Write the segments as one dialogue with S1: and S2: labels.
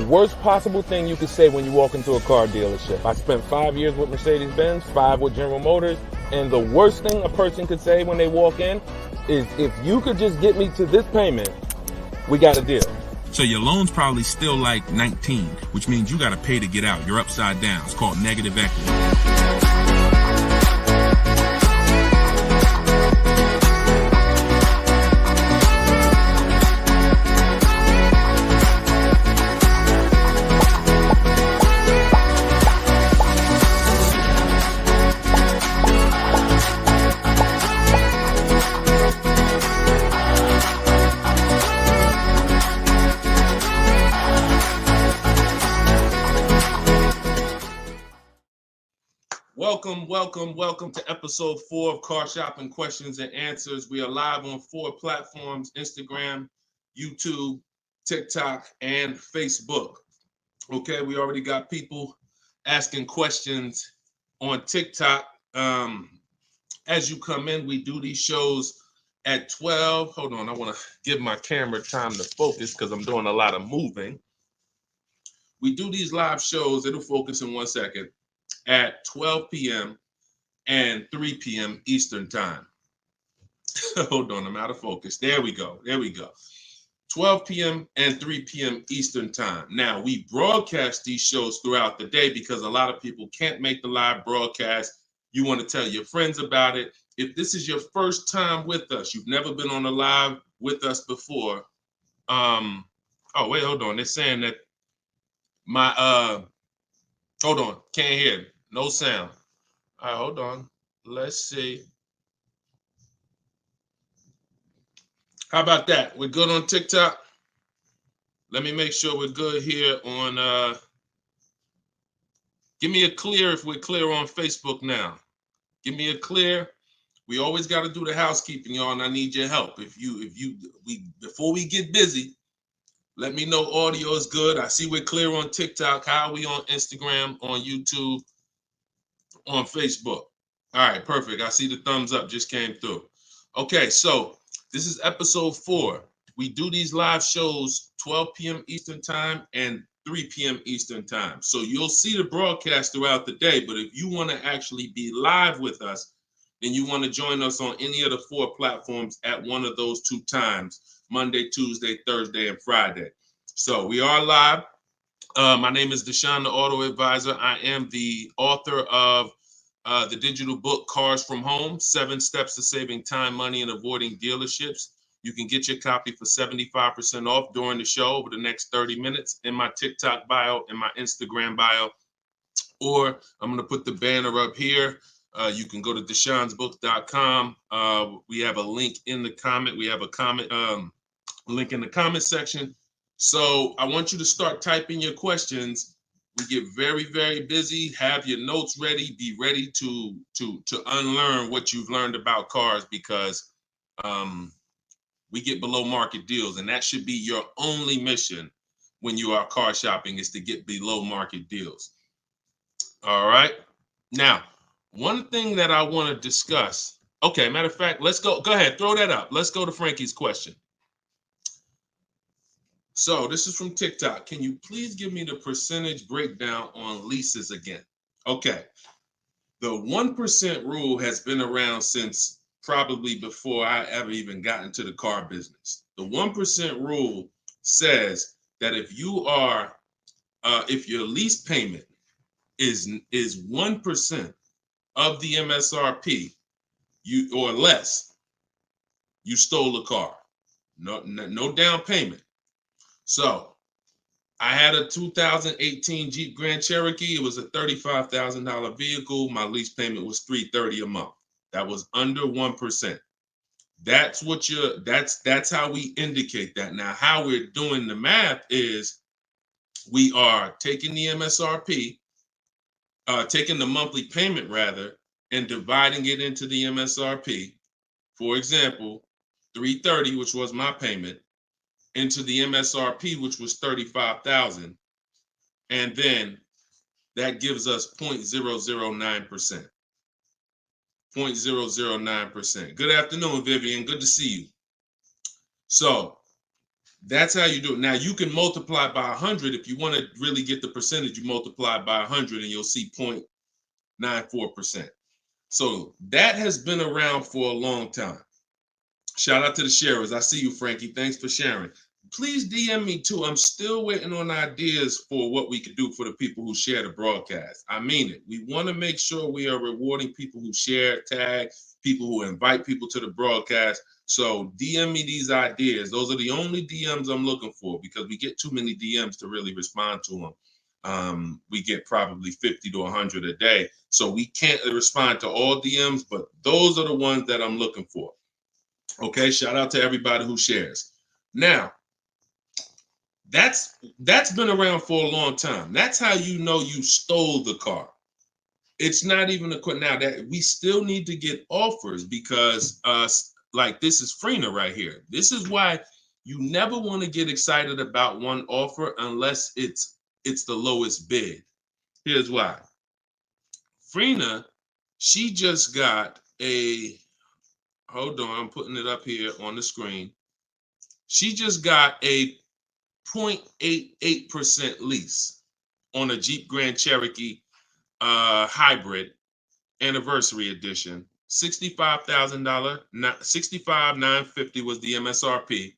S1: worst possible thing you could say when you walk into a car dealership. I spent 5 years with Mercedes-Benz, 5 with General Motors, and the worst thing a person could say when they walk in is, if you could just get me to this payment, we got a deal.
S2: So your loan's probably still like 19, which means you got to pay to get out. You're upside down. It's called negative equity. Welcome to episode 4 of Car Shopping Questions and Answers. We are live on 4 platforms: Instagram, YouTube, TikTok, and Facebook. Okay, we already got people asking questions on TikTok. As you come in, we do these shows at 12. Hold on, I want to give my camera time to focus because I'm doing a lot of moving. We do these live shows, it'll focus in 1 second, at 12 p.m. and 3 p.m. Eastern time. Hold on, I'm out of focus. There we go. 12 p.m. and 3 p.m. Eastern time. Now, we broadcast these shows throughout the day because a lot of people can't make the live broadcast. You want to tell your friends about it. If this is your first time with us, you've never been on a live with us before. Oh, wait, hold on. They're saying that hold on, can't hear. No sound. All right, hold on. Let's see. How about that? We're good on TikTok? Let me make sure we're good here on, give me a clear if we're clear on Facebook now. Give me a clear. We always got to do the housekeeping, y'all, and I need your help. Before we get busy, let me know audio is good. I see we're clear on TikTok. How are we on Instagram, on YouTube, on Facebook? All right, perfect. I see the thumbs up just came through. Okay, so this is episode 4. We do these live shows 12 p.m. Eastern time and 3 p.m. Eastern time. So you'll see the broadcast throughout the day, but if you want to actually be live with us, then you want to join us on any of the 4 platforms at one of those 2 times: Monday, Tuesday, Thursday, and Friday. So we are live. My name is Deshone the Auto Advisor. I am the author of the digital book, Cars from Home, 7 Steps to Saving Time, Money, and Avoiding Dealerships. You can get your copy for 75% off during the show over the next 30 minutes in my TikTok bio, in my Instagram bio, or I'm going to put the banner up here. You can go to deshonesbook.com. We have a link in the comment. We have a comment link in the comment section. So I want you to start typing your questions. We get very, very busy. Have your notes ready. Be ready to unlearn what you've learned about cars, because we get below market deals, and that should be your only mission when you are car shopping, is to get below market deals. All right. Now, one thing that I want to discuss. Okay, matter of fact, let's go. Go ahead, throw that up. Let's go to Frankie's question. So this is from TikTok. Can you please give me the percentage breakdown on leases again? Okay. The 1% rule has been around since probably before I ever even got into the car business. The 1% rule says that if your lease payment is 1% of the MSRP, or less, you stole a car. No down payment. So I had a 2018 Jeep Grand Cherokee. It was a $35,000 vehicle. My lease payment was $330 a month. That was under 1%. That's how we indicate that. Now, how we're doing the math is we are taking the MSRP, taking the monthly payment rather, and dividing it into the MSRP. For example, $330, which was my payment, into the MSRP, which was $35,000, and then that gives us 0.009%. 0.009%. Good afternoon, Vivian. Good to see you. So That's how you do it. Now you can multiply by 100 if you want to really get the percentage. You multiply by 100 and you'll see 0.94%. So that has been around for a long time. Shout out to the sharers. I see you, Frankie. Thanks for sharing. Please DM me too. I'm still waiting on ideas for what we could do for the people who share the broadcast. I mean it. We want to make sure we are rewarding people who share, tag, people who invite people to the broadcast. So DM me these ideas. Those are the only DMs I'm looking for because we get too many DMs to really respond to them. We get probably 50 to 100 a day. So we can't respond to all DMs, but those are the ones that I'm looking for. Okay, shout out to everybody who shares. Now, that's been around for a long time. That's how you know you stole the car. It's not even a question now that we still need to get offers because like this is Freener right here. This is why you never want to get excited about one offer unless it's the lowest bid. Here's why. Freener, she just got a, hold on, I'm putting it up here on the screen. She just got a 0.88% lease on a Jeep Grand Cherokee hybrid anniversary edition. $65,000, $65,950 was the MSRP.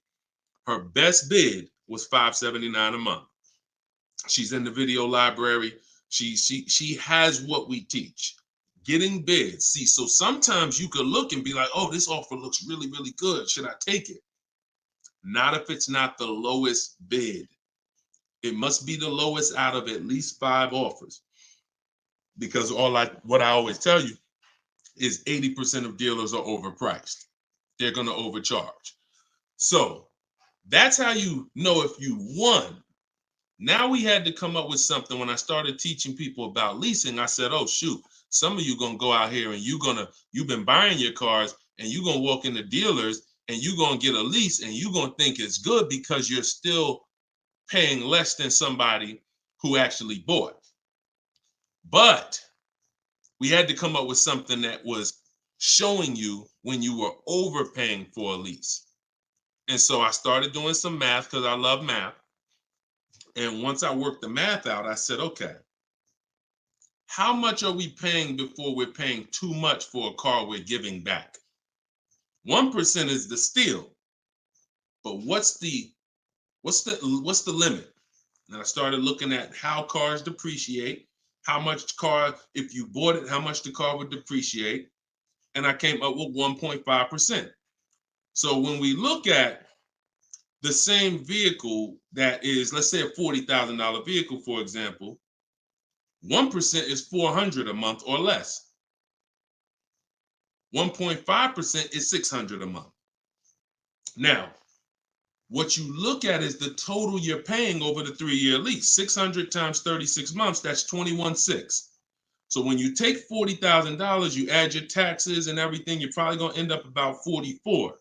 S2: Her best bid was $579 a month. She's in the video library. She has what we teach. Getting bids. See, so sometimes you could look and be like, oh, this offer looks really, really good. Should I take it? Not if it's not the lowest bid. It must be the lowest out of at least 5 offers. Because what I always tell you is 80% of dealers are overpriced. They're going to overcharge. So that's how you know if you won. Now we had to come up with something. When I started teaching people about leasing, I said, oh, shoot, some of you going to go out here and you've been buying your cars and you're going to walk into dealers and you're going to get a lease and you're going to think it's good because you're still paying less than somebody who actually bought. But we had to come up with something that was showing you when you were overpaying for a lease. And so I started doing some math because I love math. And once I worked the math out, I said, okay, how much are we paying before we're paying too much for a car we're giving back? 1% is the steal. But what's the limit? And I started looking at how cars depreciate, how much car, if you bought it, how much the car would depreciate. And I came up with 1.5%. So when we look at the same vehicle that is, let's say a $40,000 vehicle, for example, 1% is $400 a month or less. 1.5% is $600 a month. Now, what you look at is the total you're paying over the 3-year lease. 600 times 36 months, that's 21.6. So when you take $40,000, you add your taxes and everything, you're probably going to end up about 44.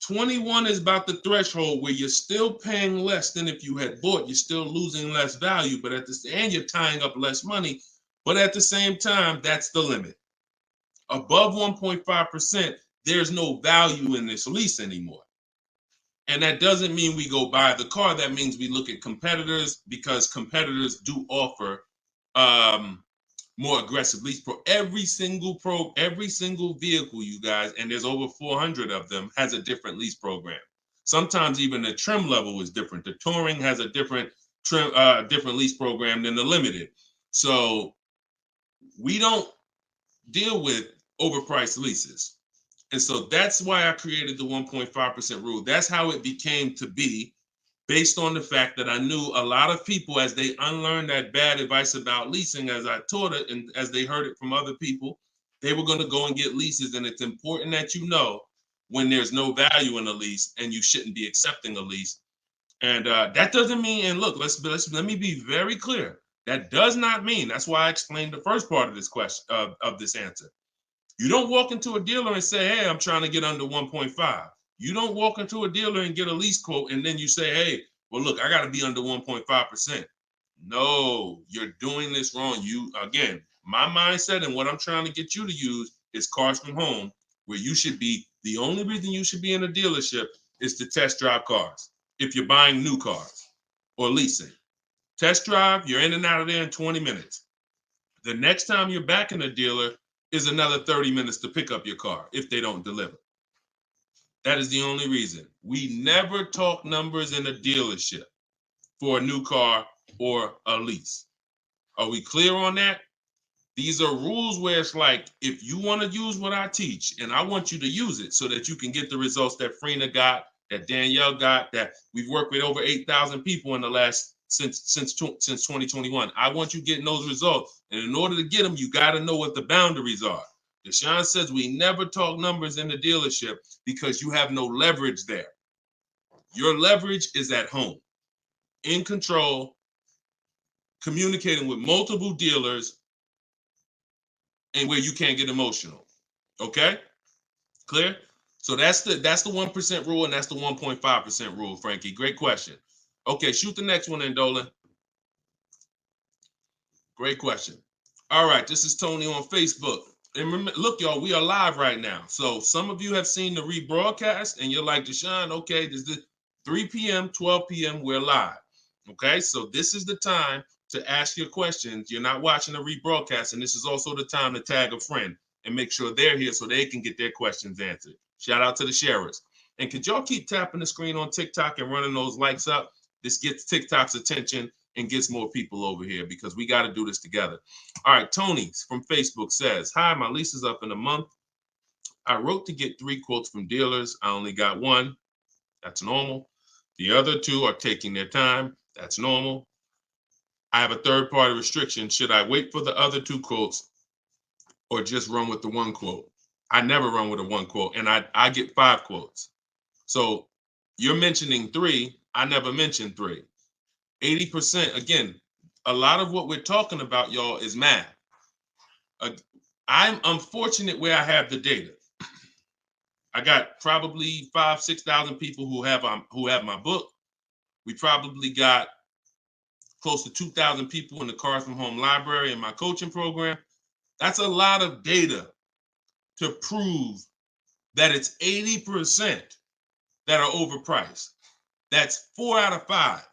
S2: 21 is about the threshold where you're still paying less than if you had bought. You're still losing less value, but and you're tying up less money. But at the same time, that's the limit. Above 1.5%, there's no value in this lease anymore. And that doesn't mean we go buy the car. That means we look at competitors because competitors do offer more aggressive lease pro. Every single vehicle, you guys, and there's over 400 of them, has a different lease program. Sometimes even the trim level is different. The Touring has a different lease program than the Limited. So we don't deal with overpriced leases. And so that's why I created the 1.5% rule. That's how it became to be, based on the fact that I knew a lot of people, as they unlearned that bad advice about leasing, as I taught it and as they heard it from other people, they were going to go and get leases. And it's important that you know when there's no value in a lease and you shouldn't be accepting a lease. And that doesn't mean, and look, let me be very clear. That does not mean, that's why I explained the first part of this question, of this answer. You don't walk into a dealer and say, hey, I'm trying to get under 1.5. You don't walk into a dealer and get a lease quote and then you say, hey, well, look, I got to be under 1.5%. No, you're doing this wrong. Again, my mindset and what I'm trying to get you to use is Cars from Home, where you should be, the only reason you should be in a dealership is to test drive cars. if you're buying new cars or leasing. Test drive, you're in and out of there in 20 minutes. The next time you're back in a dealer is another 30 minutes to pick up your car if they don't deliver. That is the only reason. We never talk numbers in a dealership for a new car or a lease. Are we clear on that? These are rules where it's like, if you want to use what I teach, and I want you to use it so that you can get the results that Frina got, that Danielle got, that we've worked with over 8,000 people in the last since 2021. I want you getting those results. And in order to get them, you got to know what the boundaries are. Deshone says we never talk numbers in the dealership because you have no leverage there. Your leverage is at home, in control, communicating with multiple dealers, and where you can't get emotional. Okay? Clear? So that's the 1% rule, and that's the 1.5% rule, Frankie. Great question. Okay, shoot the next one in, Dolan. Great question. All right, this is Tony on Facebook. And remember, look, y'all, we are live right now. So some of you have seen the rebroadcast, and you're like, Deshone, okay, this is 3 p.m., 12 p.m., we're live. Okay, so this is the time to ask your questions. You're not watching the rebroadcast, and this is also the time to tag a friend and make sure they're here so they can get their questions answered. Shout out to the sharers. And could y'all keep tapping the screen on TikTok and running those likes up? This gets TikTok's attention and gets more people over here because we got to do this together. All right, Tony from Facebook says, hi, my lease is up in a month. I wrote to get 3 quotes from dealers. I only got 1. That's normal. The other 2 are taking their time. That's normal. I have a third-party restriction. Should I wait for the other 2 quotes or just run with the 1 quote? I never run with a 1 quote, and I get 5 quotes. So you're mentioning 3. I never mentioned 3. 80%, again, a lot of what we're talking about, y'all, is math. I'm unfortunate where I have the data. I got probably 5,000-6,000 people who have my book. We probably got close to 2,000 people in the Cars from Home library in my coaching program. That's a lot of data to prove that it's 80% that are overpriced. That's 4 out of 5.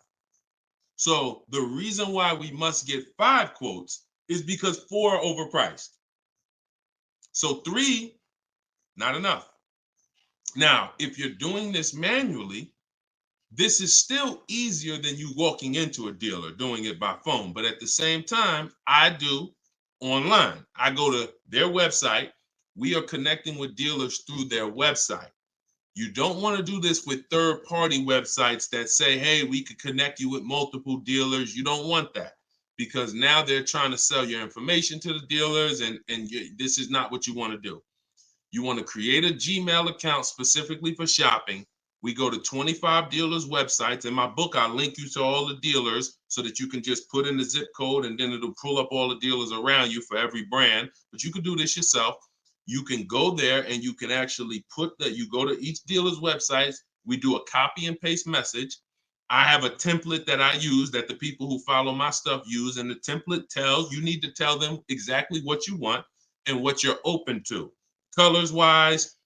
S2: So the reason why we must get 5 quotes is because 4 are overpriced. So 3, not enough. Now, if you're doing this manually, this is still easier than you walking into a dealer doing it by phone. But at the same time, I do online. I go to their website. We are connecting with dealers through their website. You don't want to do this with third-party websites that say, hey, we could connect you with multiple dealers. You don't want that because now they're trying to sell your information to the dealers, and this is not what you want to do. You want to create a Gmail account specifically for shopping. We go to 25 dealers' websites. In my book, I link you to all the dealers so that you can just put in the zip code, and then it'll pull up all the dealers around you for every brand. But you can do this yourself. You can go there and you can actually you go to each dealer's websites. We do a copy and paste message. I have a template that I use that the people who follow my stuff use. And the template you need to tell them exactly what you want and what you're open to. Colors wise,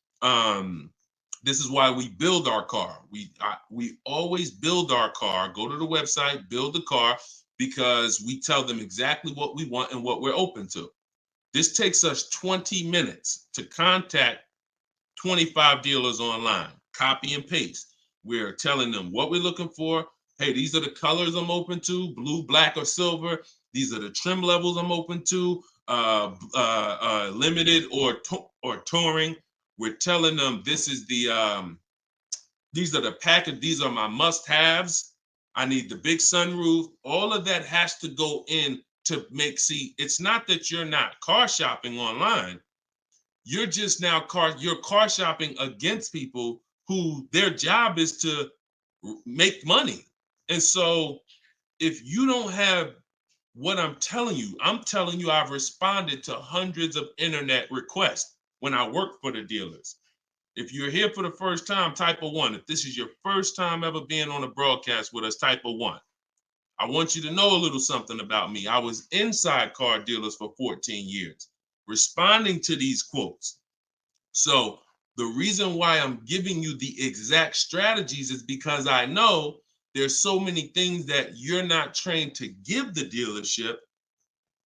S2: this is why we build our car. We always build our car, go to the website, build the car, because we tell them exactly what we want and what we're open to. This takes us 20 minutes to contact 25 dealers online, copy and paste. We're telling them what we're looking for. Hey, these are the colors I'm open to, blue, black, or silver. These are the trim levels I'm open to, limited or touring. We're telling them this is these are the package, these are my must-haves. I need the big sunroof. All of that has to go in to it's not that you're not car shopping online. You're just now you're car shopping against people who their job is to make money. And so if you don't have what I'm telling you I've responded to hundreds of internet requests when I work for the dealers. If you're here for the first time, type a 1. If this is your first time ever being on a broadcast with us, type a 1. I want you to know a little something about me. I was inside car dealers for 14 years, responding to these quotes. So The reason why I'm giving you the exact strategies is because I know there's so many things that you're not trained to give the dealership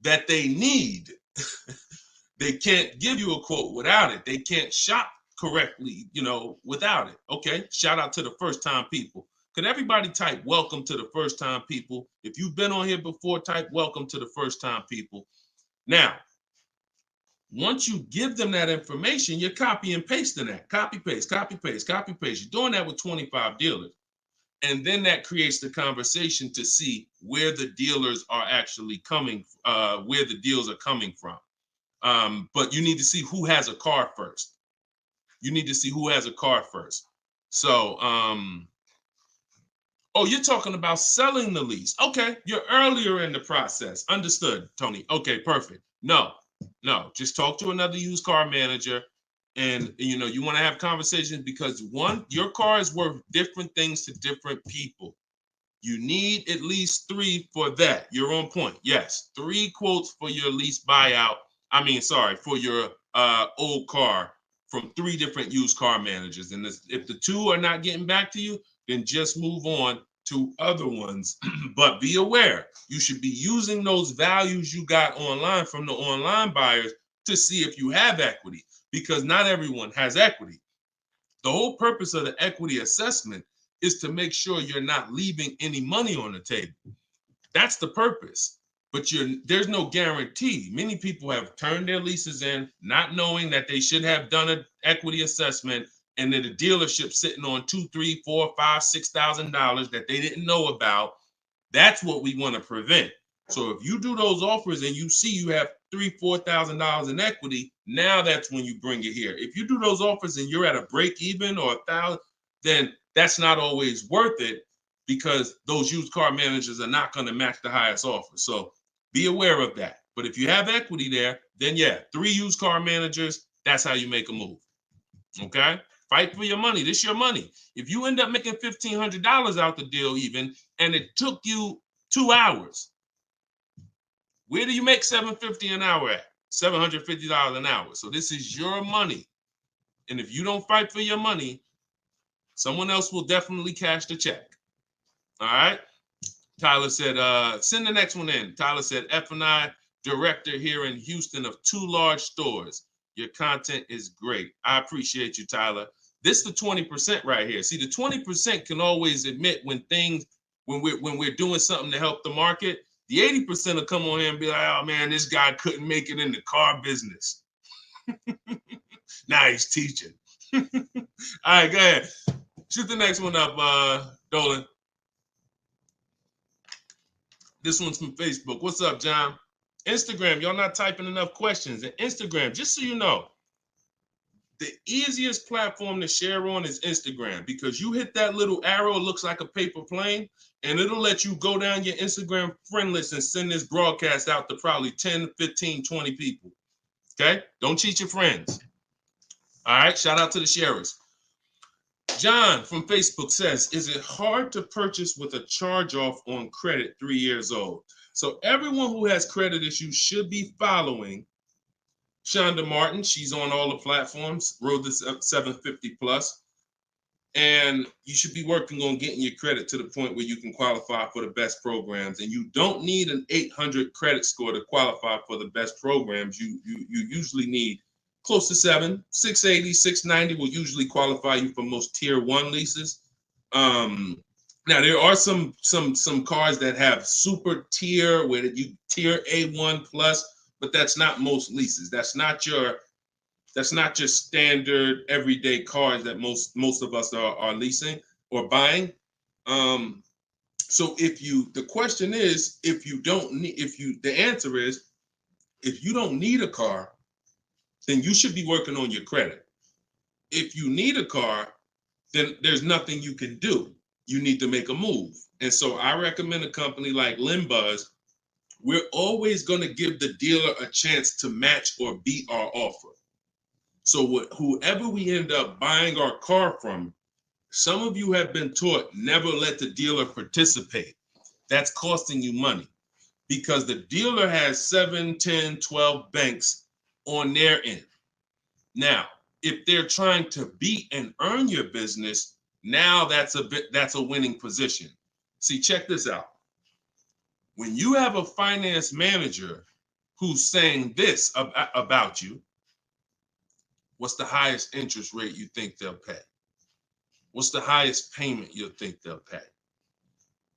S2: that they need. They can't give you a quote without it. They can't shop correctly, without it. Okay, shout out to the first time people. Could everybody type welcome to the first time people? If you've been on here before, type welcome to the first time people. Now, once you give them that information, you're copy and pasting that. Copy, paste, copy, paste, copy, paste. You're doing that with 25 dealers. And then that creates the conversation to see where the dealers are actually coming, where the deals are coming from. But you need to see who has a car first. You need to see who has a car first. So, oh, you're talking about selling the lease. Okay, you're earlier in the process. Understood, Tony. Okay, perfect. No, just talk to another used car manager. And you want to have conversations because one, your car is worth different things to different people. You need at least 3 for that. You're on point. Yes, 3 quotes for your lease buyout. For your old car from 3 different used car managers. And if the 2 are not getting back to you, then just move on to other ones. But be aware, you should be using those values you got online from the online buyers to see if you have equity, because not everyone has equity. The whole purpose of the equity assessment is to make sure you're not leaving any money on the table. That's the purpose. But there's no guarantee. Many people have turned their leases in not knowing that they should have done an equity assessment, and then the dealership sitting on $2,000, $3,000, $4,000, $5,000, $6,000 that they didn't know about. That's what we want to prevent. So if you do those offers and you see you have $3,000, $4,000 in equity, now that's when you bring it here. If you do those offers and you're at a break even or $1,000, then that's not always worth it, because those used car managers are not going to match the highest offer. So be aware of that. But if you have equity there, then 3 used car managers, that's how you make a move. Okay? Fight for your money. This is your money. If you end up making $1,500 out the deal even, and it took you 2 hours, where do you make $750 an hour at? $750 an hour. So this is your money. And if you don't fight for your money, someone else will definitely cash the check. All right? Tyler said, send the next one in. Tyler said, F&I director here in Houston of 2 large stores. Your content is great. I appreciate you, Tyler. This is the 20% right here. See, the 20% can always admit when we're doing something to help the market. The 80% will come on here and be like, oh man, this guy couldn't make it in the car business. Now he's teaching. All right, go ahead. Shoot the next one up, Dolan. This one's from Facebook. What's up, John? Instagram, y'all not typing enough questions. And Instagram, just so you know, the easiest platform to share on is Instagram, because you hit that little arrow, it looks like a paper plane, and it'll let you go down your Instagram friend list and send this broadcast out to probably 10, 15, 20 people. Okay? Don't cheat your friends. All right? Shout out to the sharers. John from Facebook says, is it hard to purchase with a charge-off on credit 3 years old? So everyone who has credit issues should be following Shonda Martin. She's on all the platforms, Road to 750 plus. And you should be working on getting your credit to the point where you can qualify for the best programs. And you don't need an 800 credit score to qualify for the best programs. You usually need close to 680, 690 will usually qualify you for most tier 1 leases. Now there are some cars that have super tier where you tier A1 plus, but that's not most leases. That's not your standard everyday cars that most of us are leasing or buying. So the question is, the answer is, if you don't need a car, then you should be working on your credit. If you need a car, then there's nothing you can do. You need to make a move. And so I recommend a company like Limbuzz. We're always going to give the dealer a chance to match or beat our offer. So whoever we end up buying our car from, some of you have been taught never let the dealer participate. That's costing you money, because the dealer has 7, 10, 12 banks on their end. Now, If they're trying to beat and earn your business, now that's a winning position. See, check this out. When you have a finance manager who's saying this about you, what's the highest interest rate you think they'll pay? What's the highest payment you think they'll pay?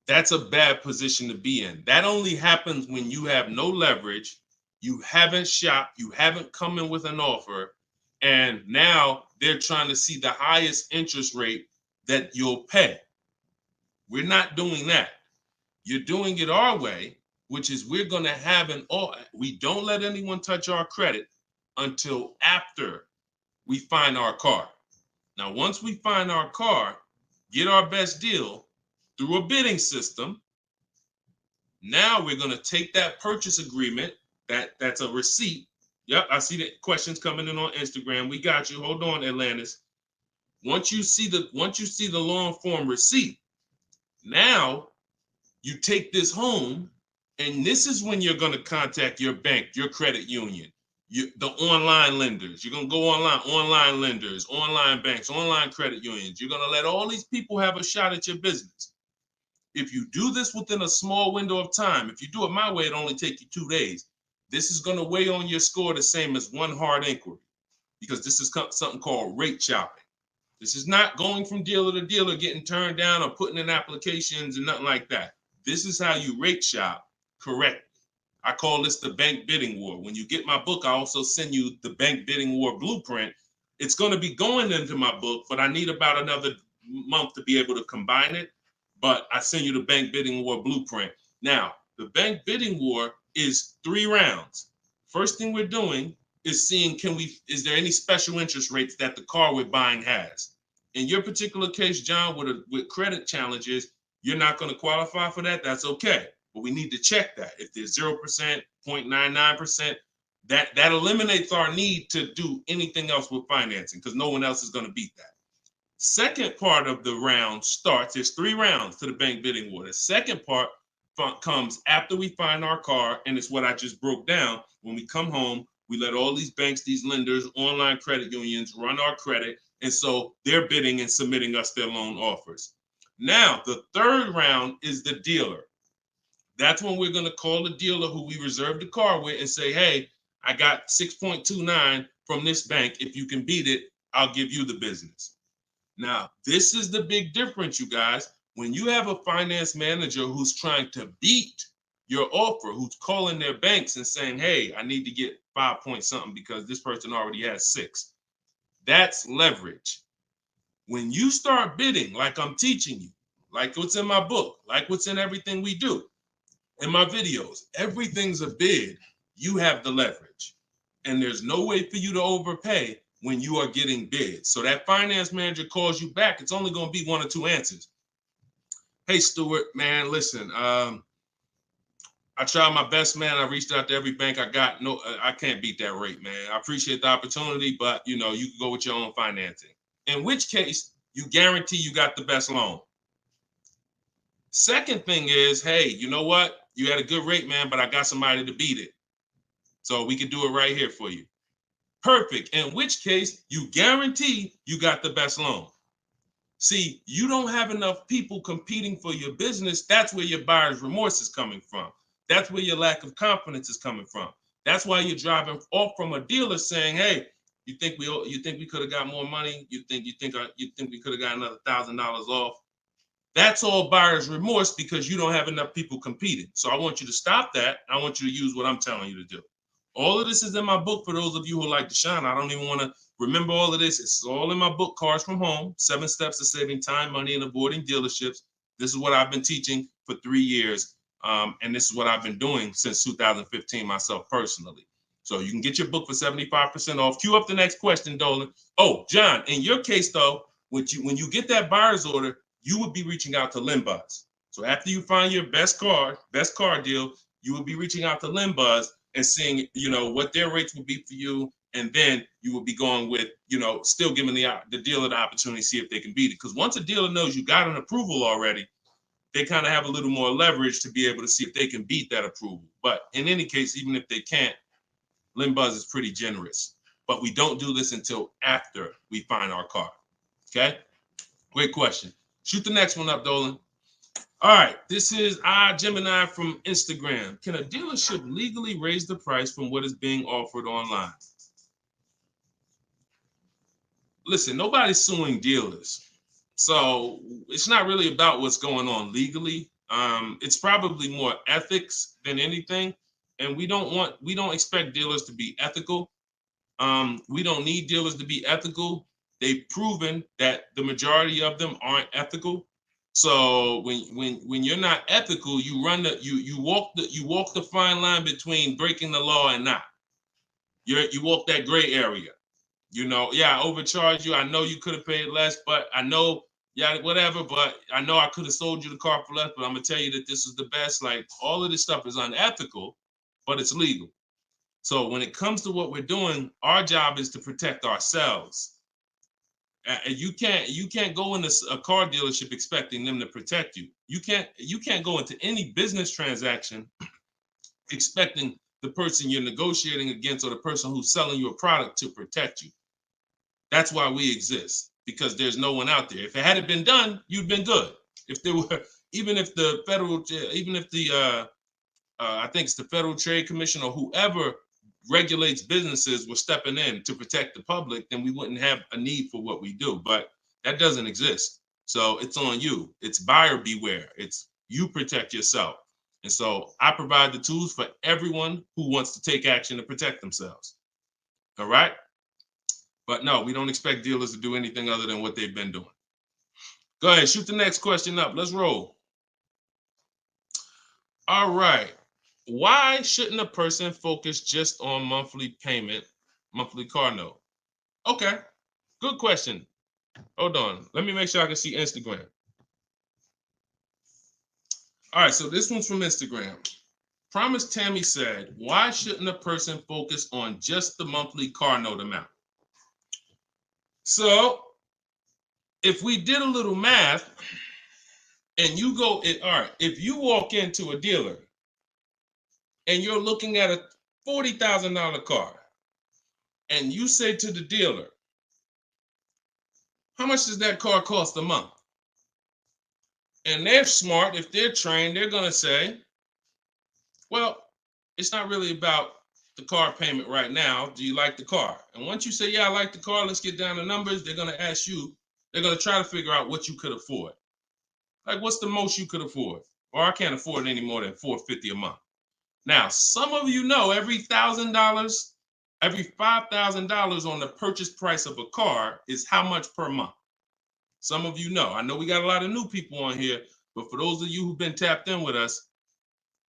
S2: That's a bad position to be in. That only happens when you have no leverage, you haven't shopped, you haven't come in with an offer, and now they're trying to see the highest interest rate that you'll pay. We're not doing that. You're doing it our way, which is we're going to have we don't let anyone touch our credit until after we find our car. Now, once we find our car, get our best deal through a bidding system, now we're going to take that purchase agreement, that's a receipt. Yep, I see the questions coming in on Instagram. We got you. Hold on, Atlantis. Once you see the long form receipt, now you take this home, and this is when you're going to contact your bank, your credit union, the online lenders. You're going to go online lenders, online banks, online credit unions. You're going to let all these people have a shot at your business. If you do this within a small window of time, if you do it my way, it'll only take you 2 days. This is going to weigh on your score the same as one hard inquiry, because this is something called rate shopping. This is not going from dealer to dealer, getting turned down or putting in applications and nothing like that. This is how you rate shop correctly. I call this the bank bidding war. When you get my book, I also send you the bank bidding war blueprint. It's going to be going into my book, but I need about another month to be able to combine it. But I send you the bank bidding war blueprint. Now, the bank bidding war is 3 rounds. First thing we're doing is seeing, is there any special interest rates that the car we're buying has? In your particular case, John, with credit challenges, you're not going to qualify for that. That's okay. But we need to check that. If there's 0%, 0.99%, that eliminates our need to do anything else with financing, because no one else is going to beat that. Second part of the round starts, there's 3 rounds to the bank bidding war. The second part comes after we find our car, and it's what I just broke down. When we come home, we let all these banks, these lenders, online credit unions run our credit, and so they're bidding and submitting us their loan offers. Now, the third round is the dealer. That's when we're going to call the dealer who we reserved the car with and say, hey, I got 6.29 from this bank. If you can beat it, I'll give you the business. Now, this is the big difference, you guys. When you have a finance manager who's trying to beat your offer, who's calling their banks and saying, hey, I need to get 5 point something because this person already has 6. That's leverage. When you start bidding, like I'm teaching you, like what's in my book, like what's in everything we do, in my videos, everything's a bid. You have the leverage. And there's no way for you to overpay when you are getting bids. So that finance manager calls you back, it's only going to be 1 or 2 answers. Hey, Stuart, man, listen, I tried my best, man. I reached out to every bank I got. No, I can't beat that rate, man. I appreciate the opportunity, but you can go with your own financing. In which case, you guarantee you got the best loan. Second thing is, hey, you know what? You had a good rate, man, but I got somebody to beat it. So we can do it right here for you. Perfect. In which case, you guarantee you got the best loan. See, you don't have enough people competing for your business. That's where your buyer's remorse is coming from. That's where your lack of confidence is coming from. That's why you're driving off from a dealer saying, hey, you think we could have got more money? You think we could have got another $1,000 off? That's all buyer's remorse because you don't have enough people competing. So I want you to stop that. I want you to use what I'm telling you to do. All of this is in my book for those of you who like Deshone. I don't even want to remember all of this. It's all in my book, Cars from Home, 7 Steps to Saving Time, Money, and Avoiding Dealerships. This is what I've been teaching for 3 years. And this is what I've been doing since 2015 myself personally. So you can get your book for 75% off. Cue up the next question, Dolan. Oh, John, in your case, though, when you get that buyer's order, you would be reaching out to Limbuzz. So after you find your best car deal, you would be reaching out to Limbuzz and seeing, what their rates would be for you. And then you would be going with, still giving the dealer the opportunity to see if they can beat it. Because once a dealer knows you got an approval already, they kind of have a little more leverage to be able to see if they can beat that approval. But in any case, even if they can't, Limbuzz is pretty generous. but we don't do this until after we find our car. Okay? Great question. Shoot the next one up, Dolan. All right, this is Gemini from Instagram. Can a dealership legally raise the price from what is being offered online? Listen, nobody's suing dealers. So it's not really about what's going on legally. It's probably more ethics than anything. And we don't expect dealers to be ethical. We don't need dealers to be ethical. They've proven that the majority of them aren't ethical. So when you're not ethical, you walk the fine line between breaking the law and not. You walk that gray area. You know, yeah, I overcharged you. I know you could have paid less, but I know, yeah, whatever. But I know I could have sold you the car for less. But I'm gonna tell you that this is the best. Like, all of this stuff is unethical, but it's legal. So when it comes to what we're doing, our job is to protect ourselves. You can't go into a car dealership expecting them to protect you. You can't go into any business transaction expecting the person you're negotiating against or the person who's selling you a product to protect you. That's why we exist, because there's no one out there. If it hadn't been done, you'd been good. If there were, even if the I think it's the Federal Trade Commission or whoever regulates businesses were stepping in to protect the public, then we wouldn't have a need for what we do. But that doesn't exist. So it's on you. It's buyer beware. It's you protect yourself. And so I provide the tools for everyone who wants to take action to protect themselves. All right? But no, we don't expect dealers to do anything other than what they've been doing. Go ahead, shoot the next question up. Let's roll. All right. Why shouldn't a person focus just on monthly payment, monthly car note? Okay, good question. Hold on. Let me make sure I can see Instagram. All right, so this one's from Instagram. Promise Tammy said, why shouldn't a person focus on just the monthly car note amount? So if we did a little math and you go, all right, if you walk into a dealer and you're looking at a $40,000 car and you say to the dealer, how much does that car cost a month? And they're smart, if they're trained, they're gonna say, well, it's not really about the car payment right now. Do you like the car? And once you say, yeah, I like the car, let's get down to numbers, they're gonna ask you, they're gonna try to figure out what you could afford. Like, what's the most you could afford? Or I can't afford any more than $450 a month. Now, some of you know every $1,000, every $5,000 on the purchase price of a car is how much per month. Some of you know. I know we got a lot of new people on here, but for those of you who've been tapped in with us,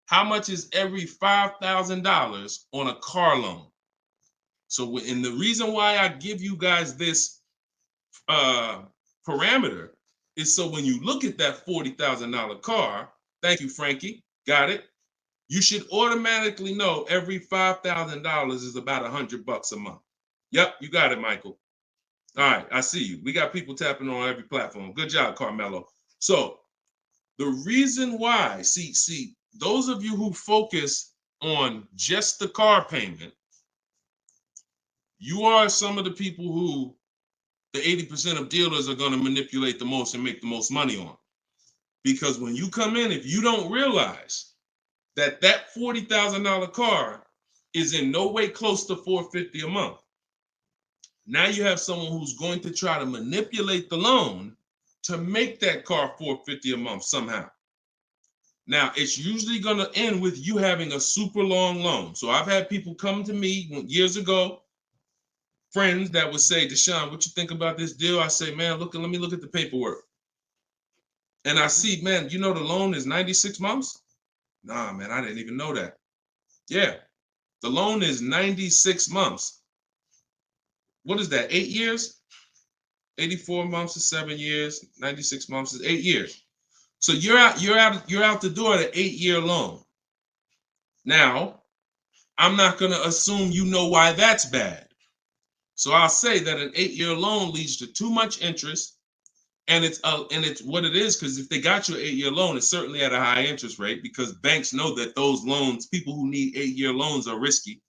S2: how much is every $5,000 on a car loan? So, and the reason why I give you guys this parameter is so when you look at that $40,000 car, thank you, Frankie, got it. You should automatically know every $5,000 is about $100 a month. Yep, you got it, Michael. All right, I see you. We got people tapping on every platform. Good job, Carmelo. So the reason why, see, those of you who focus on just the car payment, you are some of the people who the 80% of dealers are going to manipulate the most and make the most money on. Because when you come in, if you don't realize that that $40,000 car is in no way close to $450 a month, now you have someone who's going to try to manipulate the loan to make that car $450 a month somehow. Now, it's usually going to end with you having a super long loan. So I've had people come to me years ago, friends that would say, Deshone, what you think about this deal? I say, man, let me look at the paperwork. And I see, man, you know the loan is 96 months? Nah, man, I didn't even know that. Yeah, the loan is 96 months. What is that, 8 years? 84 months is 7 years, 96 months is 8 years. So you're out the door at an 8-year loan. Now, I'm not going to assume you know why that's bad. So I'll say that an 8-year loan leads to too much interest, and it's what it is, because if they got you an 8-year loan, it's certainly at a high interest rate, because banks know that those loans, people who need 8-year loans, are risky.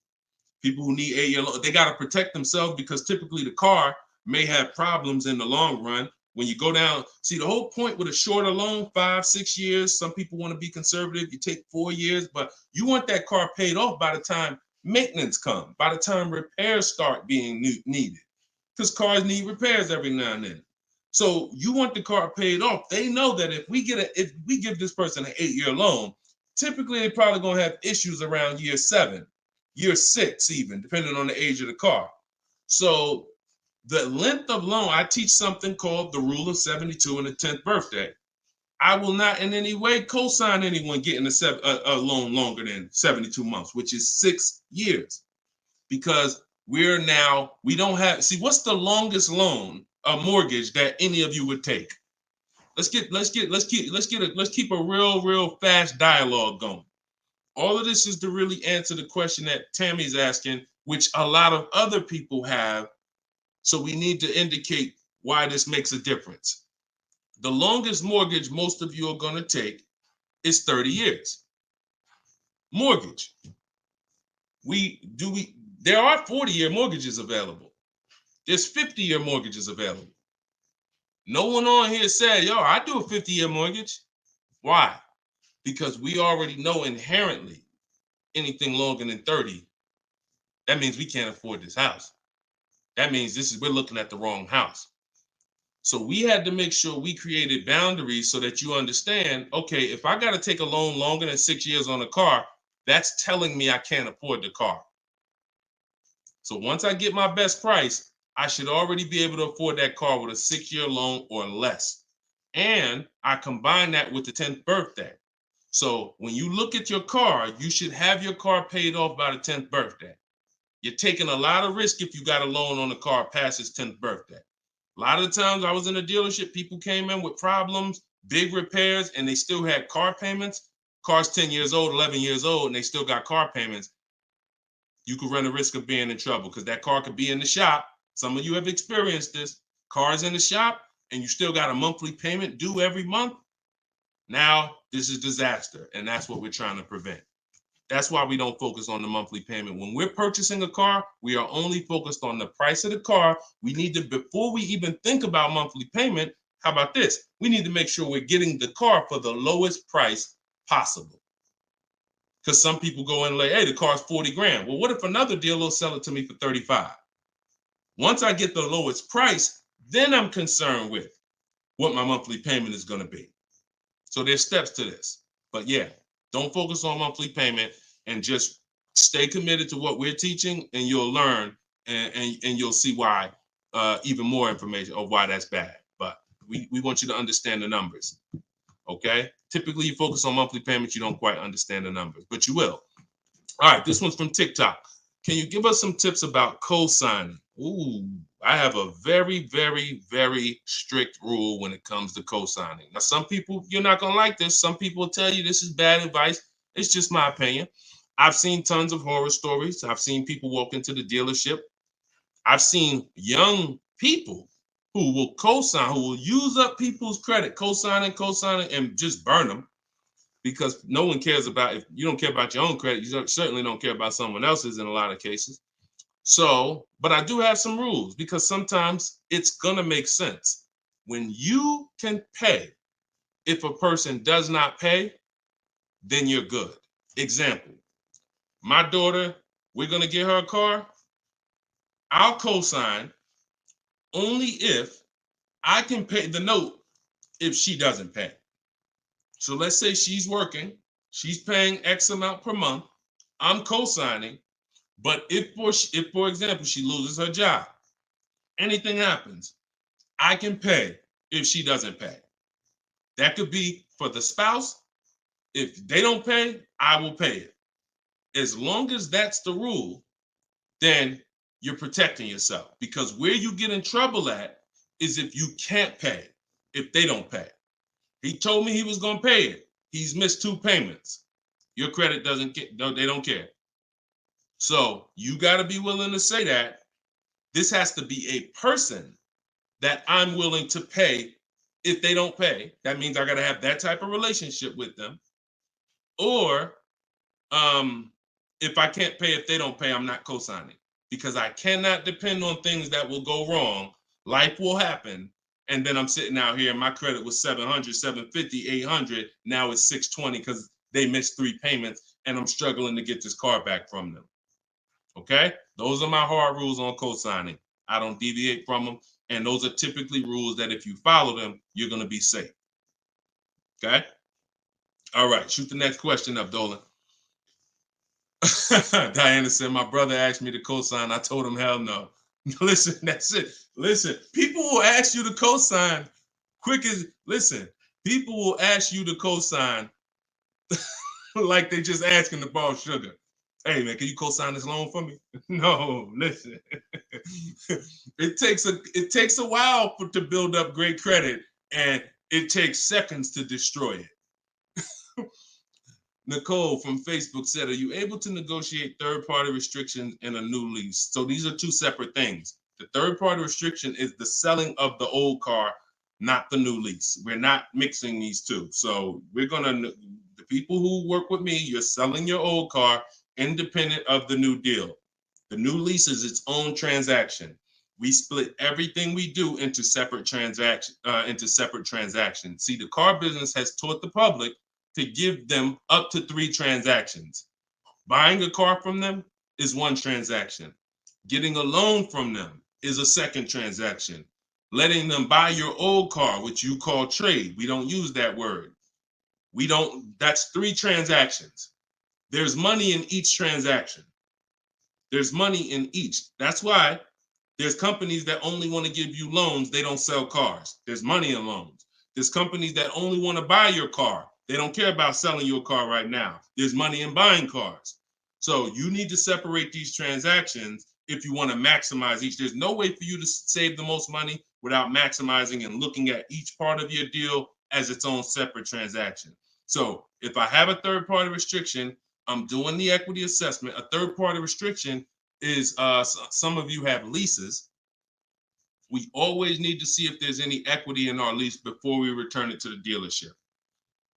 S2: People who need 8-year loan, they got to protect themselves because typically the car may have problems in the long run. When you go down, see the whole point with a shorter loan, 5-6 years. Some people want to be conservative. You take 4 years, but you want that car paid off by the time maintenance comes, by the time repairs start being needed, because cars need repairs every now and then. So you want the car paid off. They know that if we give this person an 8-year loan, typically they're probably gonna have issues around year 7, year 6, even depending on the age of the car. So the length of loan, I teach something called the rule of 72 and the 10th birthday. I will not in any way co-sign anyone getting a loan longer than 72 months, which is 6 years, because we don't have, see, what's the longest loan, a mortgage that any of you would take? Let's keep a real fast dialogue going. All of this is to really answer the question that Tammy's asking, which a lot of other people have. So we need to indicate why this makes a difference. The longest mortgage most of you are going to take is 30 years. Mortgage. There are 40-year mortgages available. There's 50-year mortgages available. No one on here said, yo, I do a 50-year mortgage. Why? Because we already know inherently anything longer than 30, that means we can't afford this house. That means we're looking at the wrong house. So we had to make sure we created boundaries so that you understand, okay, if I got to take a loan longer than 6 years on a car, that's telling me I can't afford the car. So once I get my best price, I should already be able to afford that car with a 6-year loan or less. And I combine that with the 10th birthday. So when you look at your car, you should have your car paid off by the 10th birthday. You're taking a lot of risk if you got a loan on the car past its 10th birthday. A lot of the times I was in a dealership, people came in with problems, big repairs, and they still had car payments. Car's 10 years old, 11 years old, and they still got car payments. You could run the risk of being in trouble because that car could be in the shop. Some of you have experienced this. Car's in the shop and you still got a monthly payment due every month. Now this is disaster, and that's what we're trying to prevent. That's why we don't focus on the monthly payment. When we're purchasing a car, we are only focused on the price of the car. We need to, before we even think about monthly payment, how about this? We need to make sure we're getting the car for the lowest price possible. Because some people go in and like, hey, the car's 40 grand. Well, what if another dealer will sell it to me for 35? Once I get the lowest price, then I'm concerned with what my monthly payment is going to be. So there's steps to this. But yeah, don't focus on monthly payment and just stay committed to what we're teaching, and you'll learn and you'll see why, even more information of why that's bad. But we want you to understand the numbers. Okay? Typically, you focus on monthly payments, you don't quite understand the numbers, but you will. All right, this one's from TikTok. Can you give us some tips about co-signing? Ooh, I have a very, very, very strict rule when it comes to co-signing. Now, some people, you're not going to like this. Some people will tell you this is bad advice. It's just my opinion. I've seen tons of horror stories. I've seen people walk into the dealership. I've seen young people who will co-sign, who will use up people's credit, co-signing, and just burn them, because no one cares about, if you don't care about your own credit, you certainly don't care about someone else's in a lot of cases. So, but I do have some rules, because sometimes it's gonna make sense. When you can pay, if a person does not pay, then you're good. Example, my daughter, we're gonna get her a car. I'll co-sign only if I can pay the note if she doesn't pay. So let's say she's working, she's paying X amount per month, I'm co-signing, but if for example, she loses her job, anything happens, I can pay if she doesn't pay. That could be for the spouse. If they don't pay, I will pay it. As long as that's the rule, then you're protecting yourself, because where you get in trouble at is if you can't pay, if they don't pay. He told me he was going to pay it. He's missed 2 payments. Your credit doesn't get, no, they don't care. So you got to be willing to say that. This has to be a person that I'm willing to pay if they don't pay. That means I got to have that type of relationship with them. Or if I can't pay, if they don't pay, I'm not co-signing, because I cannot depend on things that will go wrong. Life will happen. And then I'm sitting out here and my credit was 700, 750, 800. Now it's 620 because they missed 3 payments and I'm struggling to get this car back from them. Okay? Those are my hard rules on co-signing. I don't deviate from them. And those are typically rules that if you follow them, you're going to be safe. Okay? All right. Shoot the next question up, Dolan. Diana said, my brother asked me to co-sign. I told him, hell no. Listen, that's it. Listen, people will ask you to co-sign quick as, listen, people will ask you to co-sign like they just asking to borrow sugar. Hey man, can you co-sign this loan for me? No, listen. It takes a while to build up great credit, and it takes seconds to destroy it. Nicole from Facebook said, are you able to negotiate third-party restrictions in a new lease? So these are two separate things. The third-party restriction is the selling of the old car, not the new lease. We're not mixing these two. So we're going to, the people who work with me, you're selling your old car independent of the new deal. The new lease is its own transaction. We split everything we do into separate transactions. See, the car business has taught the public to give them up to 3 transactions. Buying a car from them is one transaction. Getting a loan from them is a second transaction. Letting them buy your old car, which you call trade. We don't use that word. That's 3 transactions. There's money in each transaction. There's money in each. That's why there's companies that only want to give you loans. They don't sell cars. There's money in loans. There's companies that only want to buy your car. They don't care about selling your car right now. There's money in buying cars. So you need to separate these transactions if you want to maximize each. There's no way for you to save the most money without maximizing and looking at each part of your deal as its own separate transaction. So if I have a third-party restriction, I'm doing the equity assessment. A third-party restriction is, some of you have leases. We always need to see if there's any equity in our lease before we return it to the dealership.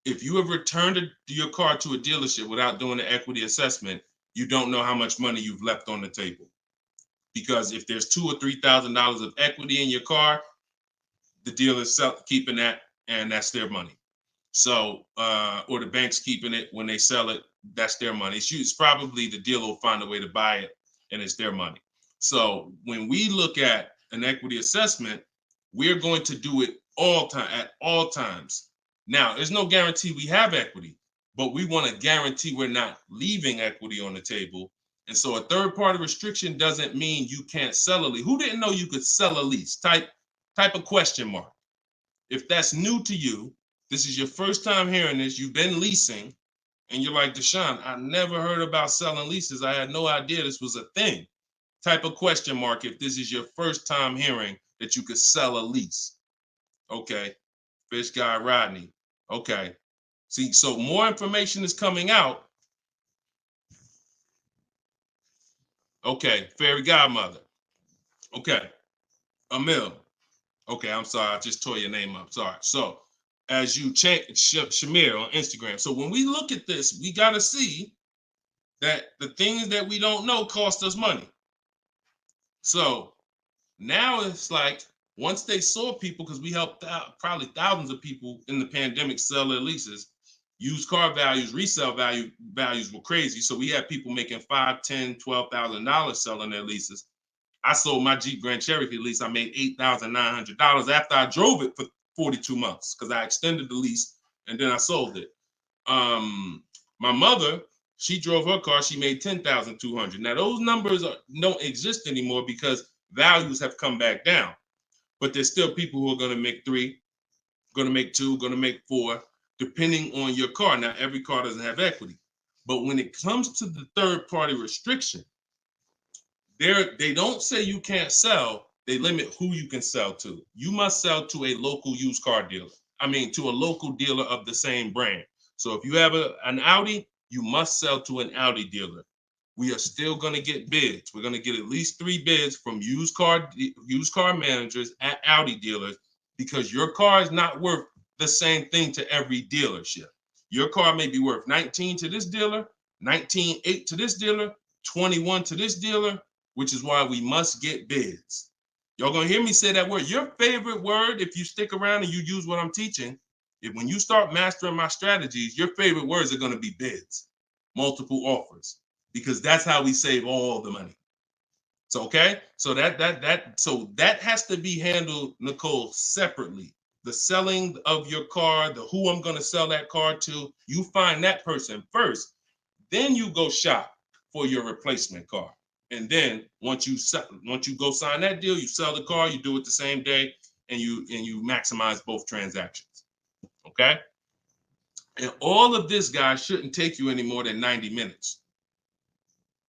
S2: If you have returned your car to a dealership without doing the equity assessment, you don't know how much money you've left on the table. Because if there's $2,000 or $3,000 of equity in your car, the dealer's keeping that, and that's their money. So, or the bank's keeping it when they sell it, that's their money. It's probably the dealer will find a way to buy it, and it's their money. So when we look at an equity assessment, we're going to do it at all times. Now, there's no guarantee we have equity, but we want to guarantee we're not leaving equity on the table. And so a third-party restriction doesn't mean you can't sell a lease. Who didn't know you could sell a lease? Type a question mark. If that's new to you, this is your first time hearing this, you've been leasing, and you're like, Deshone, I never heard about selling leases. I had no idea this was a thing. Type a question mark if this is your first time hearing that you could sell a lease. Okay. Fish Guy Rodney. Okay. See, so more information is coming out. Okay. Fairy Godmother. Okay. Emil. Okay, I'm sorry. I just tore your name up. Sorry. So as you change Shamir on Instagram. So when we look at this, we got to see that the things that we don't know cost us money. So now it's like, once they saw people, because we helped out probably thousands of people in the pandemic sell their leases, used car values, resale values were crazy. So we had people making $5,000, $10,000, $12,000 selling their leases. I sold my Jeep Grand Cherokee lease. I made $8,900 after I drove it for 42 months because I extended the lease and then I sold it. My mother, she drove her car. She made $10,200. Now those numbers don't exist anymore because values have come back down. But there's still people who are going to make 3, going to make 2, going to make 4, depending on your car. Now, every car doesn't have equity. But when it comes to the third-party restriction, they don't say you can't sell. They limit who you can sell to. You must sell to a local used car dealer. To a local dealer of the same brand. So if you have an Audi, you must sell to an Audi dealer. We are still going to get bids. We're going to get at least 3 bids from used car managers at Audi dealers because your car is not worth the same thing to every dealership. Your car may be worth 19 to this dealer, 19.8 to this dealer, 21 to this dealer, which is why we must get bids. Y'all gonna hear me say that word. Your favorite word, if you stick around and you use what I'm teaching, when you start mastering my strategies, your favorite words are gonna be bids, multiple offers, because that's how we save all the money. So okay, so that has to be handled, Nicole, separately. The selling of your car, the who I'm gonna sell that car to, you find that person first. Then you go shop for your replacement car. And then once you go sign that deal, you sell the car, you do it the same day, and you maximize both transactions. Okay? And all of this, guys, shouldn't take you any more than 90 minutes.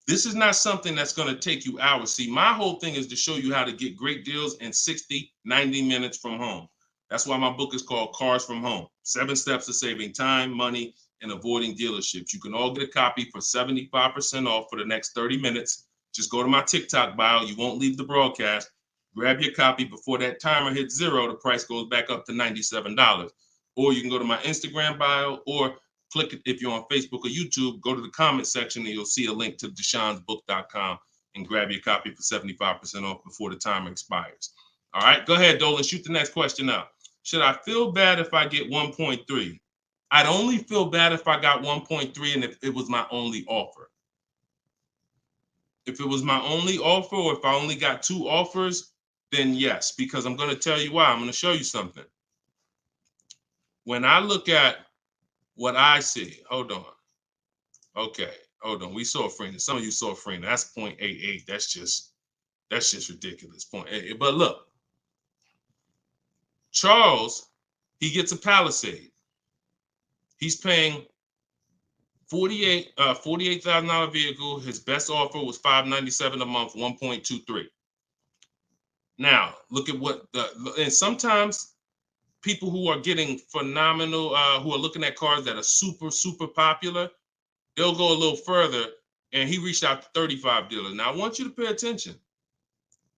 S2: This is not something that's going to take you hours. See, my whole thing is to show you how to get great deals in 60, 90 minutes from home. That's why my book is called Cars from Home. 7 Steps to Saving Time, Money, and Avoiding Dealerships. You can all get a copy for 75% off for the next 30 minutes. Just go to my TikTok bio. You won't leave the broadcast. Grab your copy before that timer hits 0. The price goes back up to $97. Or you can go to my Instagram bio, or click it if you're on Facebook or YouTube. Go to the comment section and you'll see a link to deshonsbook.com and grab your copy for 75% off before the timer expires. All right, go ahead, Dolan. Shoot the next question out. Should I feel bad if I get 1.3? I'd only feel bad if I got 1.3 and if it was my only offer. If it was my only offer, or if I only got 2 offers, then yes, because I'm going to tell you why. I'm going to show you something. When I look at what I see, hold on. Okay, hold on. We saw Freener. Some of you saw Freener. That's 0.88. That's just ridiculous. 0.88. But look, Charles, he gets a Palisade. He's paying $48,000 vehicle. His best offer was $597 a month, 1.23. Now, look at and sometimes people who are getting phenomenal, who are looking at cars that are super, super popular, they'll go a little further, and he reached out to 35 dealers. Now, I want you to pay attention.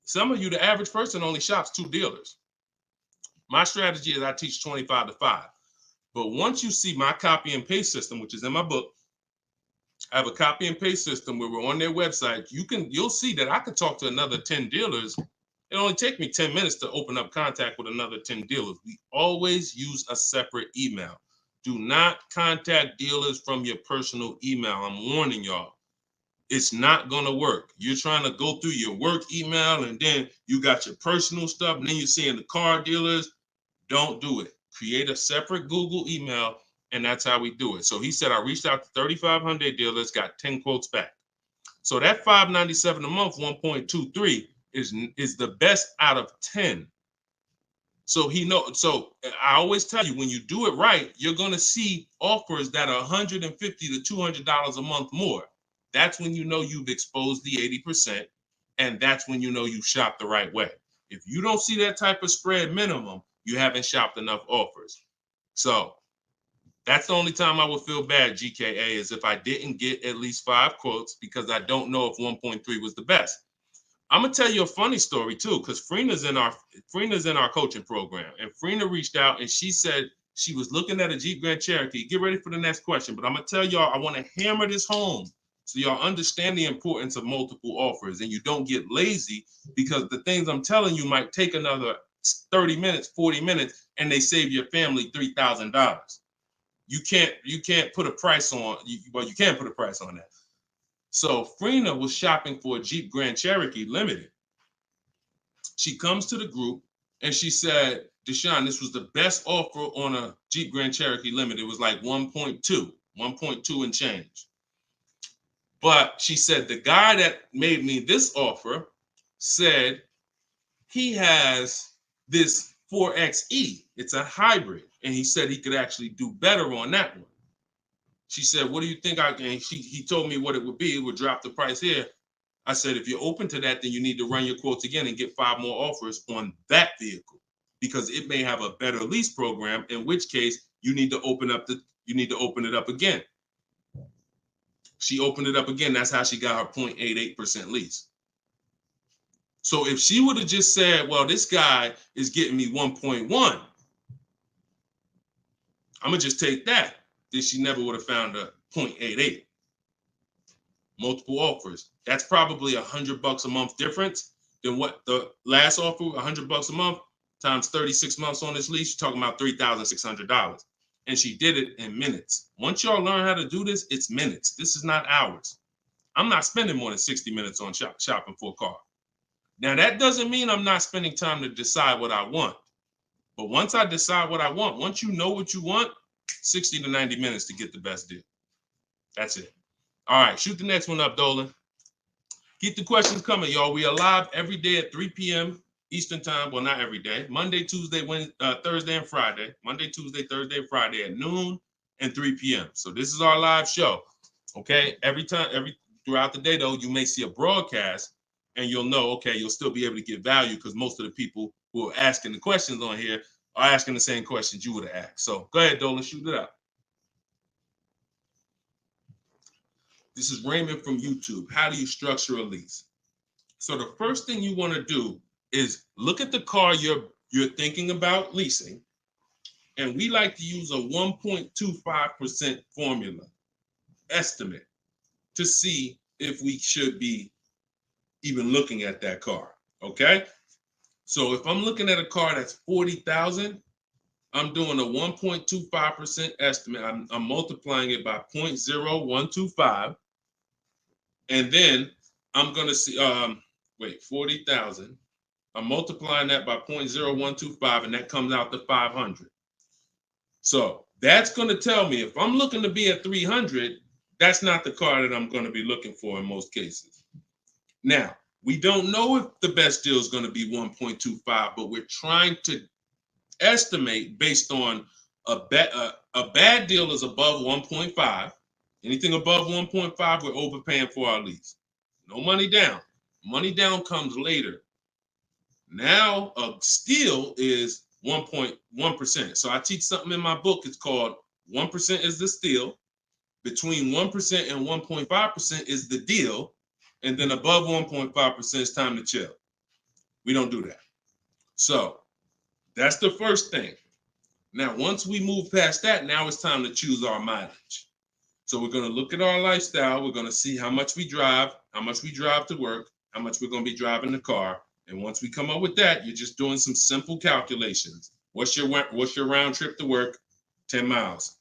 S2: Some of you, the average person, only shops 2 dealers. My strategy is I teach 25 to 5. But once you see my copy and paste system, which is in my book, I have a copy and paste system where we're on their website. You'll see that I could talk to another 10 dealers. It only take me 10 minutes to open up contact with another 10 dealers. We always use a separate email. Do not contact dealers from your personal email. I'm warning y'all. It's not going to work. You're trying to go through your work email, and then you got your personal stuff, and then you're seeing the car dealers. Don't do it. Create a separate Google email, and that's how we do it. So he said, I reached out to 3,500 dealers, got 10 quotes back. So that $597 a month, 1.23 is the best out of 10. So so I always tell you, when you do it right, you're going to see offers that are $150 to $200 a month more. That's when you know you've exposed the 80%, and that's when you know you shopped the right way. If you don't see that type of spread minimum, you haven't shopped enough offers. So that's the only time I would feel bad, GKA, is if I didn't get at least 5 quotes, because I don't know if 1.3 was the best. I'm gonna tell you a funny story too, because Freena's in our coaching program, and Freena reached out and she said she was looking at a Jeep Grand Cherokee. Get ready for the next question, but I'm gonna tell y'all, I want to hammer this home so y'all understand the importance of multiple offers and you don't get lazy, because the things I'm telling you might take another 30 minutes, 40 minutes, and they save your family $3,000. You can't put a price on. Well, you can put a price on that. So Freena was shopping for a Jeep Grand Cherokee Limited. She comes to the group and she said, Deshone, this was the best offer on a Jeep Grand Cherokee Limited. It was like 1.2 and change. But she said, the guy that made me this offer said he has this 4XE. It's a hybrid. And he said he could actually do better on that one. She said, what do you think? He told me what it would be. It would drop the price here. I said, if you're open to that, then you need to run your quotes again and get 5 more offers on that vehicle, because it may have a better lease program, in which case you need to open it up again. She opened it up again. That's how she got her 0.88% lease. So if she would have just said, well, this guy is getting me 1.1, I'm going to just take that, then she never would have found a 0.88. multiple offers. That's probably $100 a month difference than what the last offer, $100 a month times 36 months on this lease. You're talking about $3,600. And she did it in minutes. Once y'all learn how to do this, it's minutes. This is not hours. I'm not spending more than 60 minutes on shopping for a car. Now, that doesn't mean I'm not spending time to decide what I want. But once I decide what I want, once you know what you want, 60 to 90 minutes to get the best deal. That's it. All right, shoot the next one up, Dolan. Keep the questions coming, y'all. We are live every day at 3 p.m. Eastern time. Well, not every day. Monday, Tuesday, Wednesday, Thursday, and Friday. Monday, Tuesday, Thursday, and Friday at noon and 3 p.m. So this is our live show. Okay. Throughout the day, though, you may see a broadcast and you'll know, okay, you'll still be able to get value because most of the people who are asking the questions on here are asking the same questions you would have asked. So go ahead, Dolan, shoot it out. This is Raymond from YouTube. How do you structure a lease? So the first thing you want to do is look at the car you're thinking about leasing. And we like to use a 1.25% formula estimate to see if we should be even looking at that car. Okay. So if I'm looking at a car that's $40,000, I'm doing a 1.25% estimate. I'm multiplying it by 0.0125. And then I'm going to see, 40,000. I'm multiplying that by 0.0125, and that comes out to 500. So that's going to tell me if I'm looking to be at 300, that's not the car that I'm going to be looking for in most cases. Now, we don't know if the best deal is going to be 1.25, but we're trying to estimate based on a bad deal is above 1.5. Anything above 1.5, we're overpaying for our lease. No money down. Money down comes later. Now a steal is 1.1%. So I teach something in my book. It's called 1% is the steal. Between 1% and 1.5% is the deal. And then above 1.5% is time to chill. We don't do that. So that's the first thing. Now, once we move past that, now it's time to choose our mileage. So we're going to look at our lifestyle. We're going to see how much we drive to work, how much we're going to be driving the car. And once we come up with that, you're just doing some simple calculations. What's your round trip to work? 10 miles.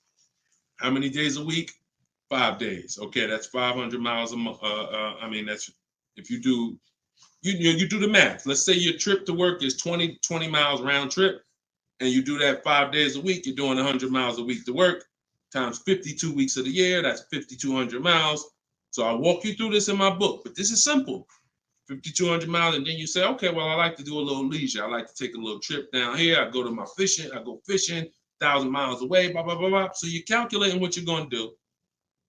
S2: How many days a week? 5 days. Okay, that's 500 miles a month. That's if you do the math. Let's say your trip to work is 20 miles round trip, and you do that 5 days a week. You're doing 100 miles a week to work. Times 52 weeks of the year, that's 5,200 miles. So I walk you through this in my book, but this is simple. 5,200 miles, and then you say, okay, well, I like to do a little leisure. I like to take a little trip down here. I go fishing, 1,000 miles away, blah, blah, blah, blah. So you're calculating what you're going to do.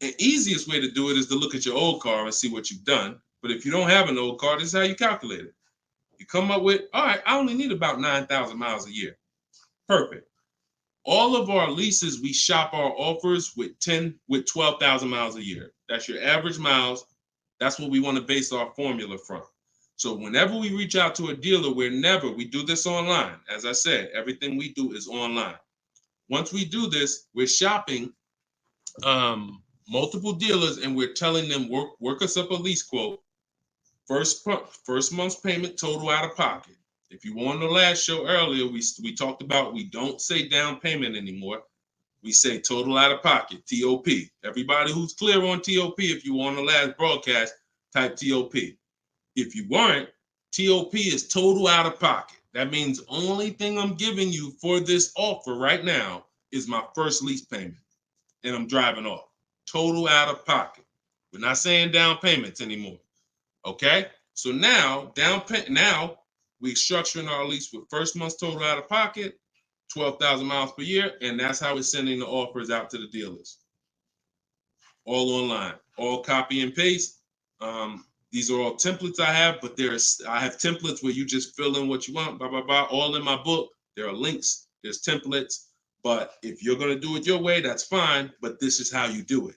S2: The easiest way to do it is to look at your old car and see what you've done. But if you don't have an old car, this is how you calculate it. You come up with, all right, I only need about 9,000 miles a year. Perfect. All of our leases, we shop our offers with 12,000 miles a year. That's your average miles. That's what we want to base our formula from. So whenever we reach out to a dealer, we do this online. As I said, everything we do is online. Once we do this, we're shopping multiple dealers and we're telling them, work us up a lease quote. First month's payment, total out of pocket. If you were on the last show earlier, we talked about we don't say down payment anymore. We say total out of pocket, TOP. Everybody who's clear on TOP, if you were on the last broadcast, type TOP. If you weren't, TOP is total out of pocket. That means only thing I'm giving you for this offer right now is my first lease payment, and I'm driving off. Total out of pocket. We're not saying down payments anymore. Okay? So now, we're structuring our lease with first month's total out of pocket, 12,000 miles per year, and that's how we're sending the offers out to the dealers. All online, all copy and paste. These are all templates I have, but I have templates where you just fill in what you want, blah, blah, blah, all in my book. There are links, there's templates, but if you're going to do it your way, that's fine, but this is how you do it.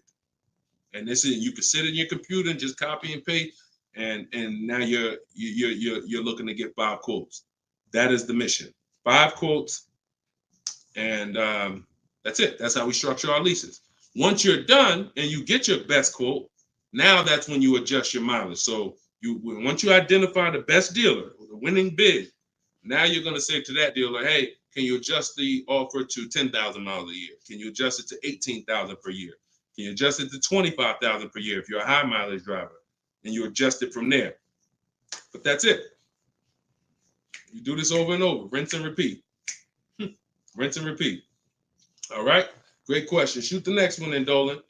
S2: And you can sit in your computer and just copy and paste. And now you're looking to get 5 quotes. That is the mission. 5 quotes, and that's it. That's how we structure our leases. Once you're done and you get your best quote, Now that's when you adjust your mileage. So once you identify the best dealer, the winning bid, now you're going to say to that dealer, hey, can you adjust the offer to 10,000 miles a year? Can you adjust it to 18,000 per year? Can you adjust it to 25,000 per year if you're a high mileage driver? And you adjust it from there. But that's it. You do this over and over, rinse and repeat. Rinse and repeat. All right. Great question. Shoot the next one in, Dolan.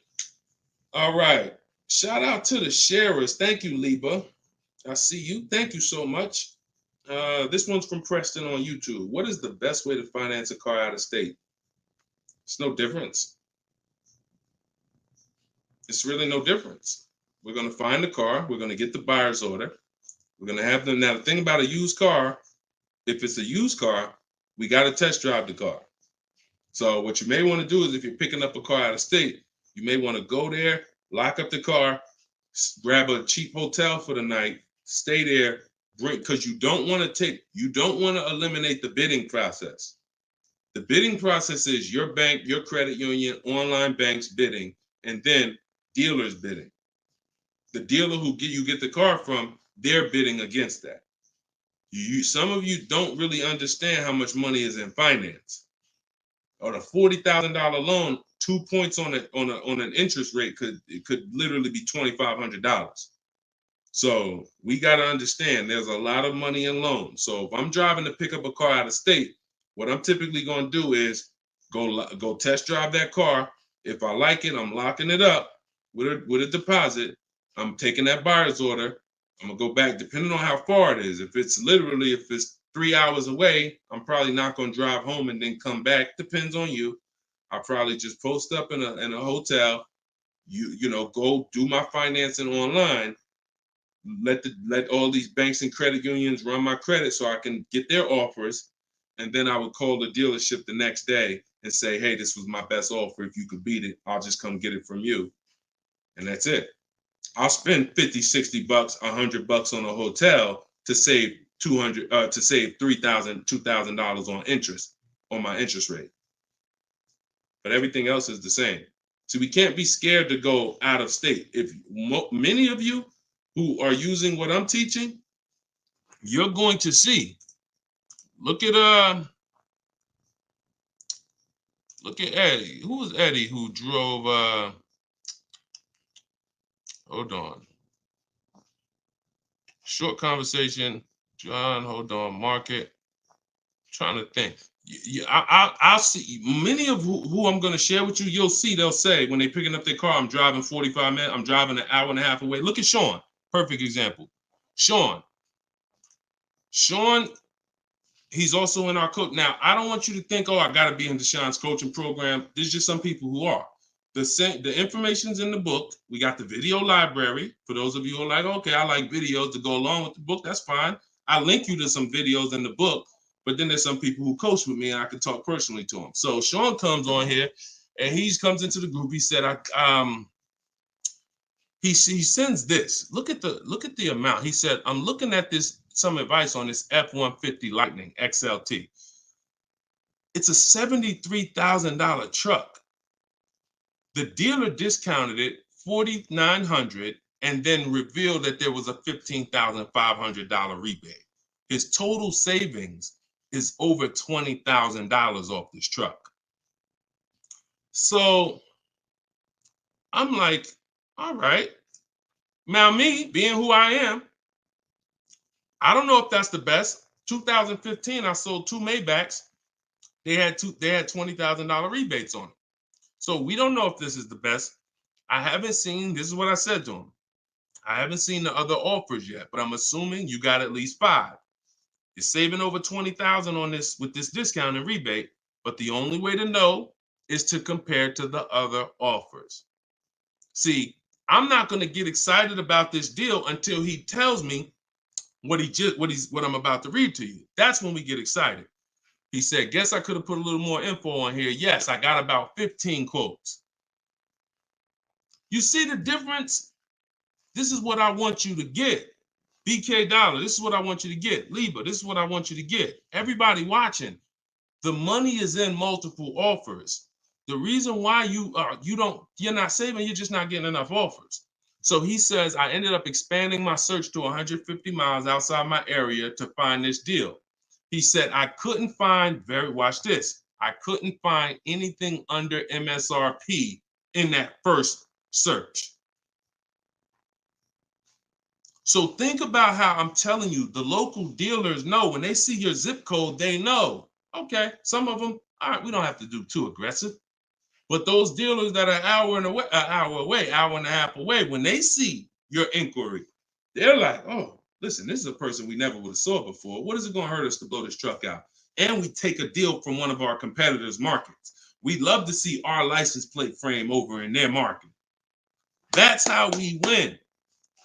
S2: All right. Shout out to the sharers. Thank you, Liba. I see you. Thank you so much. This one's from Preston on YouTube. What is the best way to finance a car out of state? It's no difference. It's really no difference. We're going to find the car. We're going to get the buyer's order. We're going to have them. Now, the thing about a used car, if it's a used car, we got to test drive the car. So what you may want to do is if you're picking up a car out of state, you may want to go there, lock up the car, grab a cheap hotel for the night, stay there, because you don't want to eliminate the bidding process. The bidding process is your bank, your credit union, online banks bidding, and then dealers bidding. The dealer who you get the car from, they're bidding against that. Some of you don't really understand how much money is in finance. On a $40,000 loan, 2 points on an interest rate could literally be $2,500. So we got to understand there's a lot of money in loans. So if I'm driving to pick up a car out of state, what I'm typically going to do is go test drive that car. If I like it, I'm locking it up with a deposit. I'm taking that buyer's order. I'm gonna go back, depending on how far it is. If it's 3 hours away, I'm probably not gonna drive home and then come back. Depends on you. I'll probably just post up in a hotel. Go do my financing online. Let all these banks and credit unions run my credit so I can get their offers, and then I would call the dealership the next day and say, hey, this was my best offer. If you could beat it, I'll just come get it from you, and that's it. I'll spend $50, $60, $100 on a hotel to save $3,000, $2,000 on interest on my interest rate. But everything else is the same. So we can't be scared to go out of state. If many of you who are using what I'm teaching, you're going to see. Look at Eddie. Who was Eddie who drove? Hold on. Short conversation. John, hold on. Market. Trying to think. I'll see many of who I'm going to share with you. You'll see they'll say when they're picking up their car, I'm driving 45 minutes. I'm driving an hour and a half away. Look at Sean. Perfect example. Sean, he's also in our coach. Now, I don't want you to think, I got to be in Deshaun's coaching program. There's just some people who are. The information's in the book. We got the video library. For those of you who are like, okay, I like videos to go along with the book. That's fine. I link you to some videos in the book. But then there's some people who coach with me and I can talk personally to them. So Sean comes on here and he comes into the group. He said, he sends this. Look at the amount. He said, I'm looking at some advice on this F-150 Lightning XLT. It's a $73,000 truck. The dealer discounted it $4,900 and then revealed that there was a $15,500 rebate. His total savings is over $20,000 off this truck. So I'm like, all right. Now me, being who I am, I don't know if that's the best. 2015, I sold 2 Maybachs. They had $20,000 rebates on it. So we don't know if this is the best. I haven't seen, this is what I said to him. I haven't seen the other offers yet, but I'm assuming you got at least 5. You're saving over $20,000 on this with this discount and rebate, but the only way to know is to compare to the other offers. See, I'm not going to get excited about this deal until he tells me what I'm about to read to you. That's when we get excited. He said, guess I could have put a little more info on here. Yes, I got about 15 quotes. You see the difference? This is what I want you to get. BK Dollar, this is what I want you to get. Liba, this is what I want you to get. Everybody watching, the money is in multiple offers. The reason why you're not saving, you're just not getting enough offers. So he says, I ended up expanding my search to 150 miles outside my area to find this deal. He said, I couldn't find, watch this, I couldn't find anything under MSRP in that first search. So think about how I'm telling you, the local dealers know when they see your zip code, they know, okay, some of them, all right, we don't have to do too aggressive. But those dealers that are an hour and a half away, when they see your inquiry, they're like, oh, listen, this is a person we never would have saw before. What is it going to hurt us to blow this truck out? And we take a deal from one of our competitors' markets. We'd love to see our license plate frame over in their market. That's how we win.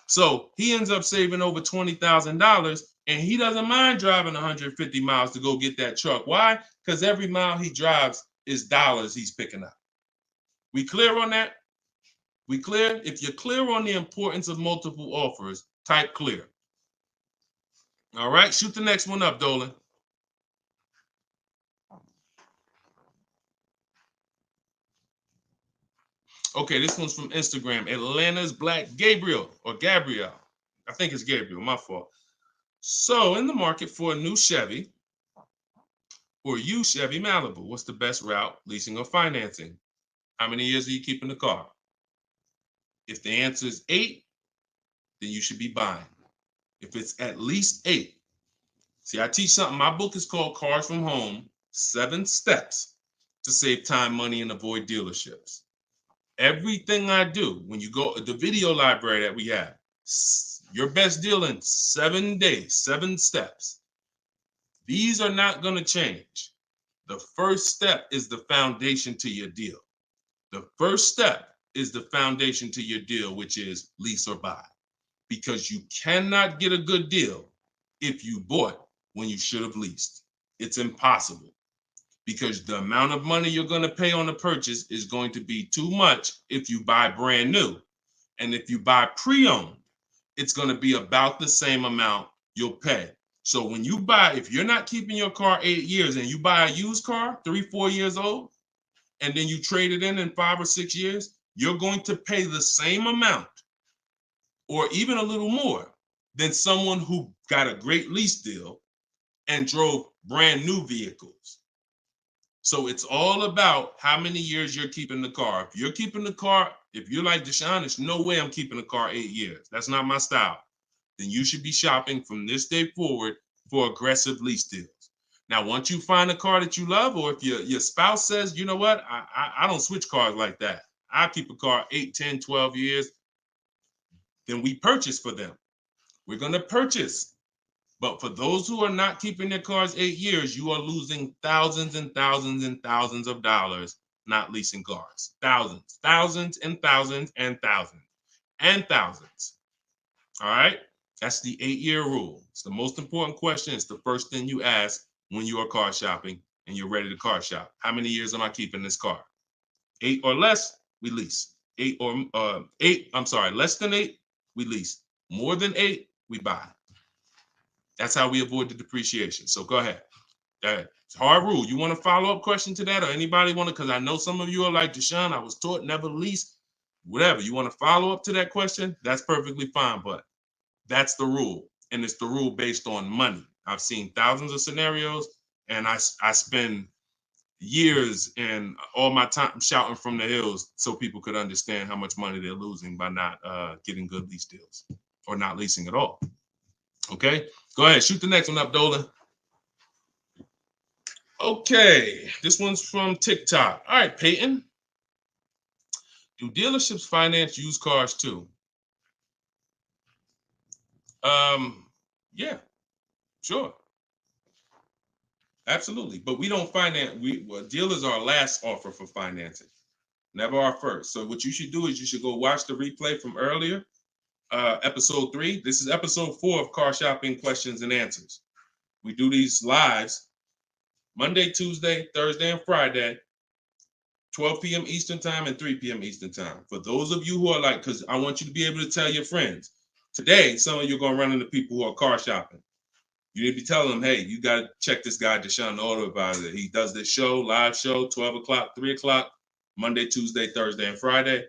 S2: So he ends up saving over $20,000, and he doesn't mind driving 150 miles to go get that truck. Why? Because every mile he drives is dollars he's picking up. We clear on that? We clear? If you're clear on the importance of multiple offers, type clear. All right, shoot the next one up, Dolan. Okay, this one's from Instagram. Atlanta's Black Gabriel, or Gabrielle. I think it's Gabriel, my fault. So, in the market for a new Chevy or used Chevy Malibu, what's the best route, leasing or financing? How many years are you keeping the car? If the answer is 8, then you should be buying. If it's at least 8, see, I teach something. My book is called Cars from Home, 7 Steps to Save Time, Money, and Avoid Dealerships. Everything I do, when you go, the video library that we have, your best deal in 7 days, 7 steps. These are not going to change. The first step is the foundation to your deal. The first step is the foundation to your deal, which is lease or buy. Because you cannot get a good deal if you bought when you should have leased. It's impossible, because the amount of money you're going to pay on the purchase is going to be too much if you buy brand new. And if you buy pre-owned, it's going to be about the same amount you'll pay. So when you buy, if you're not keeping your car 8 years and you buy a used car, 3-4 years old, and then you trade it in 5 or 6 years, you're going to pay the same amount or even a little more than someone who got a great lease deal and drove brand new vehicles. So it's all about how many years you're keeping the car. If you're keeping the car, if you're like Deshone, there's no way I'm keeping the car 8 years. That's not my style. Then you should be shopping from this day forward for aggressive lease deals. Now, once you find a car that you love, or if your spouse says, you know what, I don't switch cars like that. I keep a car 8, 10, 12 years. Then we purchase for them. We're going to purchase. But for those who are not keeping their cars 8 years, you are losing thousands and thousands and thousands of dollars not leasing cars. Thousands, thousands and thousands and thousands and thousands. All right? That's the 8-year rule. It's the most important question. It's the first thing you ask when you are car shopping and you're ready to car shop. How many years am I keeping this car? 8 or less, we lease. Less than 8, we lease. More than 8, we buy. That's how we avoid the depreciation. So go ahead. It's a hard rule. You want a follow-up question to that, or anybody want to? Because I know some of you are like, Deshone, I was taught never lease. Whatever. You want to follow up to that question? That's perfectly fine. But that's the rule. And it's the rule based on money. I've seen thousands of scenarios, and I spend years and all my time shouting from the hills so people could understand how much money they're losing by not getting good lease deals or not leasing at all. Okay, go ahead, shoot the next one up, Dolan. Okay, this one's from TikTok. All right, Peyton. Do dealerships finance used cars too? Yeah, sure. Absolutely. But we don't finance, dealers are our last offer for financing, never our first. So what you should do is you should go watch the replay from earlier, episode 3. This is episode 4 of Car Shopping Questions and Answers. We do these lives Monday, Tuesday, Thursday, and Friday, 12 p.m. Eastern time and 3 p.m. Eastern time. For those of you who are like, because I want you to be able to tell your friends. Today, some of you are going to run into people who are car shopping. You need to be telling them, hey, you got to check this guy, Deshone the Auto Advisor. He does this show, live show, 12 o'clock, 3 o'clock, Monday, Tuesday, Thursday, and Friday.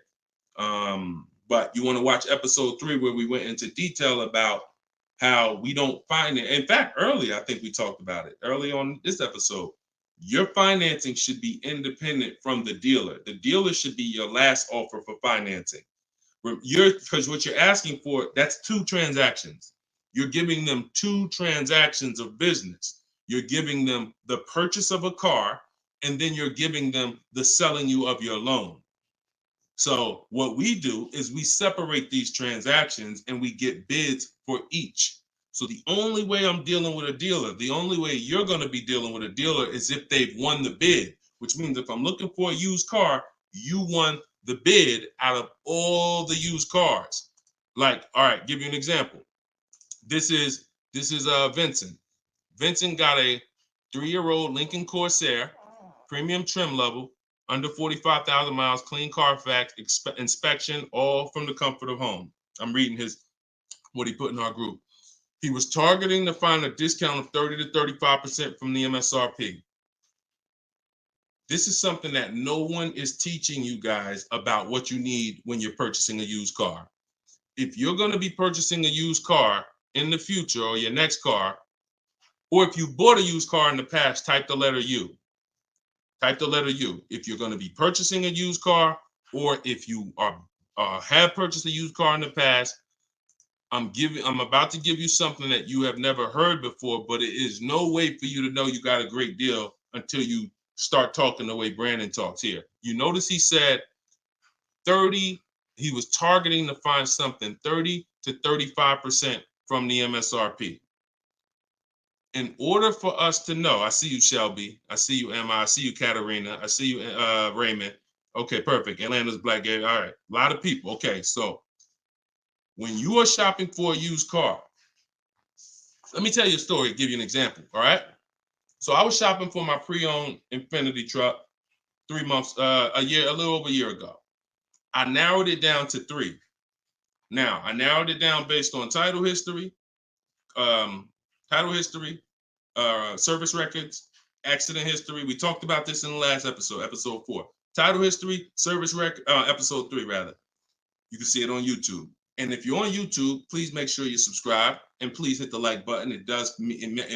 S2: But you want to watch episode 3 where we went into detail about how we don't finance. In fact, early, I think we talked about it early on this episode. Your financing should be independent from the dealer. The dealer should be your last offer for financing. Because what you're asking for, that's 2 transactions. You're giving them 2 transactions of business. You're giving them the purchase of a car, and then you're giving them the selling you of your loan. So what we do is we separate these transactions and we get bids for each. So the only way I'm dealing with a dealer, the only way you're going to be dealing with a dealer is if they've won the bid, which means if I'm looking for a used car, you won the bid out of all the used cars. Like, all right, give you an example. This is Vincent. Vincent got a 3-year-old Lincoln Corsair, premium trim level, under 45,000 miles, clean Carfax, inspection, all from the comfort of home. I'm reading what he put in our group. He was targeting to find a discount of 30 to 35% from the MSRP. This is something that no one is teaching you guys about what you need when you're purchasing a used car. If you're going to be purchasing a used car in the future or your next car, or if you bought a used car in the past, type the letter U. Type the letter U. If you're going to be purchasing a used car, or if you have purchased a used car in the past, I'm about to give you something that you have never heard before, but it is no way for you to know you got a great deal until you start talking the way Brandon talks here. You notice he said 30, he was targeting to find something 30 to 35% from the MSRP. In order for us to know, I see you, Shelby. I see you, Emma. I see you, Katarina. I see you, Raymond. Okay, perfect. Atlanta's Black Gate. All right, a lot of people. Okay, so when you are shopping for a used car, let me tell you a story, give you an example, all right? So I was shopping for my pre-owned Infiniti truck 3 months, a little over a year ago. I narrowed it down to 3. Now, I narrowed it down based on title history, service records, accident history. We talked about this in the last episode, episode 4. Title history, service record, episode 3 rather. You can see it on YouTube. And if you're on YouTube, please make sure you subscribe and please hit the like button. It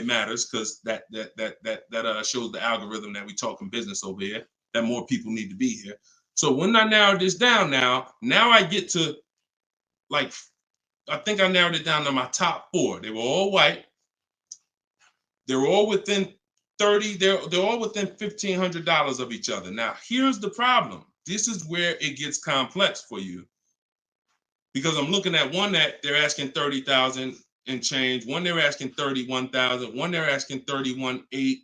S2: matters because that shows the algorithm that we talking business over here, that more people need to be here. So when I narrowed this down now I get to, like, I think I narrowed it down to my top 4. They were all white. They were all within 30, they're all within $1,500 of each other. Now, here's the problem. This is where it gets complex for you. Because I'm looking at one that they're asking 30,000 and change, one they're asking 31,000, one they're asking 31,800.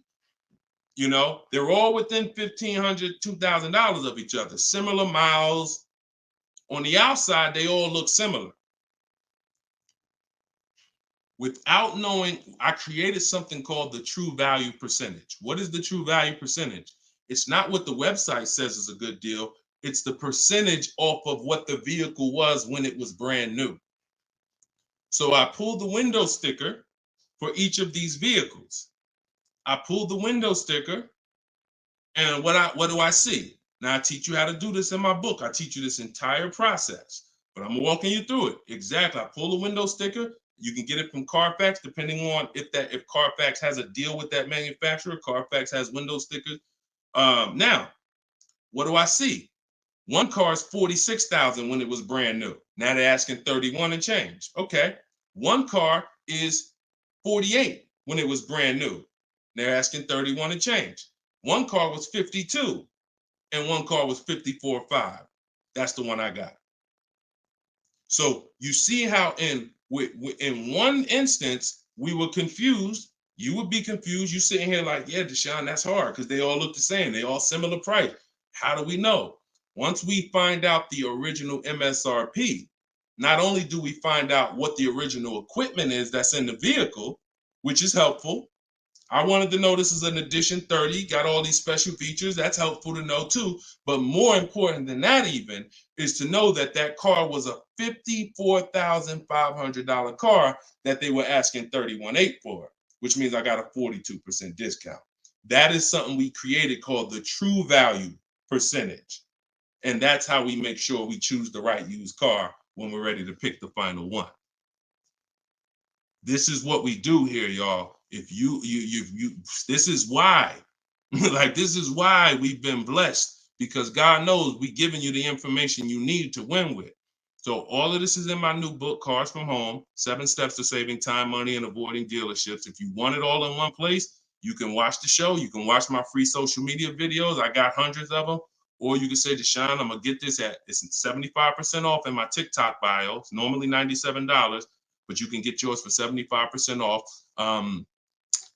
S2: You know, they're all within $1,500, $2,000 of each other. Similar miles. On the outside, they all look similar. Without knowing, I created something called the true value percentage. What is the true value percentage? It's not what the website says is a good deal. It's the percentage off of what the vehicle was when it was brand new. So I pulled the window sticker for each of these vehicles. I pulled the window sticker, and what do I see? Now I teach you how to do this in my book. I teach you this entire process, but I'm walking you through it. Exactly. I pull the window sticker. You can get it from Carfax, depending on if Carfax has a deal with that manufacturer. Carfax has window stickers. Now, what do I see? One car is 46,000 when it was brand new. Now they're asking 31 and change. Okay. One car is 48 when it was brand new. They're asking 31 and change. One car was 52 and one car was 54.5. That's the one I got. So you see how in one instance we were confused. You would be confused. You sitting here like, yeah, Deshone, that's hard because they all look the same. They all similar price. How do we know? Once we find out the original MSRP, not only do we find out what the original equipment is that's in the vehicle, which is helpful. I wanted to know this is an edition 30, got all these special features. That's helpful to know too. But more important than that even is to know that that car was a $54,500 car that they were asking $31,800 for, which means I got a 42% discount. That is something we created called the true value percentage. And that's how we make sure we choose the right used car when we're ready to pick the final one. This is what we do here, y'all. If you this is why, like, this is why we've been blessed, because God knows we giving you the information you need to win with. So all of this is in my new book, Cars from Home, 7 Steps to Saving Time, Money, and Avoiding Dealerships. If you want it all in one place, you can watch the show. You can watch my free social media videos. I got hundreds of them. Or you can say, Deshone, I'm going to get this it's 75% off in my TikTok bio. It's normally $97, but you can get yours for 75% off.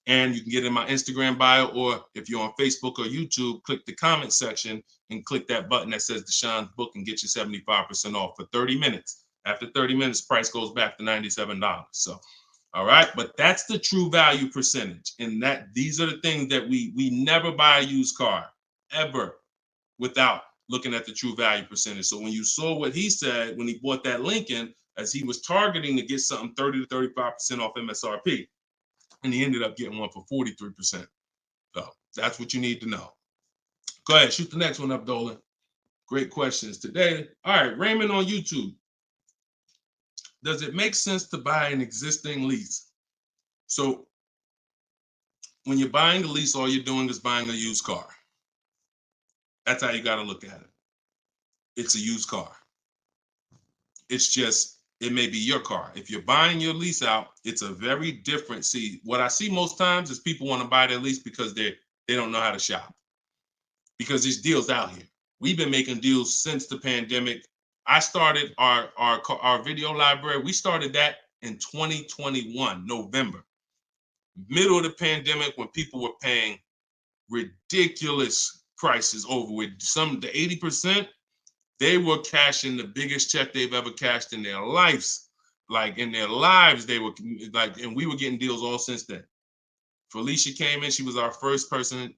S2: And you can get in my Instagram bio, or if you're on Facebook or YouTube, click the comment section and click that button that says Deshone's book and get you 75% off for 30 minutes. After 30 minutes, price goes back to $97. So, all right, but that's the true value percentage. And that these are the things that we never buy a used car ever without looking at the true value percentage. So when you saw what he said when he bought that Lincoln, as he was targeting to get something 30 to 35% off MSRP, and he ended up getting one for 43%. So that's what you need to know. Go ahead, shoot the next one up, Dolan. Great questions today. All right, Raymond on YouTube. Does it make sense to buy an existing lease? So when you're buying a lease, all you're doing is buying a used car. That's how you got to look at it. It's a used car. It's just, it may be your car. If you're buying your lease out, it's a very different. See, what I see most times is people want to buy their lease because they don't know how to shop. Because there's deals out here. We've been making deals since the pandemic. I started our video library. We started that in 2021, November, middle of the pandemic, when people were paying ridiculous prices over with the 80%. They were cashing the biggest check they've ever cashed in their lives. Like in their lives, they were like, and we were getting deals all since then. Felicia came in. She was our first person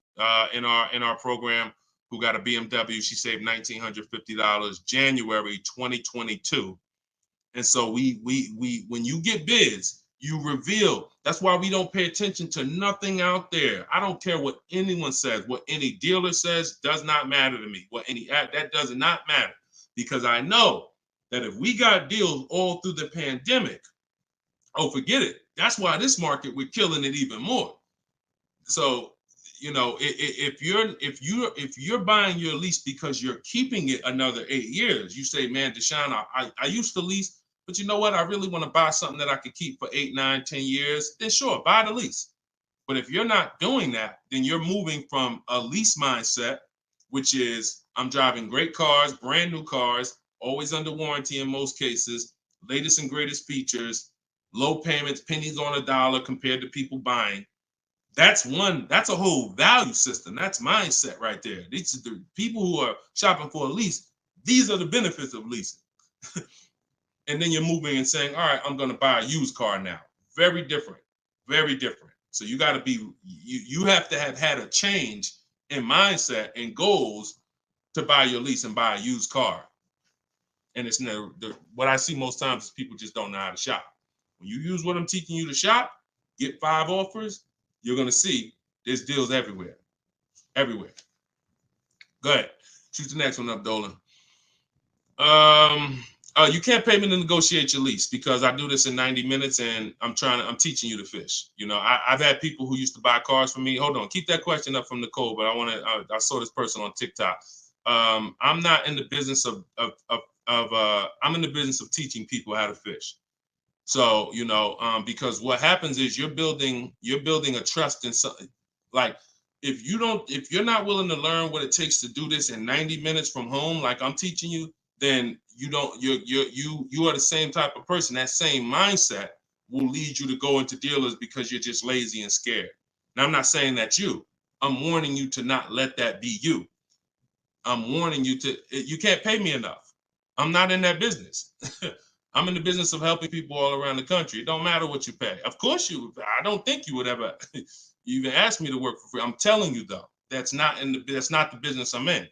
S2: in our program who got a BMW. She saved $1,950 January 2022. And so we when you get bids, you reveal. That's why we don't pay attention to nothing out there. I don't care what anyone says, what any dealer says does not matter to me. That does not matter, because I know that if we got deals all through the pandemic, oh, forget it. That's why this market, we're killing it even more. So, you know, if you're buying your lease because you're keeping it another 8 years, you say, man, Deshone, I used to lease, but you know what? I really want to buy something that I could keep for 8, 9, 10 years. Then sure, buy the lease. But if you're not doing that, then you're moving from a lease mindset, which is I'm driving great cars, brand new cars, always under warranty in most cases, latest and greatest features, low payments, pennies on a dollar compared to people buying. That's a whole value system. That's mindset right there. These are the people who are shopping for a lease. These are the benefits of leasing. And then you're moving and saying, all right, I'm going to buy a used car now. Very different, very different. So you got to be, you have to have had a change in mindset and goals to buy your lease and buy a used car. And it's what I see most times is people just don't know how to shop. When you use what I'm teaching you to shop, get 5 offers, you're going to see there's deals everywhere. Everywhere. Go ahead. Shoot the next one up, Dolan. You can't pay me to negotiate your lease, because I do this in 90 minutes and I'm teaching you to fish. You know, I've had people who used to buy cars from me. Hold on, keep that question up from Nicole, but I saw this person on TikTok. I'm not in the business I'm in the business of teaching people how to fish. So, you know, because what happens is you're building a trust in something. Like, if you're not willing to learn what it takes to do this in 90 minutes from home, like I'm teaching you, then you are the same type of person. That same mindset will lead you to go into dealers because you're just lazy and scared. Now, I'm not saying that's you. I'm warning you to not let that be you. I'm warning you you can't pay me enough. I'm not in that business. I'm in the business of helping people all around the country. It don't matter what you pay. Of course I don't think you would ever even ask me to work for free. I'm telling you though, that's not the business I'm in,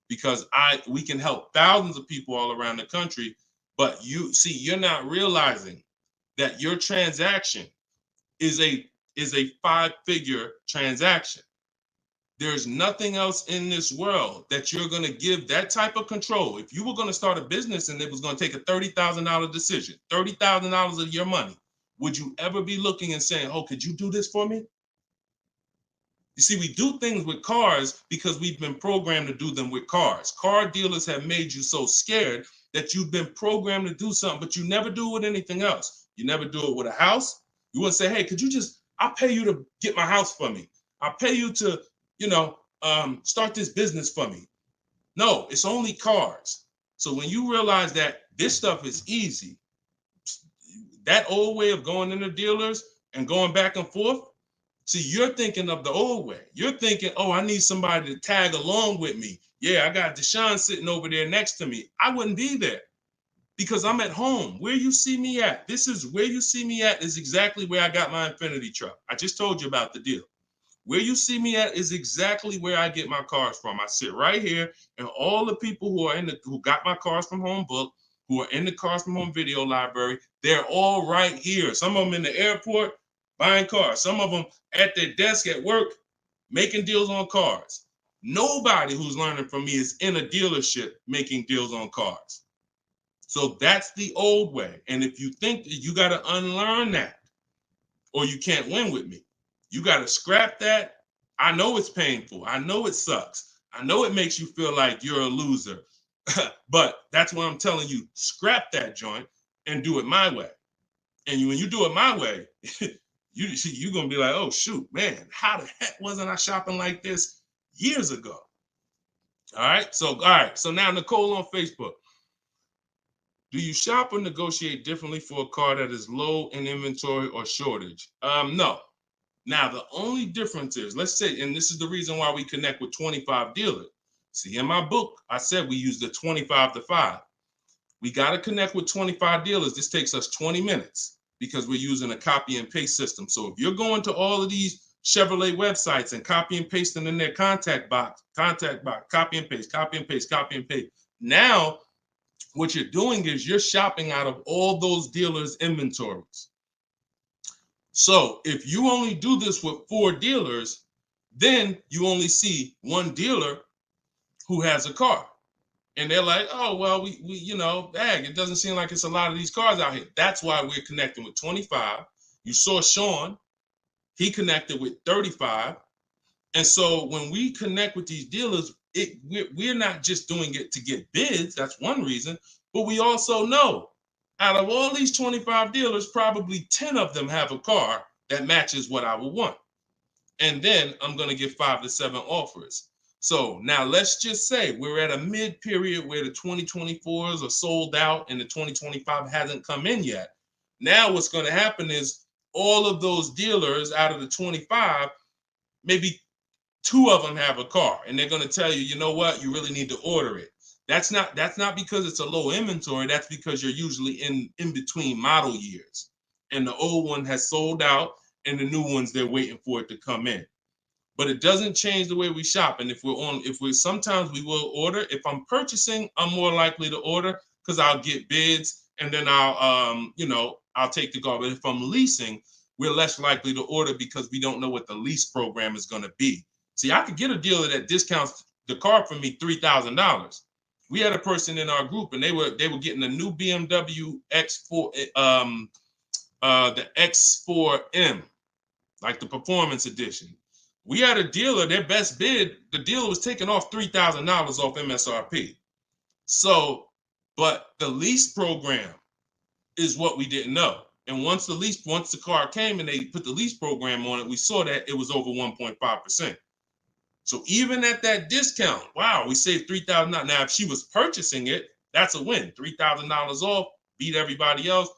S2: because we can help thousands of people all around the country. But you're not realizing that your transaction is a 5-figure transaction. There's nothing else in this world that you're going to give that type of control. If you were going to start a business and it was going to take a $30,000 decision, $30,000 of your money, would you ever be looking and saying, oh, could you do this for me? You see, we do things with cars because we've been programmed to do them with cars. Car dealers have made you so scared that you've been programmed to do something, but you never do it with anything else. You never do it with a house. You wouldn't say, hey, could you just, I'll pay you to get my house for me. I'll pay you to, start this business for me. No, it's only cars. So when you realize that this stuff is easy, that old way of going into dealers and going back and forth, see, you're thinking of the old way. You're thinking, oh, I need somebody to tag along with me. Yeah, I got Deshone sitting over there next to me. I wouldn't be there because I'm at home. Where you see me at, this is where you see me at is exactly where I got my Infinity truck. I just told you about the deal. Where you see me at is exactly where I get my cars from. I sit right here, and all the people who got my Cars from Home book, who are in the Cars from Home video library, they're all right here. Some of them in the airport buying cars. Some of them at their desk at work making deals on cars. Nobody who's learning from me is in a dealership making deals on cars. So that's the old way. And if you think that you got to unlearn that or you can't win with me, you got to scrap that. I know it's painful. I know it sucks. I know it makes you feel like you're a loser. But that's what I'm telling you. Scrap that joint and do it my way. And when you do it my way, you're going to be like, oh, shoot, man, how the heck wasn't I shopping like this years ago? All right. So now Nicole on Facebook. Do you shop or negotiate differently for a car that is low in inventory or shortage? No. Now, the only difference is, let's say, and this is the reason why we connect with 25 dealers. See, in my book, I said we use the 25 to 5. We got to connect with 25 dealers. This takes us 20 minutes because we're using a copy and paste system. So if you're going to all of these Chevrolet websites and copy and pasting in their contact box, copy and paste, copy and paste, copy and paste. Now, what you're doing is you're shopping out of all those dealers' inventories. So if you only do this with 4 dealers, then you only see one dealer who has a car. And they're like, oh, well, we it doesn't seem like it's a lot of these cars out here. That's why we're connecting with 25. You saw Sean, he connected with 35. And so when we connect with these dealers, we're not just doing it to get bids. That's one reason. But we also know out of all these 25 dealers, probably 10 of them have a car that matches what I would want. And then I'm going to get 5 to 7 offers. So now let's just say we're at a mid period where the 2024s are sold out and the 2025 hasn't come in yet. Now what's going to happen is all of those dealers out of the 25, maybe 2 of them have a car, and they're going to tell you, you know what, you really need to order it. That's not because it's a low inventory. That's because you're usually in between model years, and the old one has sold out, and the new ones they're waiting for it to come in. But it doesn't change the way we shop. And sometimes we will order. If I'm purchasing, I'm more likely to order because I'll get bids, and then I'll take the car. But if I'm leasing, we're less likely to order because we don't know what the lease program is going to be. See, I could get a dealer that discounts the car for me $3,000. We had a person in our group, and they were getting a new BMW X4, the X4M, like the performance edition. We had a dealer, their best bid, the dealer was taking off $3,000 off MSRP. So, but the lease program is what we didn't know. And once the car came and they put the lease program on it, we saw that it was over 1.5%. So even at that discount, wow, we saved $3,000. Now, if she was purchasing it, that's a win. $3,000 off, beat everybody else.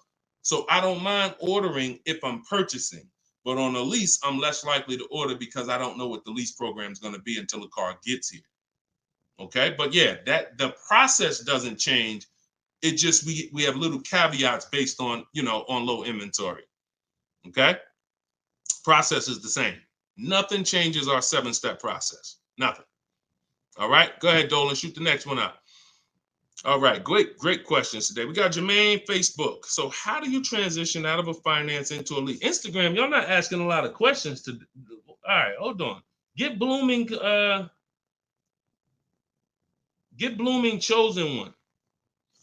S2: So I don't mind ordering if I'm purchasing. But on a lease, I'm less likely to order because I don't know what the lease program is going to be until the car gets here. Okay, but yeah, that the process doesn't change. It just we have little caveats based on on low inventory. Okay, process is the same. Nothing changes our 7-step process. Nothing. All right, go ahead, Dolan. Shoot the next one up. All right, great questions today. We got Jermaine, Facebook. So how do you transition out of a finance into a lease? Instagram, y'all not asking a lot of questions. All right, hold on. Get Blooming chosen one.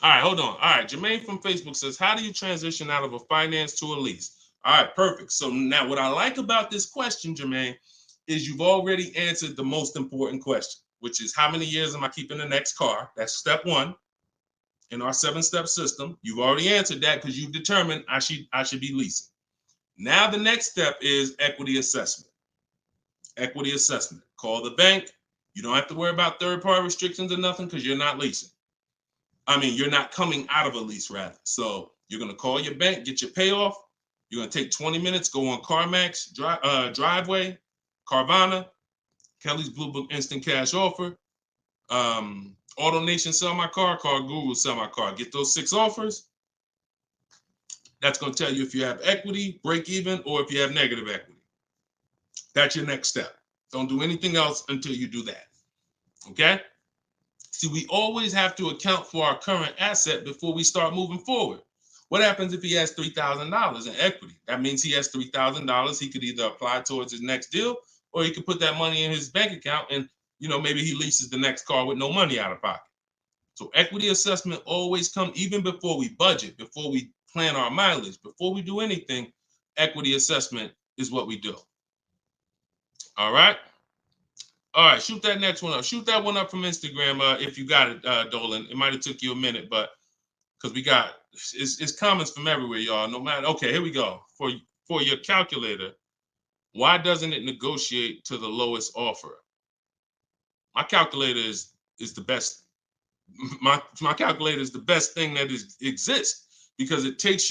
S2: All right, hold on. All right, Jermaine from Facebook says, how do you transition out of a finance to a lease? All right, perfect. So now what I like about this question, Jermaine, is you've already answered the most important question, which is how many years am I keeping the next car? That's step one in our 7-step system. You've already answered that because you've determined I should be leasing. Now the next step is equity assessment. Equity assessment. Call the bank. You don't have to worry about third-party restrictions or nothing because you're not leasing. I mean, you're not coming out of a lease, rather. So you're going to call your bank, get your payoff. You're going to take 20 minutes, go on CarMax, Driveway, Carvana, Kelly's Blue Book Instant Cash Offer, AutoNation Sell My Car, Car Guru Sell My Car. Get those 6 offers. That's going to tell you if you have equity, break even, or if you have negative equity. That's your next step. Don't do anything else until you do that. Okay? See, we always have to account for our current asset before we start moving forward. What happens if he has $3,000 in equity? That means he has $3,000. He could either apply towards his next deal, or he could put that money in his bank account and, maybe he leases the next car with no money out of pocket. So equity assessment always comes even before we budget, before we plan our mileage, before we do anything. Equity assessment is what we do. All right. All right, shoot that next one up. Shoot that one up from Instagram if you got it, Dolan. It might have took you a minute, but because we got it's comments from everywhere, y'all. No matter. Okay, here we go. For your calculator, why doesn't it negotiate to the lowest offer? My calculator is the best. My calculator is the best thing that exists because it takes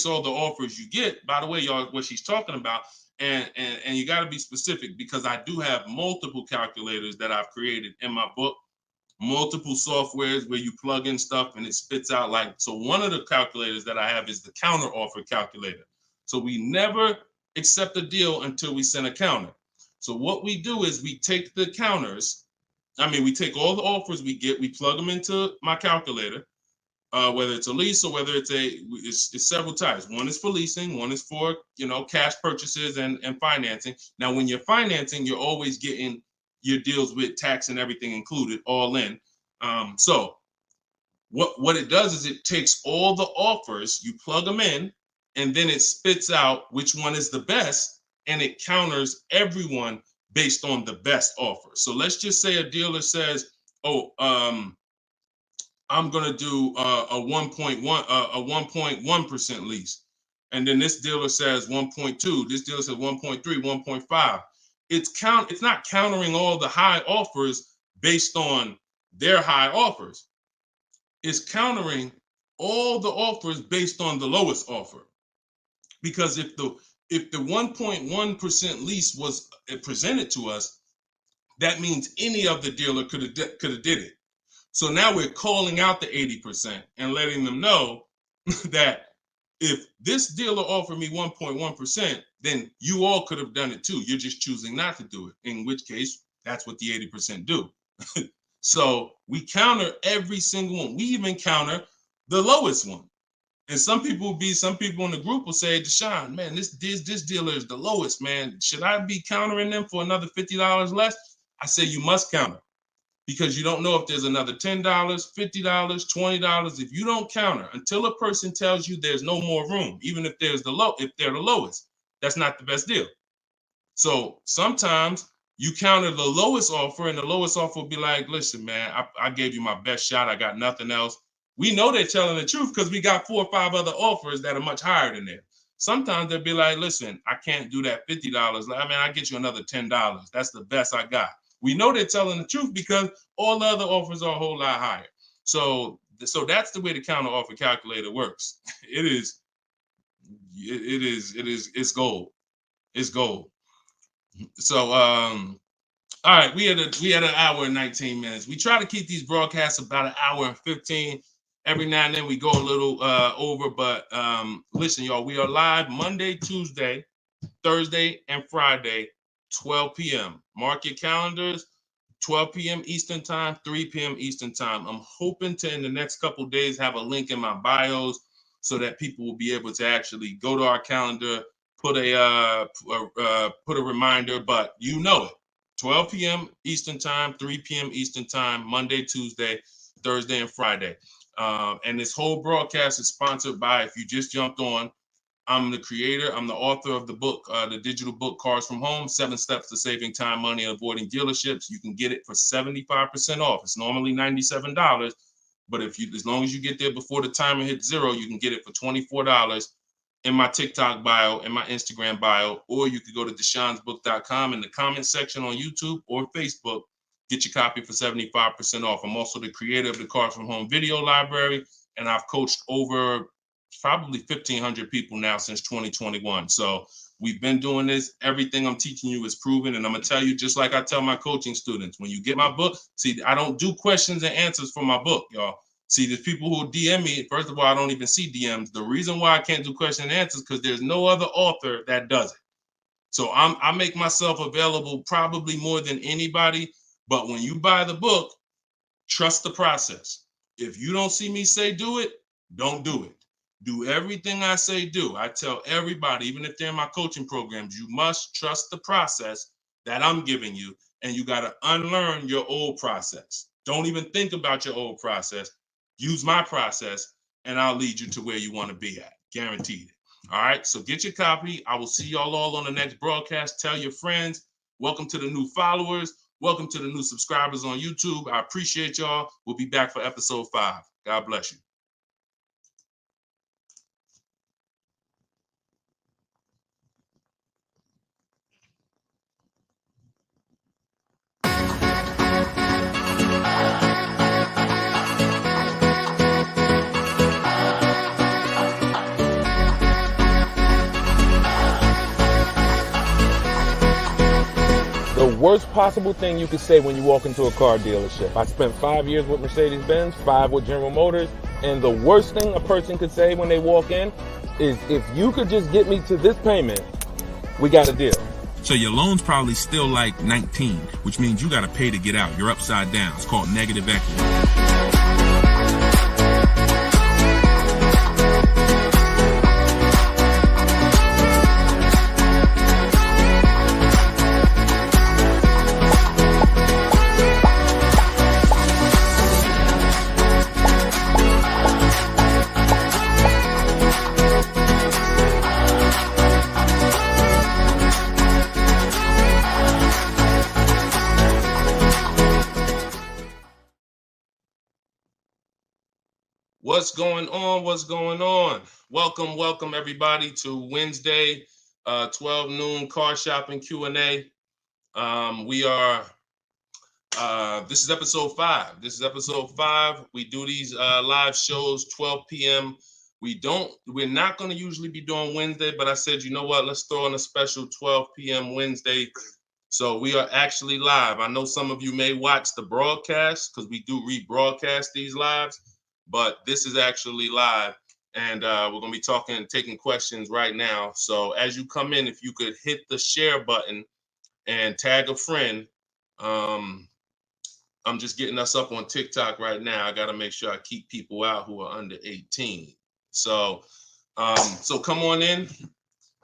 S2: all the offers you get. By the way, y'all, what she's talking about. And you got to be specific because I do have multiple calculators that I've created in my book, multiple softwares where you plug in stuff and it spits out so one of the calculators that I have is the counter offer calculator. So we never accept a deal until we send a counter. So what we do is we take the counters. We take all the offers we get, we plug them into my calculator. Whether it's a lease or whether it's several types. One is for leasing, one is for cash purchases and financing. Now, when you're financing, you're always getting your deals with tax and everything included, all in. So what it does is it takes all the offers, you plug them in, and then it spits out which one is the best, and it counters everyone based on the best offer. So let's just say a dealer says, I'm gonna do a 1.1% lease, and then this dealer says 1.2. This dealer says 1.3, 1.5. It's not countering all the high offers based on their high offers. It's countering all the offers based on the lowest offer. Because if the 1.1% lease was presented to us, that means any of the dealer could have did it. So now we're calling out the 80% and letting them know that if this dealer offered me 1.1%, then you all could have done it too. You're just choosing not to do it, in which case that's what the 80% do. So we counter every single one. We even counter the lowest one. And some people in the group will say, Deshone, man, this dealer is the lowest, man. Should I be countering them for another $50 less? I say you must counter. Because you don't know if there's another $10, $50, $20. If you don't counter until a person tells you there's no more room, even if they're the lowest, that's not the best deal. So sometimes you counter the lowest offer, and the lowest offer will be like, listen, man, I gave you my best shot. I got nothing else. We know they're telling the truth because we got 4 or 5 other offers that are much higher than that. Sometimes they'll be like, listen, I can't do that $50. I'll get you another $10. That's the best I got. We know they're telling the truth because all the other offers are a whole lot higher. So that's the way the counter offer calculator works. It's gold. It's gold. So all right, we had an hour and 19 minutes. We try to keep these broadcasts about an hour and 15. Every now and then we go a little over, but listen, y'all, we are live Monday, Tuesday, Thursday, and Friday, 12 p.m. Mark your calendars, 12 p.m. Eastern time, 3 p.m. Eastern time. I'm hoping to, in the next couple of days, have a link in my bios so that people will be able to actually go to our calendar, put a reminder, but you know it. 12 p.m. Eastern time, 3 p.m. Eastern time, Monday, Tuesday, Thursday, and Friday. And this whole broadcast is sponsored by, if you just jumped on, I'm the creator, I'm the author of the book, the digital book, Cars from Home, 7 Steps to Saving Time, Money, and Avoiding Dealerships. You can get it for 75% off. It's normally $97, but as long as you get there before the timer hits 0, you can get it for $24 in my TikTok bio, in my Instagram bio, or you could go to deshonesbook.com in the comment section on YouTube or Facebook. Get your copy for 75% off. I'm also the creator of the Cars from Home video library, and I've coached over probably 1,500 people now since 2021. So we've been doing this. Everything I'm teaching you is proven. And I'm going to tell you, just like I tell my coaching students, when you get my book, see, I don't do questions and answers for my book, y'all. See, there's people who DM me. First of all, I don't even see DMs. The reason why I can't do question and answers because there's no other author that does it. So I make myself available probably more than anybody. But when you buy the book, trust the process. If you don't see me say do it, don't do it. Do everything I say do. I tell everybody, even if they're in my coaching programs, you must trust the process that I'm giving you, and you got to unlearn your old process. Don't even think about your old process. Use my process, and I'll lead you to where you want to be at. Guaranteed. All right, so get your copy. I will see y'all all on the next broadcast. Tell your friends. Welcome to the new followers. Welcome to the new subscribers on YouTube. I appreciate y'all. We'll be back for episode 5. God bless you.
S1: The worst possible thing you could say when you walk into a car dealership. I spent 5 years with Mercedes-Benz, 5 with General Motors, and the worst thing a person could say when they walk in is, if you could just get me to this payment, we got a deal.
S3: So your loan's probably still like 19, which means you got to pay to get out. You're upside down. It's called negative equity.
S2: What's going on? What's going on? Welcome everybody to Wednesday, 12 noon car shopping Q&A. This is episode 5. We do these live shows 12 p.m. We're not going to usually be doing Wednesday, but I said, you know what? Let's throw in a special 12 p.m. Wednesday. So we are actually live. I know some of you may watch the broadcast because we do rebroadcast these lives, but this is actually live, and we're going to be taking questions right now. So as you come in, if you could hit the share button and tag a friend. I'm just getting us up on TikTok right now. I got to make sure I keep people out who are under 18. So come on in.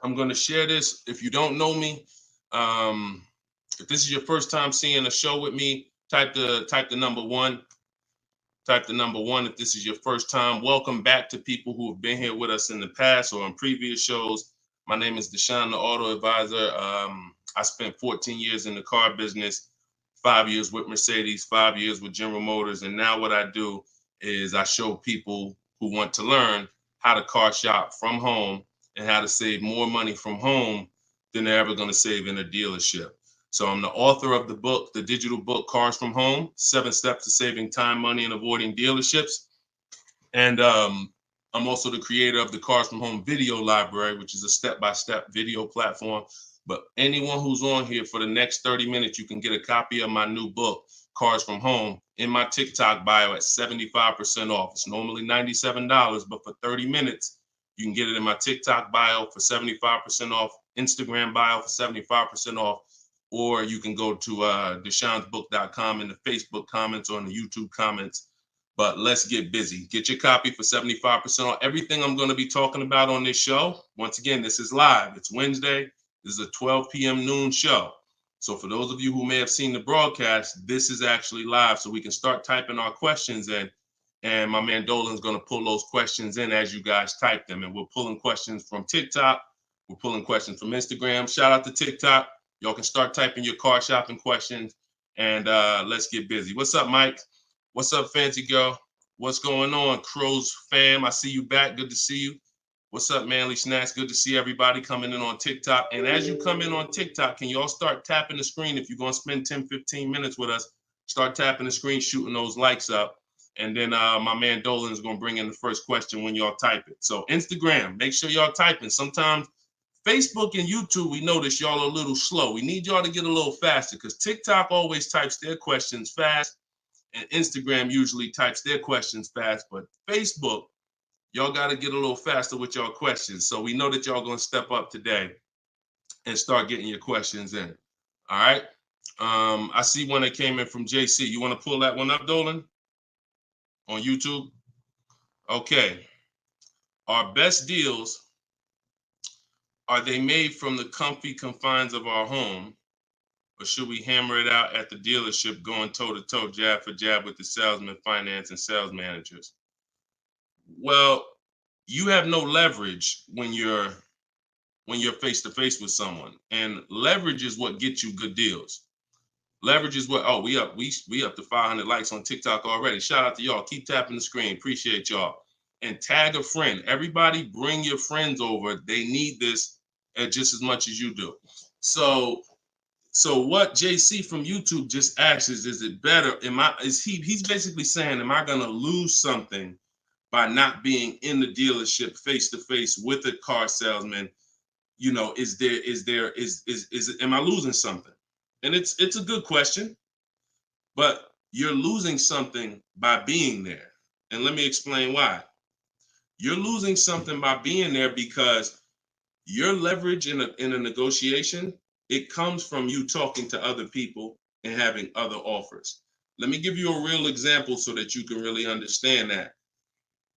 S2: I'm going to share this. If you don't know me, if this is your first time seeing a show with me, type the number 1. Type the number 1 if this is your first time. Welcome back to people who have been here with us in the past or in previous shows. My name is Deshone the Auto Advisor. I spent 14 years in the car business, 5 years with Mercedes, 5 years with General Motors. And now what I do is I show people who want to learn how to car shop from home and how to save more money from home than they're ever going to save in a dealership. So I'm the author of the book, the digital book, Cars from Home, 7 Steps to Saving Time, Money, and Avoiding Dealerships. And I'm also the creator of the Cars from Home video library, which is a step-by-step video platform. But anyone who's on here for the next 30 minutes, you can get a copy of my new book, Cars from Home, in my TikTok bio at 75% off. It's normally $97, but for 30 minutes, you can get it in my TikTok bio for 75% off, Instagram bio for 75% off. Or you can go to deshonesbook.com in the Facebook comments or in the YouTube comments. But let's get busy. Get your copy for 75% off. Everything I'm going to be talking about on this show, once again, this is live. It's Wednesday. This is a 12 p.m. noon show. So for those of you who may have seen the broadcast, this is actually live, so we can start typing our questions in. And my man Dolan's going to pull those questions in as you guys type them. And we're pulling questions from TikTok. We're pulling questions from Instagram. Shout out to TikTok. Y'all can start typing your car shopping questions, and let's get busy. What's up, Mike? What's up, Fancy Girl? What's going on, Crows fam? I see you back. Good to see you. What's up, Manly Snacks? Good to see everybody coming in on TikTok. And as you come in on TikTok, can y'all start tapping the screen? If you're going to spend 10, 15 minutes with us, start tapping the screen, shooting those likes up. And then my man Dolan is going to bring in the first question when y'all type it. So Instagram, make sure y'all typing. Sometimes Facebook and YouTube, we notice y'all are a little slow. We need y'all to get a little faster because TikTok always types their questions fast and Instagram usually types their questions fast. But Facebook, y'all got to get a little faster with y'all questions. So we know that y'all going to step up today and start getting your questions in. All right. I see one that came in from JC. You want to pull that one up, Dolan? On YouTube? Okay. Our best deals, are they made from the comfy confines of our home, or should we hammer it out at the dealership going toe-to-toe, jab for jab with the salesman, finance, and sales managers? Well, you have no leverage when you're face-to-face with someone. And leverage is what gets you good deals. Leverage is what, oh, we up to 500 likes on TikTok already. Shout out to y'all. Keep tapping the screen. Appreciate y'all. And tag a friend. Everybody bring your friends over. They need this just as much as you do. So what JC from YouTube just asks is it better? He's basically saying, am I gonna lose something by not being in the dealership face-to-face with a car salesman? You know, am I losing something? And it's a good question, but you're losing something by being there. And let me explain why. You're losing something by being there because your leverage in a negotiation, it comes from you talking to other people and having other offers. Let me give you a real example so that you can really understand that.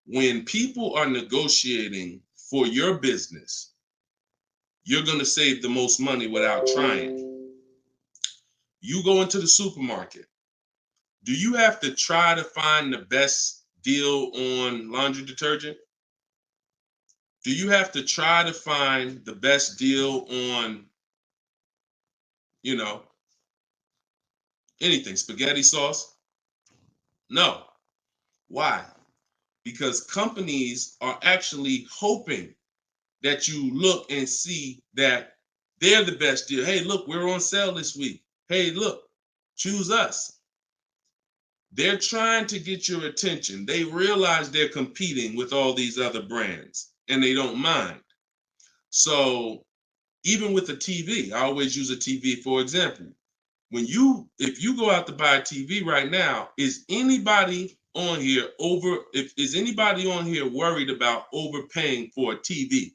S2: When people are negotiating for your business, you're going to save the most money without trying. You go into the supermarket. Do you have to try to find the best deal on laundry detergent? Do you have to try to find the best deal on, anything, spaghetti sauce? No. Why? Because companies are actually hoping that you look and see that they're the best deal. Hey, look, we're on sale this week. Hey, look, choose us. They're trying to get your attention. They realize they're competing with all these other brands and they don't mind. So even with a TV, I always use a TV for example. If you go out to buy a TV right now, is anybody on here worried about overpaying for a TV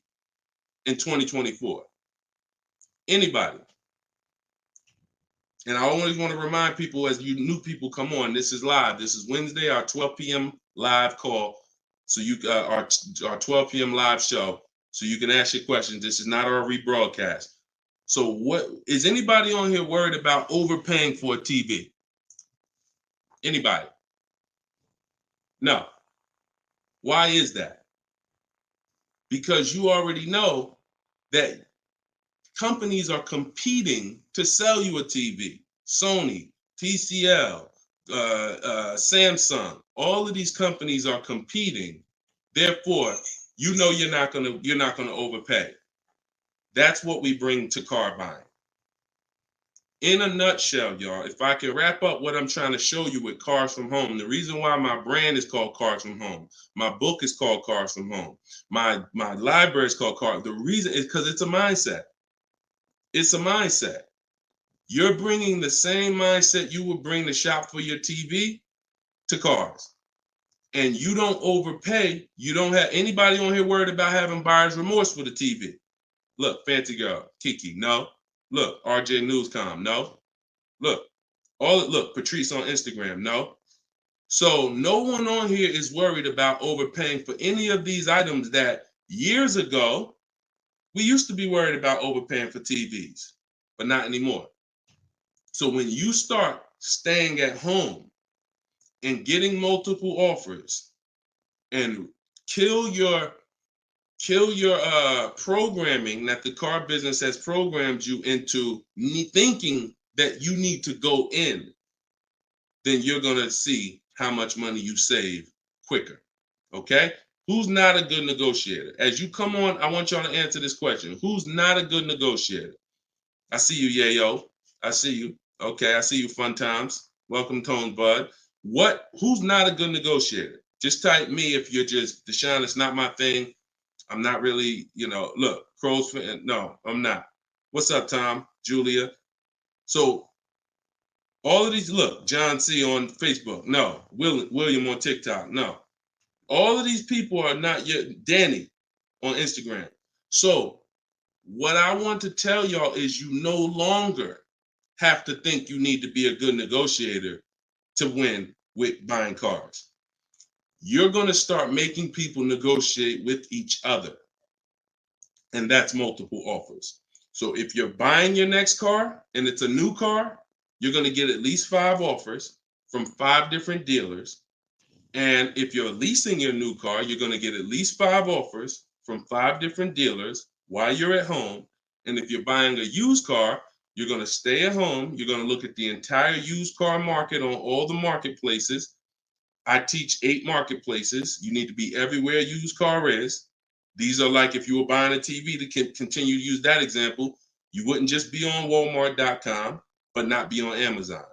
S2: in 2024? Anybody? And I always want to remind people, as you new people come on, this is live. This is Wednesday, our 12 p.m. live call. So our 12 p.m. live show. So you can ask your questions. This is not our rebroadcast. So what is anybody on here worried about overpaying for a TV? Anybody? No. Why is that? Because you already know that companies are competing to sell you a TV. Sony, TCL, Samsung, all of these companies are competing. Therefore, you're not gonna overpay. That's what we bring to car buying. In a nutshell, y'all, if I can wrap up what I'm trying to show you with Cars from Home, the reason why my brand is called Cars from Home, my book is called Cars from Home, my library is called Cars. The reason is because it's a mindset. It's a mindset. You're bringing the same mindset you would bring to shop for your TV to cars. And you don't overpay. You don't have anybody on here worried about having buyer's remorse for the TV. Look, Fancy Girl, Kiki, no. Look, RJ Newscom, no. Look, Patrice on Instagram, no. So no one on here is worried about overpaying for any of these items that years ago, we used to be worried about overpaying for TVs, but not anymore. So when you start staying at home and getting multiple offers and kill your programming that the car business has programmed you into thinking that you need to go in, then you're going to see how much money you save quicker. Okay? Who's not a good negotiator? As you come on, I want y'all to answer this question. Who's not a good negotiator? I see you, Yayo. I see you. Okay, I see you, Fun Times. Welcome, Tone Bud. Who's not a good negotiator? Just type me if you're just, Deshone, it's not my thing. I'm not really, look, Crow's fan. No, I'm not. What's up, Tom? Julia? So all of these, look, John C on Facebook. No. William on TikTok. No. All of these people are not yet. Danny on Instagram. So what I want to tell y'all is you no longer have to think you need to be a good negotiator to win with buying cars. You're going to start making people negotiate with each other. And that's multiple offers. So if you're buying your next car and it's a new car, you're going to get at least 5 offers from 5 different dealers. And if you're leasing your new car, you're going to get at least 5 offers from 5 different dealers while you're at home. And if you're buying a used car, you're going to stay at home. You're going to look at the entire used car market on all the marketplaces. I teach 8 marketplaces. You need to be everywhere a used car is. These are like if you were buying a TV, to continue to use that example, you wouldn't just be on Walmart.com, but not be on Amazon.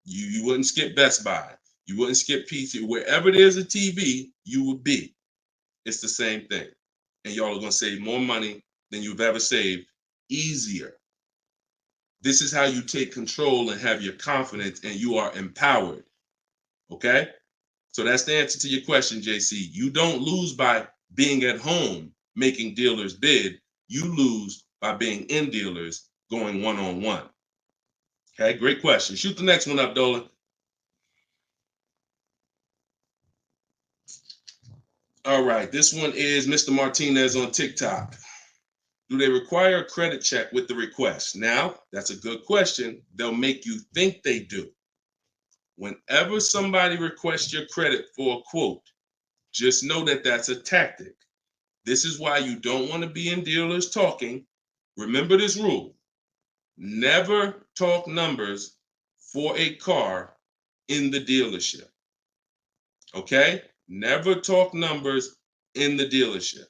S2: You wouldn't skip Best Buy. You wouldn't skip PC. Wherever there's a TV, you would be. It's the same thing. And y'all are going to save more money than you've ever saved, easier. This is how you take control and have your confidence, and you are empowered. Okay? So that's the answer to your question, JC. You don't lose by being at home making dealers bid. You lose by being in dealers going one-on-one. Okay, great question. Shoot the next one up, Dolan. All right, this one is Mr. Martinez on TikTok. Do they require a credit check with the request? Now, that's a good question. They'll make you think they do. Whenever somebody requests your credit for a quote, just know that that's a tactic. This is why you don't want to be in dealers talking. Remember this rule. Never talk numbers for a car in the dealership. Okay? Never talk numbers in the dealership.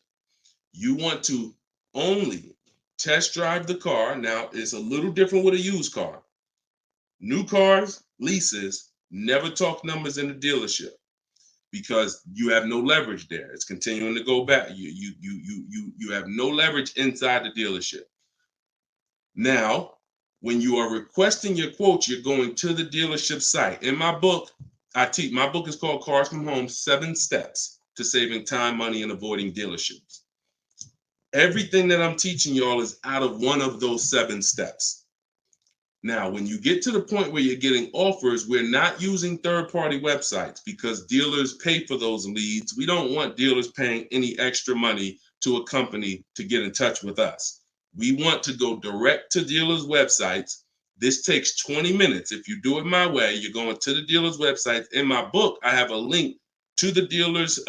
S2: You want to only test drive the car. Now, it's a little different with a used car. New cars, leases, never talk numbers in the dealership because you have no leverage there. It's continuing to go back. You have no leverage inside the dealership. Now, when you are requesting your quote, you're going to the dealership site. In my book, my book is called Cars from Home, 7 Steps to Saving Time, Money, and Avoiding Dealerships. Everything that I'm teaching y'all is out of one of those 7 steps. Now, when you get to the point where you're getting offers, we're not using third-party websites because dealers pay for those leads. We don't want dealers paying any extra money to a company to get in touch with us. We want to go direct to dealers' websites. This takes 20 minutes. If you do it my way, you're going to the dealers' websites. In my book, I have a link to the dealers,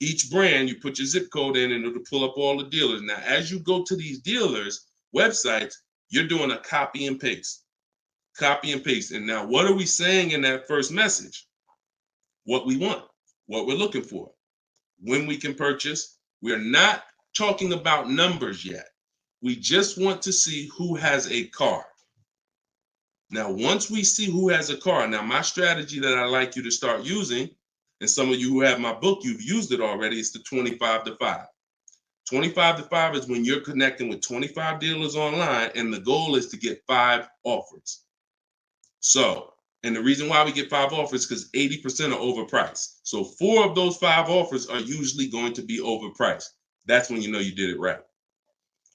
S2: each brand. You put your zip code in and it'll pull up all the dealers. Now, as you go to these dealers' websites, you're doing a copy and paste. Copy and paste. And now, what are we saying in that first message? What we want, what we're looking for, when we can purchase. We're not talking about numbers yet. We just want to see who has a car. Now, once we see who has a car, now my strategy that I like you to start using, and some of you who have my book, you've used it already, it's the 25 to 5. 25 to 5 is when you're connecting with 25 dealers online, and the goal is to get 5 offers. So, and the reason why we get 5 offers is because 80% are overpriced. So 4 of those 5 offers are usually going to be overpriced. That's when you know you did it right.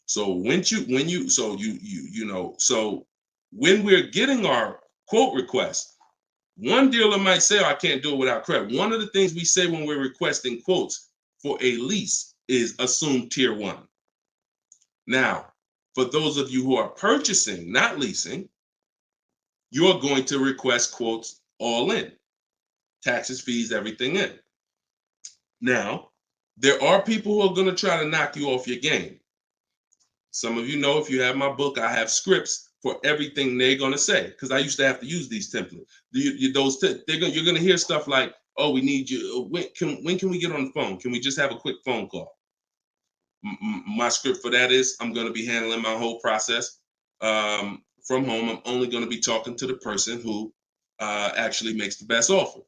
S2: So when we're getting our quote request, one dealer might say, oh, I can't do it without credit. One of the things we say when we're requesting quotes for a lease is assume tier 1. Now, for those of you who are purchasing, not leasing, you're going to request quotes all in, taxes, fees, everything in. Now, there are people who are going to try to knock you off your game. Some of you know, if you have my book, I have scripts for everything they're going to say, because I used to have to use these templates. You're going to hear stuff like, oh, we need you. When can we get on the phone? Can we just have a quick phone call? My script for that is, I'm going to be handling my whole process from home. I'm only going to be talking to the person who actually makes the best offer.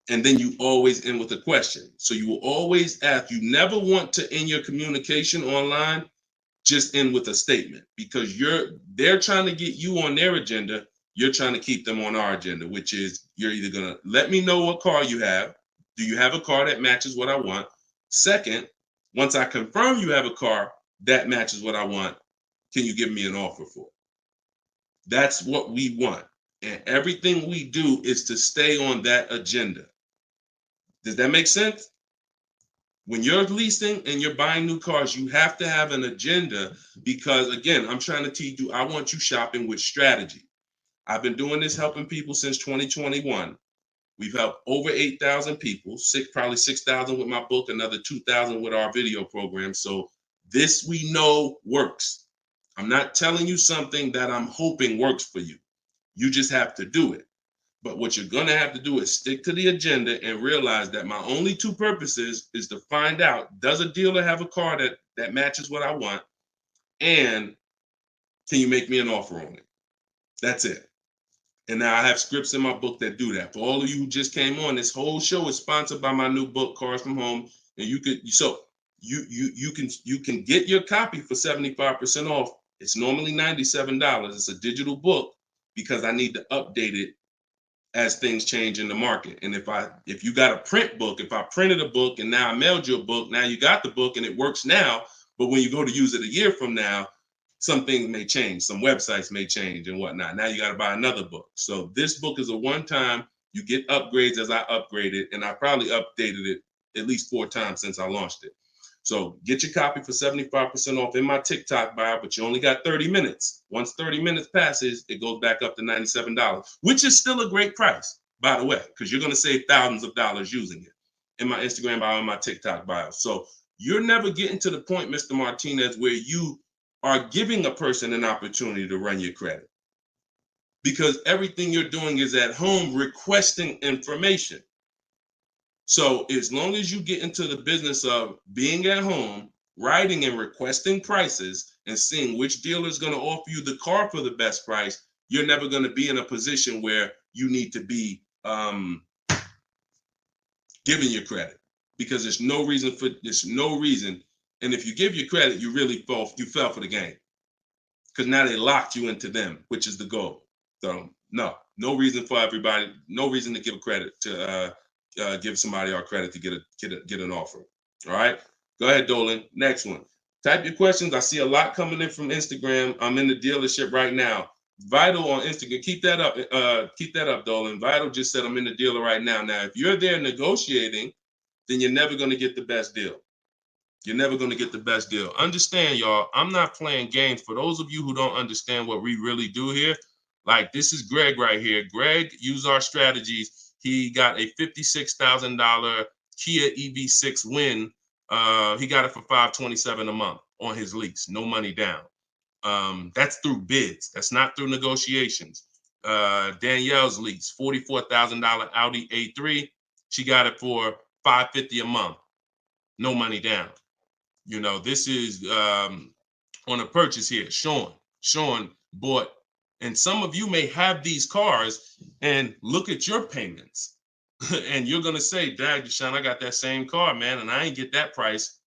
S2: And then you always end with a question. So you will always ask. You never want to end your communication online just end with a statement, because they're trying to get you on their agenda. You're trying to keep them on our agenda, which is, you're either going to let me know what car you have. Do you have a car that matches what I want? Second, once I confirm you have a car that matches what I want, can you give me an offer for it? That's what we want. And everything we do is to stay on that agenda. Does that make sense? When you're leasing and you're buying new cars, you have to have an agenda, because, again, I'm trying to teach you, I want you shopping with strategy. I've been doing this, helping people since 2021. We've helped over 8,000 people, probably 6,000 with my book, another 2,000 with our video program. So this, we know, works. I'm not telling you something that I'm hoping works for you. You just have to do it. But what you're going to have to do is stick to the agenda and realize that my only two purposes is to find out, does a dealer have a car that matches what I want? And can you make me an offer on it? That's it. And now I have scripts in my book that do that. For all of you who just came on, this whole show is sponsored by my new book, Cars from Home. And you can get your copy for 75% off. It's normally $97. It's a digital book, because I need to update it as things change in the market. And if you got a print book, if I printed a book and now I mailed you a book, now you got the book and it works now, but when you go to use it a year from now, some things may change, some websites may change and whatnot. Now you got to buy another book. So this book is a one-time, you get upgrades as I upgrade it, and I probably updated it at least 4 times since I launched it. So get your copy for 75% off in my TikTok bio, but you only got 30 minutes. Once 30 minutes passes, it goes back up to $97, which is still a great price, by the way, because you're going to save thousands of dollars using it in my Instagram bio and my TikTok bio. So you're never getting to the point, Mr. Martinez, where you are giving a person an opportunity to run your credit, because everything you're doing is at home requesting information. So as long as you get into the business of being at home, writing and requesting prices and seeing which dealer is going to offer you the car for the best price, you're never going to be in a position where you need to be giving your credit, because there's no reason. And if you give your credit, you really fell for the game, because now they locked you into them, which is the goal. So no reason for everybody, no reason to give credit to give somebody our credit to get an offer. All right, go ahead, Dolan. Next one. Type your questions. I see a lot coming in from Instagram. I'm in the dealership right now. Vital on Instagram. Keep that up. Keep that up, Dolan. Vital just said I'm in the dealer right now. Now, if you're there negotiating, then you're never going to get the best deal. You're never going to get the best deal. Understand, y'all, I'm not playing games. For those of you who don't understand what we really do here, like, this is Greg right here. Greg used our strategies. He got a $56,000 Kia EV6 win. He got it for $527 a month on his lease, no money down. That's through bids. That's not through negotiations. Danielle's lease, $44,000 Audi A3. She got it for $550 a month, no money down. You know, this is on a purchase here. Sean bought, and some of you may have these cars and look at your payments. And you're going to say, Dad, Deshone, I got that same car, man, and I ain't get that price.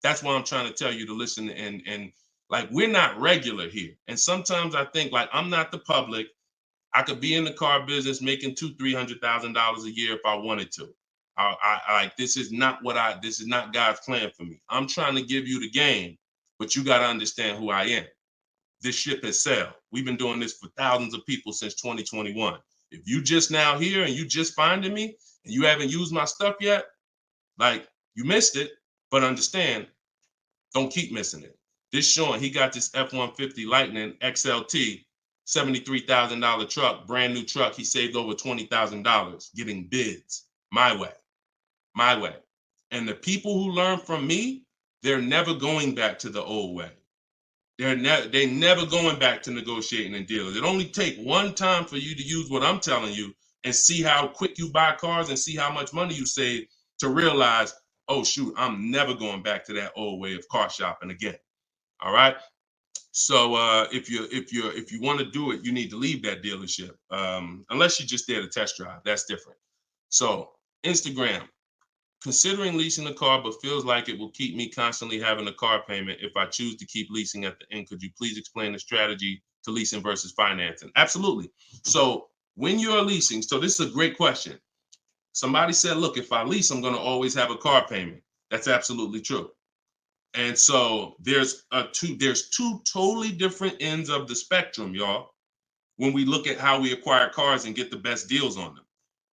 S2: That's why I'm trying to tell you to listen. And like, we're not regular here. And sometimes I think, like, I'm not the public. I could be in the car business making $200,000-$300,000 a year if I wanted to. This is not God's plan for me. I'm trying to give you the game, but you got to understand who I am. This ship has sailed. We've been doing this for thousands of people since 2021. If you just now here and you just finding me and you haven't used my stuff yet, like, you missed it, but understand, don't keep missing it. This Sean, he got this F-150 Lightning XLT $73,000 truck, brand new truck. He saved over $20,000 getting bids my way. And the people who learn from me, they're never going back to the old way. They're never going back to negotiating and dealing. It only take one time for you to use what I'm telling you and see how quick you buy cars and see how much money you save to realize, oh shoot, I'm never going back to that old way of car shopping again. All right. So if you want to do it, you need to leave that dealership. Unless you're just there to test drive, that's different. So Instagram. Considering leasing a car, but feels like it will keep me constantly having a car payment if I choose to keep leasing at the end. Could you please explain the strategy to leasing versus financing? Absolutely. So when you're leasing, so this is a great question. Somebody said, look, if I lease, I'm going to always have a car payment. That's absolutely true. And so there's two totally different ends of the spectrum, y'all, when we look at how we acquire cars and get the best deals on them.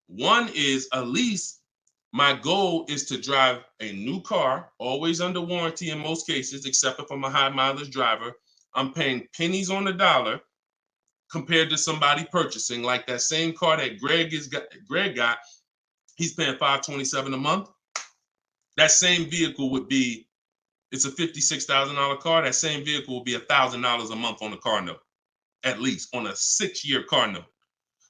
S2: One is a lease. My goal is to drive a new car, always under warranty in most cases, except if I'm a high mileage driver. I'm paying pennies on the dollar compared to somebody purchasing like that same car that Greg got. He's paying $527 a month. That same vehicle would be, it's a $56,000 car. That same vehicle will be $1,000 a month on the car note, at least on a 6-year car note.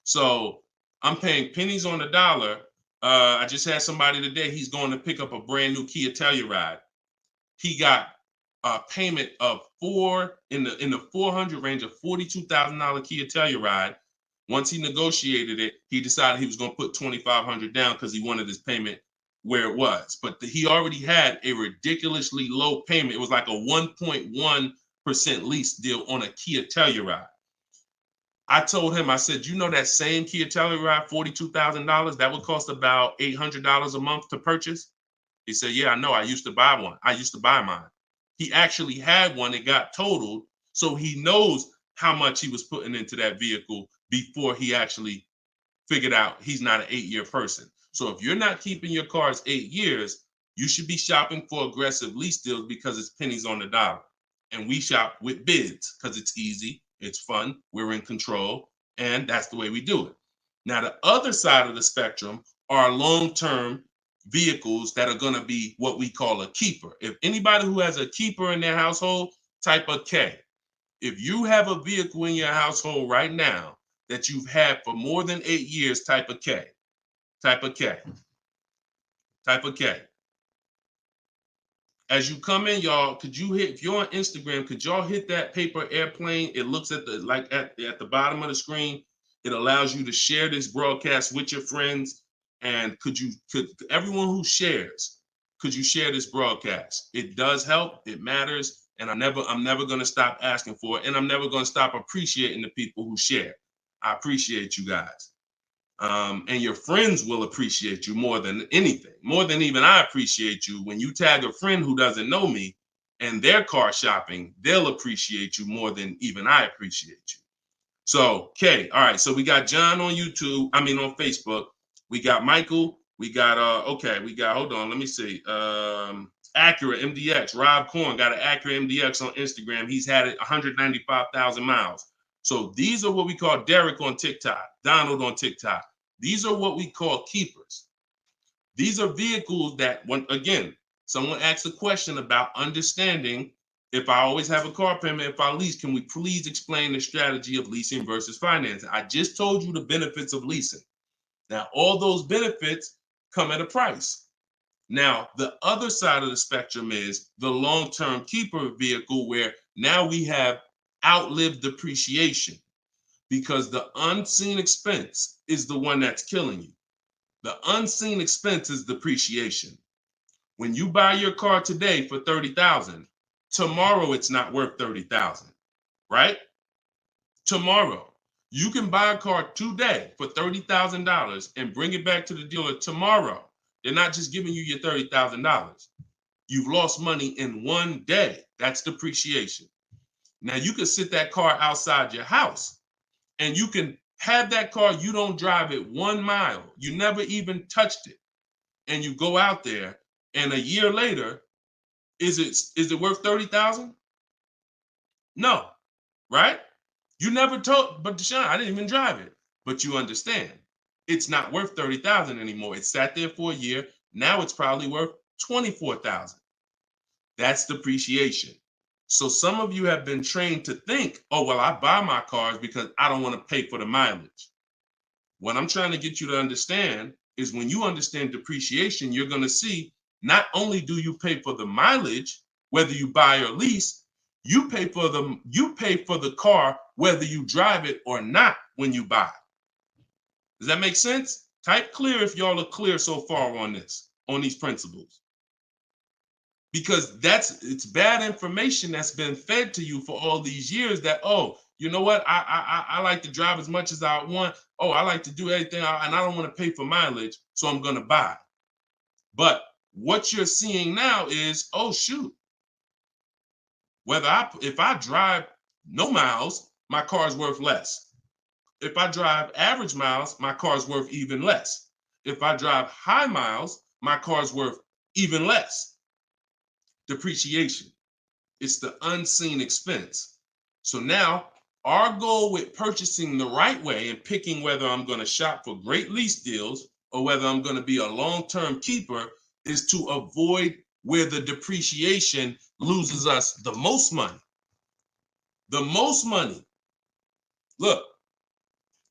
S2: So I'm paying pennies on the dollar. I just had somebody today, he's going to pick up a brand new Kia Telluride. He got a payment of in the 400 range of $42,000 Kia Telluride. Once he negotiated it, he decided he was going to put $2,500 down because he wanted his payment where it was. But he already had a ridiculously low payment. It was like a 1.1% lease deal on a Kia Telluride. I told him, I said, you know that same Kia Telluride, $42,000, that would cost about $800 a month to purchase? He said, yeah, I know. I used to buy one. I used to buy mine. He actually had one. It got totaled. So he knows how much he was putting into that vehicle before he actually figured out he's not an 8-year person. So if you're not keeping your cars 8 years, you should be shopping for aggressive lease deals because it's pennies on the dollar. And we shop with bids because it's easy. It's fun. We're in control. And that's the way we do it. Now, the other side of the spectrum are long-term vehicles that are going to be what we call a keeper. If anybody who has a keeper in their household, type a K. If you have a vehicle in your household right now that you've had for more than 8 years, type a K. Type a K. Type a K. As you come in, y'all, could you hit, if you're on Instagram, could y'all hit that paper airplane? It looks at the, like at the bottom of the screen. It allows you to share this broadcast with your friends. And could everyone who shares, could you share this broadcast? It does help. It matters. And I'm never going to stop asking for it. And I'm never going to stop appreciating the people who share. I appreciate you guys. And your friends will appreciate you more than anything, more than even I appreciate you. When you tag a friend who doesn't know me and they're car shopping, they'll appreciate you more than even I appreciate you. So, okay, all right. So we got John on on Facebook. We got Michael. We got hold on, let me see. Acura MDX. Rob Korn got an Acura MDX on Instagram. He's had it 195,000 miles. So these are what we call Derek on TikTok, Donald on TikTok. These are what we call keepers. These are vehicles that, when again, someone asked a question about understanding if I always have a car payment, if I lease, can we please explain the strategy of leasing versus financing? I just told you the benefits of leasing. Now, all those benefits come at a price. Now, the other side of the spectrum is the long-term keeper vehicle, where now we have outlived depreciation, because the unseen expense is the one that's killing you. The unseen expense is depreciation. When you buy your car today for $30,000, tomorrow it's not worth $30,000, right? Tomorrow, you can buy a car today for $30,000 and bring it back to the dealer tomorrow. They're not just giving you your $30,000. You've lost money in one day. That's depreciation. Now you can sit that car outside your house and you can have that car, you don't drive it 1 mile. You never even touched it. And you go out there and a year later, is it worth $30,000? No, right? You never told, but Deshone, I didn't even drive it. But you understand, it's not worth $30,000 anymore. It sat there for a year. Now it's probably worth $24,000. That's depreciation. So some of you have been trained to think, oh, well, I buy my cars because I don't want to pay for the mileage. What I'm trying to get you to understand is when you understand depreciation, you're going to see not only do you pay for the mileage, whether you buy or lease, you pay for the car whether you drive it or not when you buy. Does that make sense? Type clear if y'all are clear so far on this, on these principles. Because it's bad information that's been fed to you for all these years that, oh, you know what? I like to drive as much as I want. Oh, I like to do everything and I don't want to pay for mileage, so I'm going to buy. But what you're seeing now is, oh, shoot. If I drive no miles, my car's worth less. If I drive average miles, my car's worth even less. If I drive high miles, my car's worth even less. Depreciation. It's the unseen expense. So now our goal with purchasing the right way and picking whether I'm going to shop for great lease deals or whether I'm going to be a long-term keeper is to avoid where the depreciation loses us the most money. The most money. Look,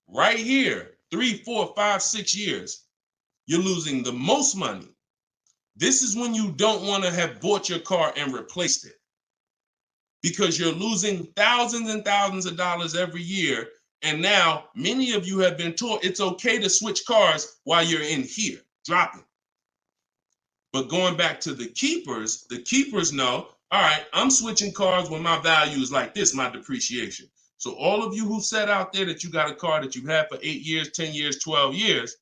S2: right here, 3, 4, 5, 6 years, you're losing the most money. This is when you don't want to have bought your car and replaced it, because you're losing thousands and thousands of dollars every year. And now many of you have been taught it's okay to switch cars while you're in here, dropping. But going back to the keepers know, all right, I'm switching cars when my value is like this, my depreciation. So all of you who said out there that you got a car that you've had for 8 years, 10 years, 12 years,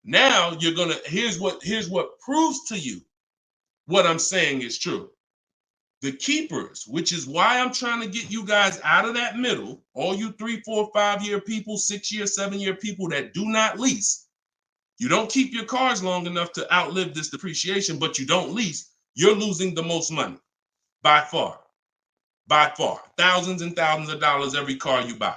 S2: now you're gonna, here's what proves to you what I'm saying is true. The keepers, which is why I'm trying to get you guys out of that middle, all you 3, 4, 5 year people, 6 year, 7 year people that do not lease. You don't keep your cars long enough to outlive this depreciation, but you don't lease. You're losing the most money by far, thousands and thousands of dollars every car you buy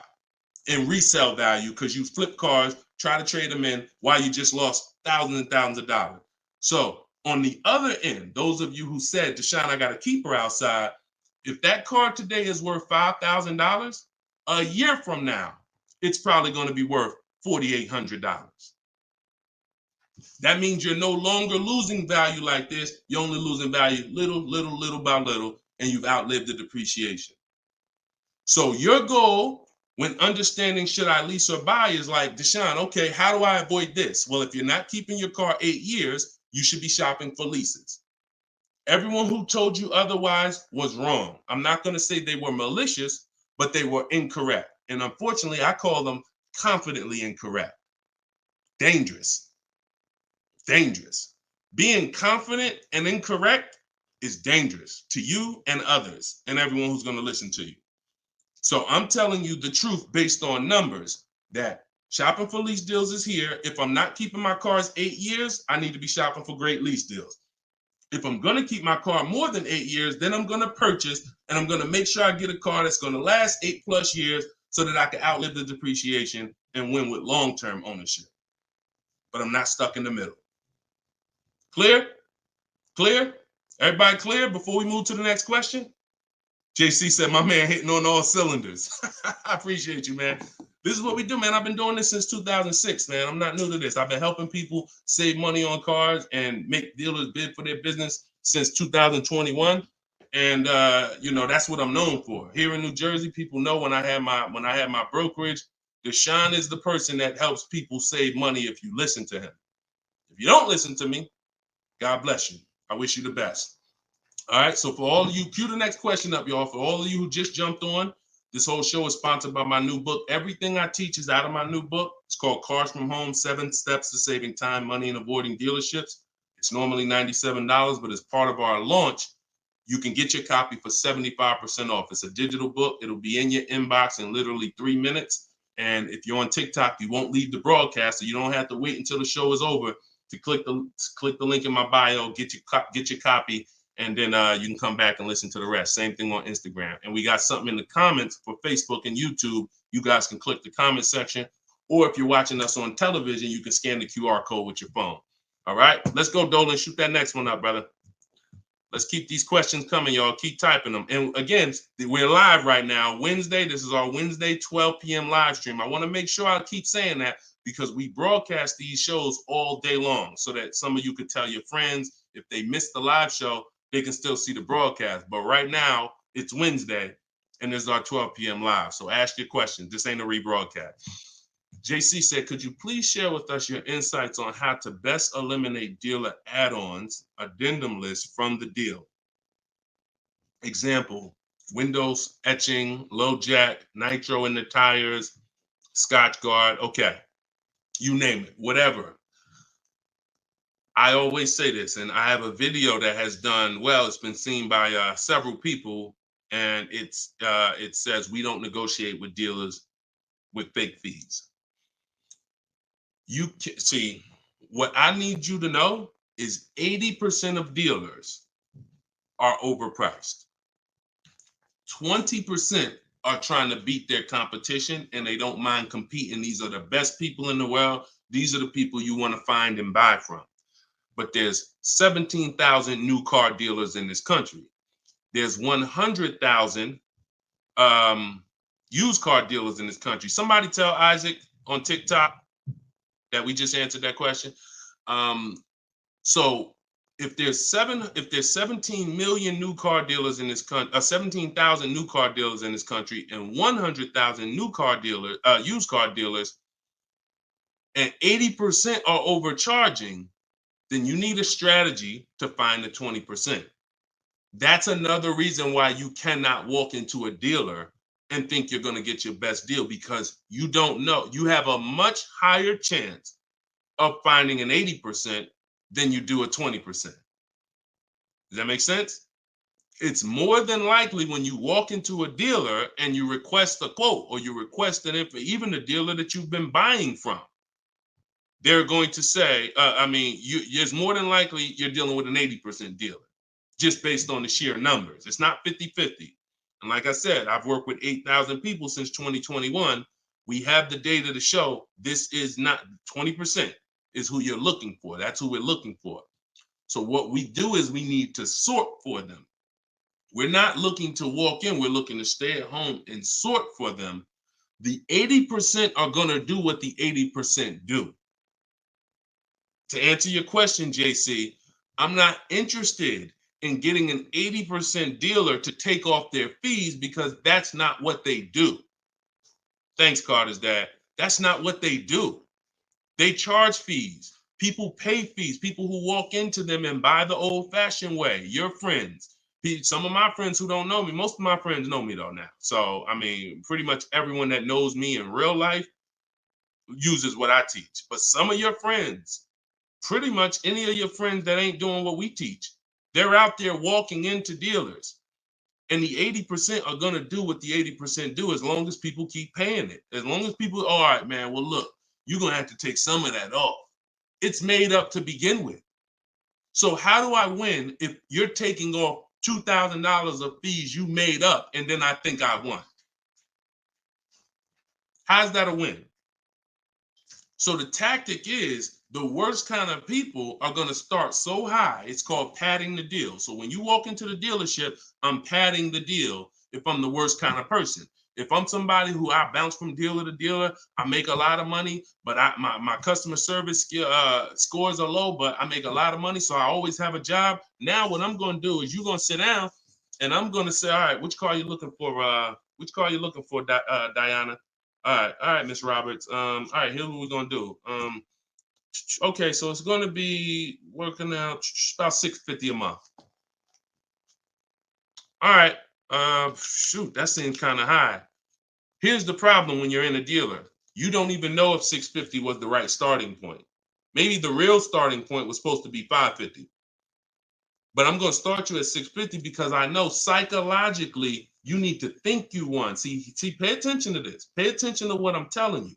S2: in resale value, because you flip cars, try to trade them in while you just lost thousands and thousands of dollars. So on the other end, those of you who said, Deshone, I got a keeper outside, if that car today is worth $5,000, a year from now, it's probably going to be worth $4,800. That means you're no longer losing value like this. You're only losing value little by little, and you've outlived the depreciation. So your goal when understanding should I lease or buy is like, Deshone, okay, how do I avoid this? Well, if you're not keeping your car 8 years, you should be shopping for leases. Everyone who told you otherwise was wrong. I'm not going to say they were malicious, but they were incorrect. And unfortunately, I call them confidently incorrect. Dangerous. Being confident and incorrect is dangerous to you and others and everyone who's going to listen to you. So I'm telling you the truth based on numbers, that shopping for lease deals is here. If I'm not keeping my cars 8 years, I need to be shopping for great lease deals. If I'm going to keep my car more than 8 years, then I'm going to purchase and I'm going to make sure I get a car that's going to last 8+ years so that I can outlive the depreciation and win with long-term ownership. But I'm not stuck in the middle. Clear? Clear? Everybody clear before we move to the next question? JC said, my man hitting on all cylinders. I appreciate you, man. This is what we do, man. I've been doing this since 2006, man. I'm not new to this. I've been helping people save money on cars and make dealers bid for their business since 2021. And that's what I'm known for. Here in New Jersey, people know when I had my brokerage, Deshone is the person that helps people save money if you listen to him. If you don't listen to me, God bless you. I wish you the best. All right, so for all of you, cue the next question up, y'all. For all of you who just jumped on, this whole show is sponsored by my new book. Everything I teach is out of my new book. It's called Cars from Home, 7 Steps to Saving Time, Money, and Avoiding Dealerships. It's normally $97, but as part of our launch, you can get your copy for 75% off. It's a digital book. It'll be in your inbox in literally 3 minutes. And if you're on TikTok, you won't leave the broadcast, so you don't have to wait until the show is over to click the link in my bio, get your copy, and then you can come back and listen to the rest. Same thing on Instagram. And we got something in the comments for Facebook and YouTube. You guys can click the comment section, or if you're watching us on television, you can scan the QR code with your phone. All right, let's go, Dolan. Shoot that next one up, brother. Let's keep these questions coming, y'all. Keep typing them. And again, we're live right now, Wednesday. This is our Wednesday 12 p.m. live stream. I want to make sure I keep saying that because we broadcast these shows all day long so that some of you could tell your friends if they missed the live show, they can still see the broadcast. But right now, it's Wednesday, and this is our 12 p.m. live. So ask your questions. This ain't a rebroadcast. JC said, could you please share with us your insights on how to best eliminate dealer add-ons, addendum lists from the deal? Example, windows etching, low jack, nitro in the tires, Scotch guard. Okay, you name it, whatever. I always say this, and I have a video that has done well. It's been seen by several people, and it says we don't negotiate with dealers with fake fees. You can see what I need you to know is 80% of dealers are overpriced. 20% are trying to beat their competition and they don't mind competing. These are the best people in the world. These are the people you want to find and buy from. But there's 17,000 new car dealers in this country. There's 100,000 used car dealers in this country. Somebody tell Isaac on TikTok that we just answered that question. So if there's 17 million new car dealers in this country, 17,000 new car dealers in this country, and 100,000 new car dealers, used car dealers, and 80% are overcharging, then you need a strategy to find the 20%. That's another reason why you cannot walk into a dealer and think you're going to get your best deal, because you don't know. You have a much higher chance of finding an 80% than you do a 20%. Does that make sense? It's more than likely when you walk into a dealer and you request a quote or you request an info, even the dealer that you've been buying from, they're going to say, it's more than likely you're dealing with an 80% dealer just based on the sheer numbers. It's not 50-50. And like I said, I've worked with 8,000 people since 2021. We have the data to show this is not 20% is who you're looking for. That's who we're looking for. So what we do is we need to sort for them. We're not looking to walk in. We're looking to stay at home and sort for them. The 80% are going to do what the 80% do. To answer your question, JC, I'm not interested in getting an 80% dealer to take off their fees because that's not what they do. Thanks, Carter's dad. That's not what they do. They charge fees. People pay fees. People who walk into them and buy the old-fashioned way. Your friends. Some of my friends who don't know me, most of my friends know me though now. So, pretty much everyone that knows me in real life uses what I teach. But some of your friends, pretty much any of your friends that ain't doing what we teach, they're out there walking into dealers. And the 80% are going to do what the 80% do as long as people keep paying it. As long as people, all right, man, well, look, you're going to have to take some of that off. It's made up to begin with. So how do I win if you're taking off $2,000 of fees you made up and then I think I won? How's that a win? So the tactic is the worst kind of people are going to start so high. It's called padding the deal. So when you walk into the dealership, I'm padding the deal if I'm the worst kind of person. If I'm somebody who I bounce from dealer to dealer, I make a lot of money, but my customer service scores are low, but I make a lot of money, so I always have a job. Now what I'm going to do is you're going to sit down, and I'm going to say, all right, which car are you looking for? Which car are you looking for, Diana? All right, Miss Roberts. All right, here's what we're going to do. Okay, so it's going to be working out about $650 a month. All right. Shoot, that seems kind of high. Here's the problem when you're in a dealer. You don't even know if $650 was the right starting point. Maybe the real starting point was supposed to be $550. But I'm going to start you at $650 because I know psychologically you need to think you won. See, pay attention to this. Pay attention to what I'm telling you.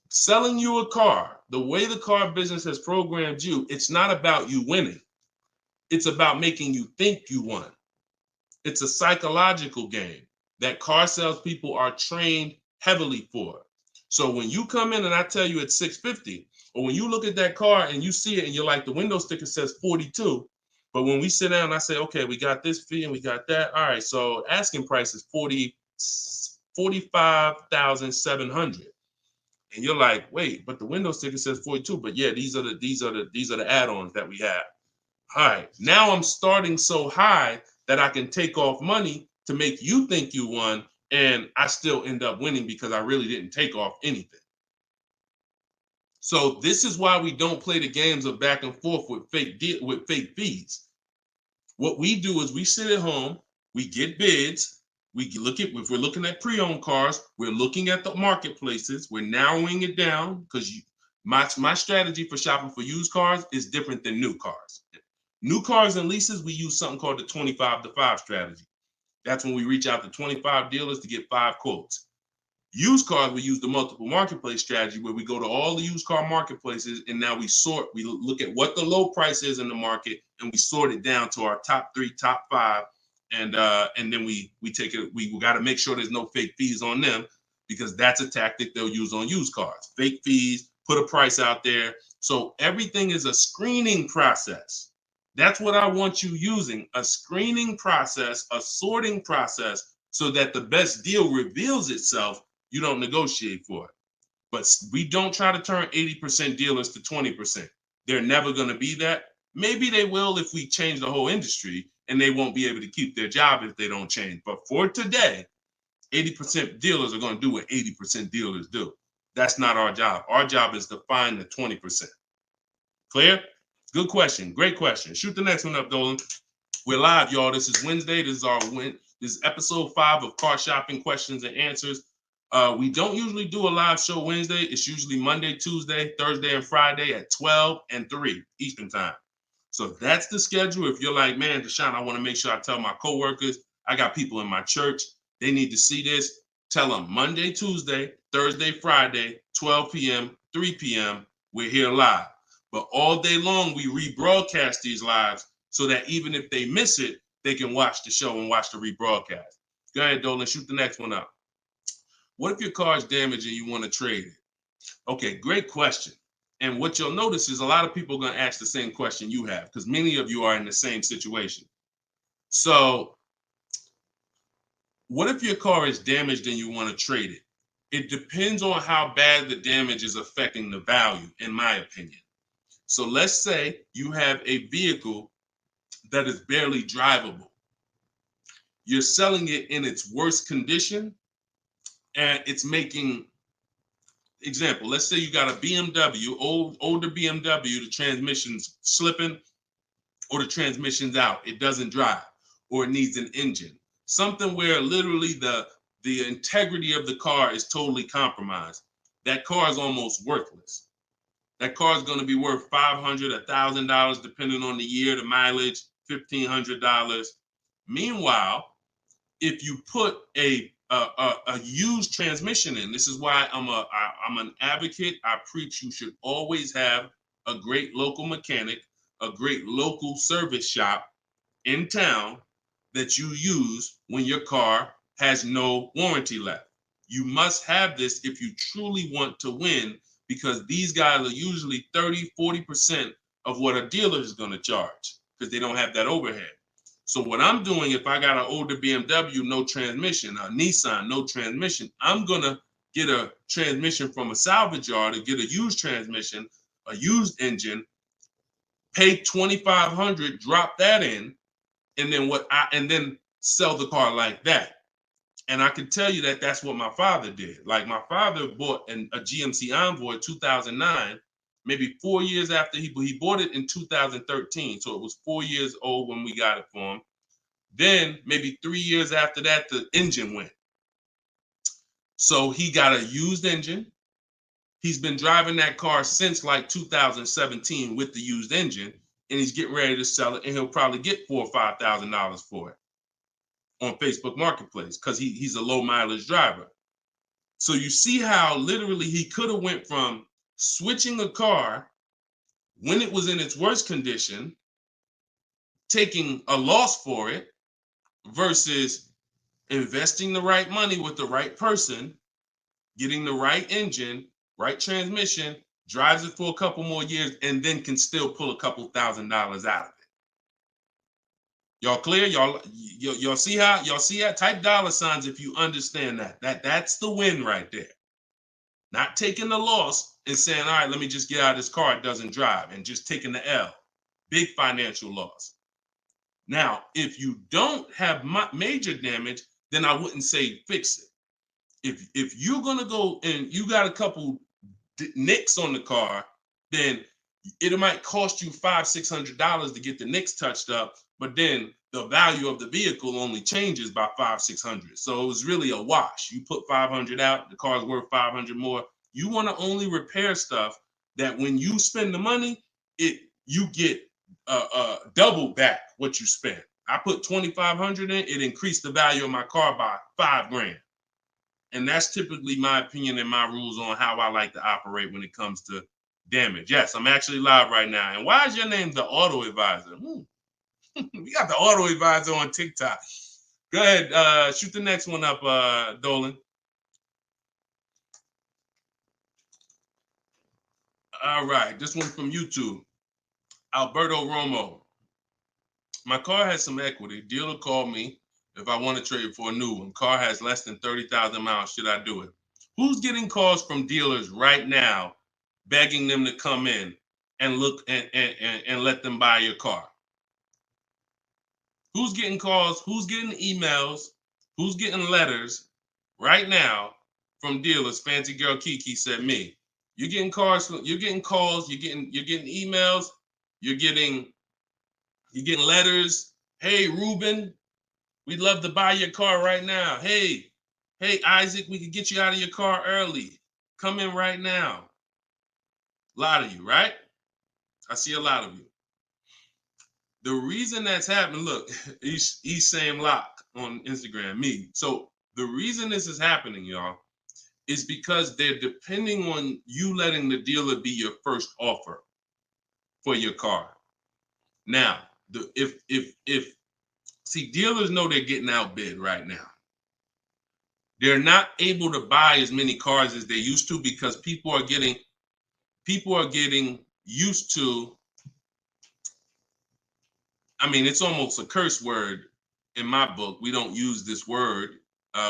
S2: Selling you a car, the way the car business has programmed you, it's not about you winning. It's about making you think you won. It's a psychological game that car salespeople are trained heavily for. So when you come in and I tell you it's 650, or when you look at that car and you see it and you're like, the window sticker says 42, but when we sit down and I say, okay, we got this fee and we got that. All right, so asking price is 45,700. And you're like, wait, but the window sticker says 42. But yeah, these are the add-ons that we have. All right, now I'm starting so high that I can take off money to make you think you won, and I still end up winning because I really didn't take off anything. So this is why we don't play the games of back and forth with fake fees. What we do is we sit at home, we get bids, we look at, if we're looking at pre-owned cars, we're looking at the marketplaces, we're narrowing it down, because my strategy for shopping for used cars is different than new cars. New cars and leases, we use something called the 25 to 5 strategy. That's when we reach out to 25 dealers to get 5 quotes. Used cars, we use the multiple marketplace strategy, where we go to all the used car marketplaces and now we look at what the low price is in the market and we sort it down to our top 3, top 5. And then we take it, we got to make sure there's no fake fees on them, because that's a tactic they'll use on used cars. Fake fees, put a price out there. So everything is a screening process. That's what I want you using, a screening process, a sorting process, so that the best deal reveals itself. You don't negotiate for it. But we don't try to turn 80% dealers to 20%. They're never going to be that. Maybe they will if we change the whole industry, and they won't be able to keep their job if they don't change. But for today, 80% dealers are going to do what 80% dealers do. That's not our job. Our job is to find the 20%. Clear? Good question. Great question. Shoot the next one up, Dolan. We're live, y'all. This is Wednesday. This is episode 5 of Car Shopping Questions and Answers. We don't usually do a live show Wednesday. It's usually Monday, Tuesday, Thursday, and Friday at 12 and 3 Eastern time. So that's the schedule. If you're like, man, Deshone, I want to make sure I tell my coworkers, I got people in my church, they need to see this. Tell them Monday, Tuesday, Thursday, Friday, 12 p.m., 3 p.m., we're here live. But all day long, we rebroadcast these lives so that even if they miss it, they can watch the show and watch the rebroadcast. Go ahead, Dolan, shoot the next one up. What if your car is damaged and you want to trade it? Okay, great question. And what you'll notice is a lot of people are going to ask the same question you have, because many of you are in the same situation. So what if your car is damaged and you want to trade it? It depends on how bad the damage is affecting the value, in my opinion. So let's say you have a vehicle that is barely drivable. You're selling it in its worst condition, and it's making, example, let's say you got a BMW, older BMW, the transmission's slipping, or the transmission's out, it doesn't drive, or it needs an engine. Something where literally the integrity of the car is totally compromised. That car is almost worthless. That car is going to be worth $500, $1,000, depending on the year, the mileage, $1,500. Meanwhile, if you put a used transmission in, this is why I'm an advocate. I preach you should always have a great local mechanic, a great local service shop in town that you use when your car has no warranty left. You must have this if you truly want to win, because these guys are usually 30, 40% of what a dealer is going to charge, because they don't have that overhead. So what I'm doing, if I got an older BMW, no transmission, a Nissan, no transmission, I'm going to get a transmission from a salvage yard to get a used transmission, a used engine, pay $2,500, drop that in, and then sell the car like that. And I can tell you that that's what my father did. Like, my father bought a GMC Envoy 2009, maybe 4 years after he bought it in 2013. So it was 4 years old when we got it for him. Then maybe 3 years after that, the engine went. So he got a used engine. He's been driving that car since like 2017 with the used engine, and he's getting ready to sell it, and he'll probably get $4,000 or $5,000 for it on Facebook Marketplace, because he's a low mileage driver. So you see how literally he could have went from switching a car when it was in its worst condition taking a loss for it versus investing the right money with the right person, getting the right engine, right transmission, drives it for a couple more years, and then can still pull a couple $1,000s out of it. Y'all clear? Y'all see how? Y'all see how? Type dollar signs if you understand that. That's the win right there. Not taking the loss and saying, all right, let me just get out of this car, it doesn't drive, and just taking the L. Big financial loss. Now, if you don't have major damage, then I wouldn't say fix it. If you're gonna go and you got a couple nicks on the car, then it might cost you $500-600 to get the nicks touched up, but then the value of the vehicle only changes by $500-600. So it was really a wash. You put 500 out, the car's worth 500 more. You want to only repair stuff that when you spend the money, you get double back what you spent. I put 2,500 in, it increased the value of my car by $5,000. And that's typically my opinion and my rules on how I like to operate when it comes to damage. Yes, I'm actually live right now. And why is your name the Auto Advisor? We got the Auto Advisor on TikTok. Go ahead, shoot the next one up, Dolan. All right, this one from YouTube. Alberto Romo. My car has some equity. Dealer called me if I want to trade for a new one. Car has less than 30,000 miles. Should I do it? Who's getting calls from dealers right now begging them to come in and look and let them buy your car? Who's getting calls? Who's getting emails? Who's getting letters right now from dealers? Fancy Girl Kiki said me. You're getting calls. You're getting calls. You're getting emails. You're getting letters. Hey, Ruben, we'd love to buy your car right now. Hey, Isaac, we could get you out of your car early. Come in right now. A lot of you, right? I see a lot of you. The reason that's happening, look, he's saying lock on Instagram, me. So the reason this is happening, y'all, is because they're depending on you letting the dealer be your first offer for your car. Now, see, dealers know they're getting outbid right now. They're not able to buy as many cars as they used to because people are getting used to, I mean, it's almost a curse word in my book. We don't use this word.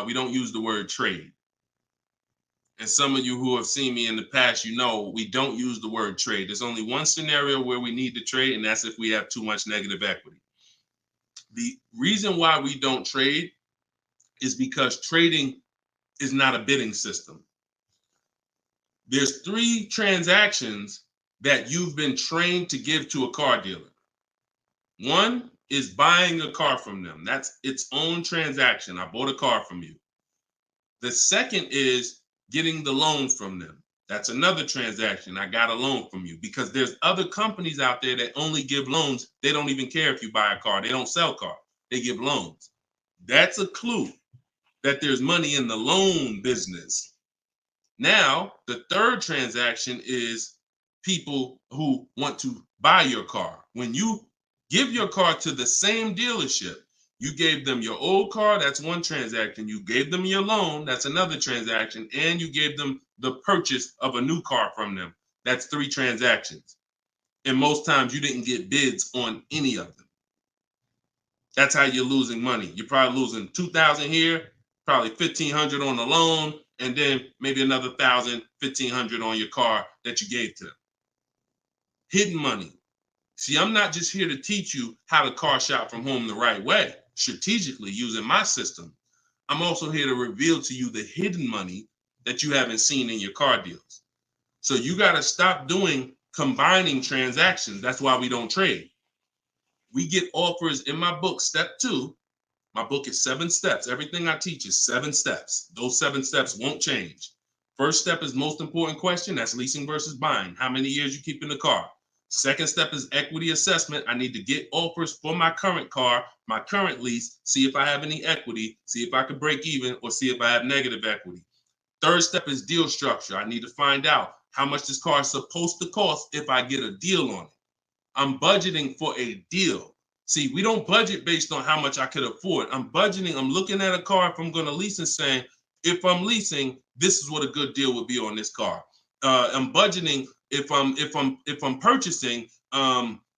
S2: We don't use the word trade. And some of you who have seen me in the past, you know we don't use the word trade. There's only one scenario where we need to trade, and that's if we have too much negative equity. The reason why we don't trade is because trading is not a bidding system. There's 3 transactions that you've been trained to give to a car dealer. One is buying a car from them. That's its own transaction. I bought a car from you. The second is getting the loan from them. That's another transaction. I got a loan from you, because there's other companies out there that only give loans. They don't even care if you buy a car. They don't sell cars. They give loans. That's a clue that there's money in the loan business. Now, the third transaction is people who want to buy your car. When you give your car to the same dealership, you gave them your old car, that's one transaction. You gave them your loan, that's another transaction. And you gave them the purchase of a new car from them. That's 3 transactions. And most times you didn't get bids on any of them. That's how you're losing money. You're probably losing $2,000 here, probably $1,500 on the loan, and then maybe another $1,000, $1,500 on your car that you gave to them. Hidden money. See, I'm not just here to teach you how to car shop from home the right way, strategically using my system. I'm also here to reveal to you the hidden money that you haven't seen in your car deals. So you got to stop doing combining transactions. That's why we don't trade. We get offers in my book, step 2. My book is 7 steps. Everything I teach is 7 steps. Those 7 steps won't change. First step is most important question. That's leasing versus buying. How many years you keep in the car? Second step is equity assessment. I need to get offers for my current car, my current lease, see if I have any equity, see if I can break even, or see if I have negative equity. Third step is deal structure. I need to find out how much this car is supposed to cost if I get a deal on it. I'm budgeting for a deal. See, we don't budget based on how much I could afford. I'm budgeting, I'm looking at a car if I'm going to lease and saying, if I'm leasing, this is what a good deal would be on this car. I'm budgeting if I'm purchasing,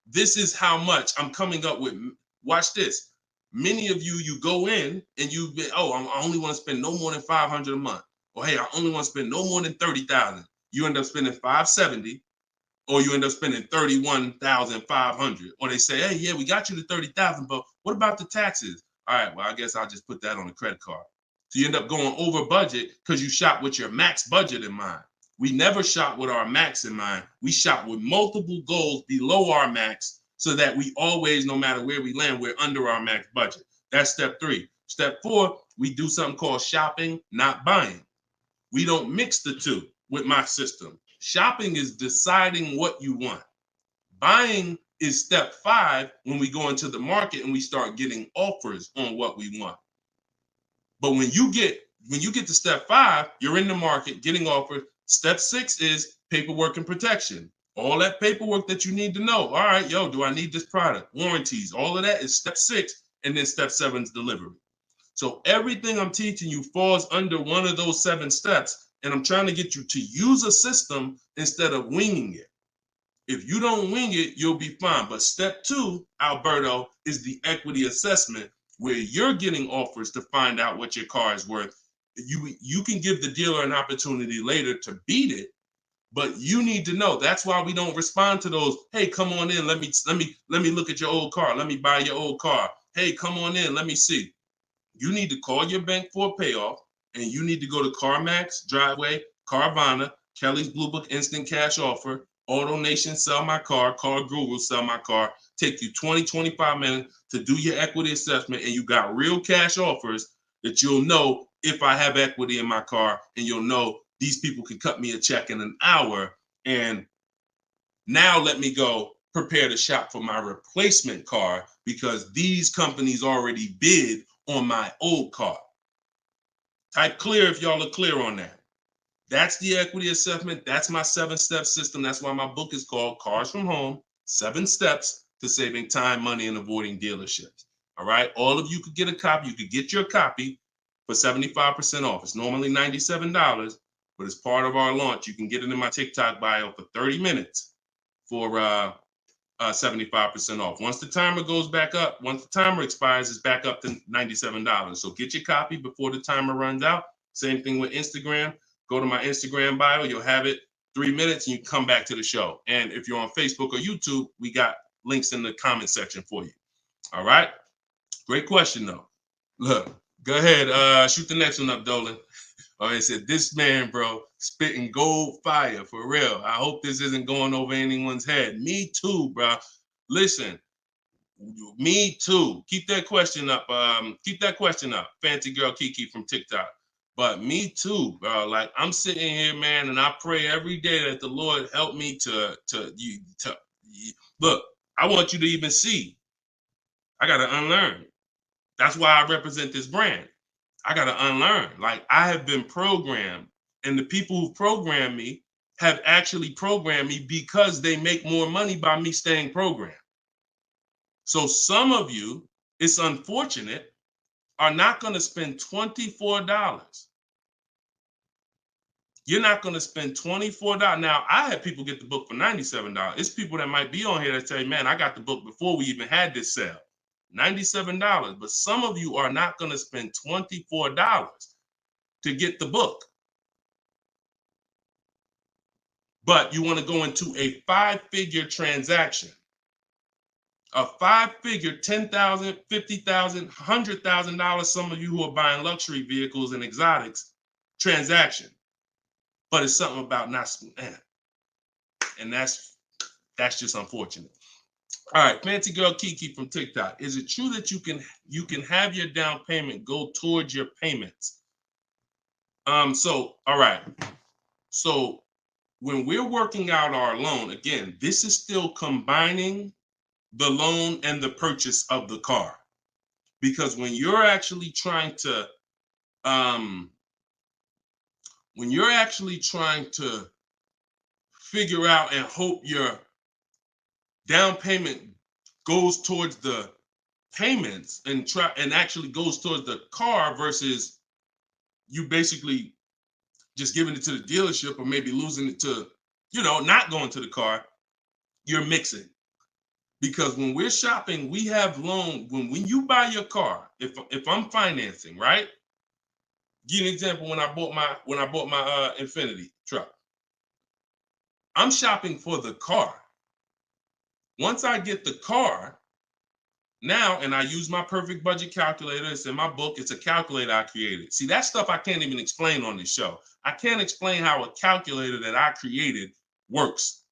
S2: this is how much I'm coming up with. Watch this. Many of you go in and you've been, oh, I only want to spend no more than $500 a month. Or hey, I only want to spend no more than $30,000. You end up spending $570, or you end up spending $31,500. Or they say, hey, yeah, we got you to $30,000, but what about the taxes? All right, well, I guess I'll just put that on a credit card. So you end up going over budget because you shop with your max budget in mind. We never shop with our max in mind. We shop with multiple goals below our max so that we always, no matter where we land, we're under our max budget. That's step 3. Step 4, we do something called shopping, not buying. We don't mix the two with my system. Shopping is deciding what you want. Buying is step 5 when we go into the market and we start getting offers on what we want. But when you get to step 5, you're in the market getting offers. Step 6 is paperwork and protection. All that paperwork that you need to know. All right, yo, do I need this product? Warranties, all of that is step 6. And then step 7 is delivery. So everything I'm teaching you falls under one of those 7 steps. And I'm trying to get you to use a system instead of winging it. If you don't wing it, you'll be fine. But step 2, Alberto, is the equity assessment, where you're getting offers to find out what your car is worth. You can give the dealer an opportunity later to beat it, but you need to know. That's why we don't respond to those. Hey, come on in. Let me look at your old car. Let me buy your old car. Hey, come on in. Let me see. You need to call your bank for a payoff, and you need to go to CarMax, Driveway, Carvana, Kelly's Blue Book Instant Cash Offer, AutoNation, Sell My Car, Car Guru, Sell My Car. Take you 20, 25 minutes to do your equity assessment, and you got real cash offers that you'll know if I have equity in my car, and you'll know these people can cut me a check in an hour. And now let me go prepare to shop for my replacement car because these companies already bid on my old car. Type clear if y'all are clear on that. That's the equity assessment. That's my 7-step system. That's why my book is called Cars from Home, 7 Steps to Saving Time, Money, and Avoiding Dealerships. All right. All of you could get a copy. You could get your copy for 75% off. It's normally $97, but as part of our launch, you can get it in my TikTok bio for 30 minutes for 75% off. Once the timer goes back up, once the timer expires, it's back up to $97. So get your copy before the timer runs out. Same thing with Instagram. Go to my Instagram bio. You'll have it 3 minutes and you come back to the show. And if you're on Facebook or YouTube, we got links in the comment section for you. All right. Great question, though. Look, go ahead. Shoot the next one up, Dolan. Oh, it said, this man, bro, spitting gold fire for real. I hope this isn't going over anyone's head. Me too, bro. Listen, me too. Keep that question up. Fancy girl Kiki from TikTok. But me too, bro. Like, I'm sitting here, man, and I pray every day that the Lord help me to look. I want you to even see. I gotta unlearn. That's why I represent this brand. I got to unlearn. Like, I have been programmed, and the people who programmed me have actually programmed me because they make more money by me staying programmed. So some of you, it's unfortunate, are not going to spend $24. You're not going to spend $24. Now, I had people get the book for $97. It's people that might be on here that say, man, I got the book before we even had this sale. $97. But some of you are not going to spend $24 to get the book. But you want to go into a 5-figure transaction. A 5-figure, $10,000, $50,000, $100,000, some of you who are buying luxury vehicles and exotics transaction. But it's something about not, and that's just unfortunate. All right, fancy girl Kiki from TikTok. Is it true that you can have your down payment go towards your payments? So all right. So when we're working out our loan, again, this is still combining the loan and the purchase of the car. Because when you're actually trying to figure out and hope your down payment goes towards the payments and actually goes towards the car versus you basically just giving it to the dealership or maybe losing it to, not going to the car, you're mixing. Because when we're shopping, we have loan. When you buy your car, if I'm financing, right? Give you an example. When I bought my Infiniti truck, I'm shopping for the car. Once I get the car, now, and I use my perfect budget calculator. It's in my book. It's a calculator I created. See, that stuff I can't even explain on this show. I can't explain how a calculator that I created works.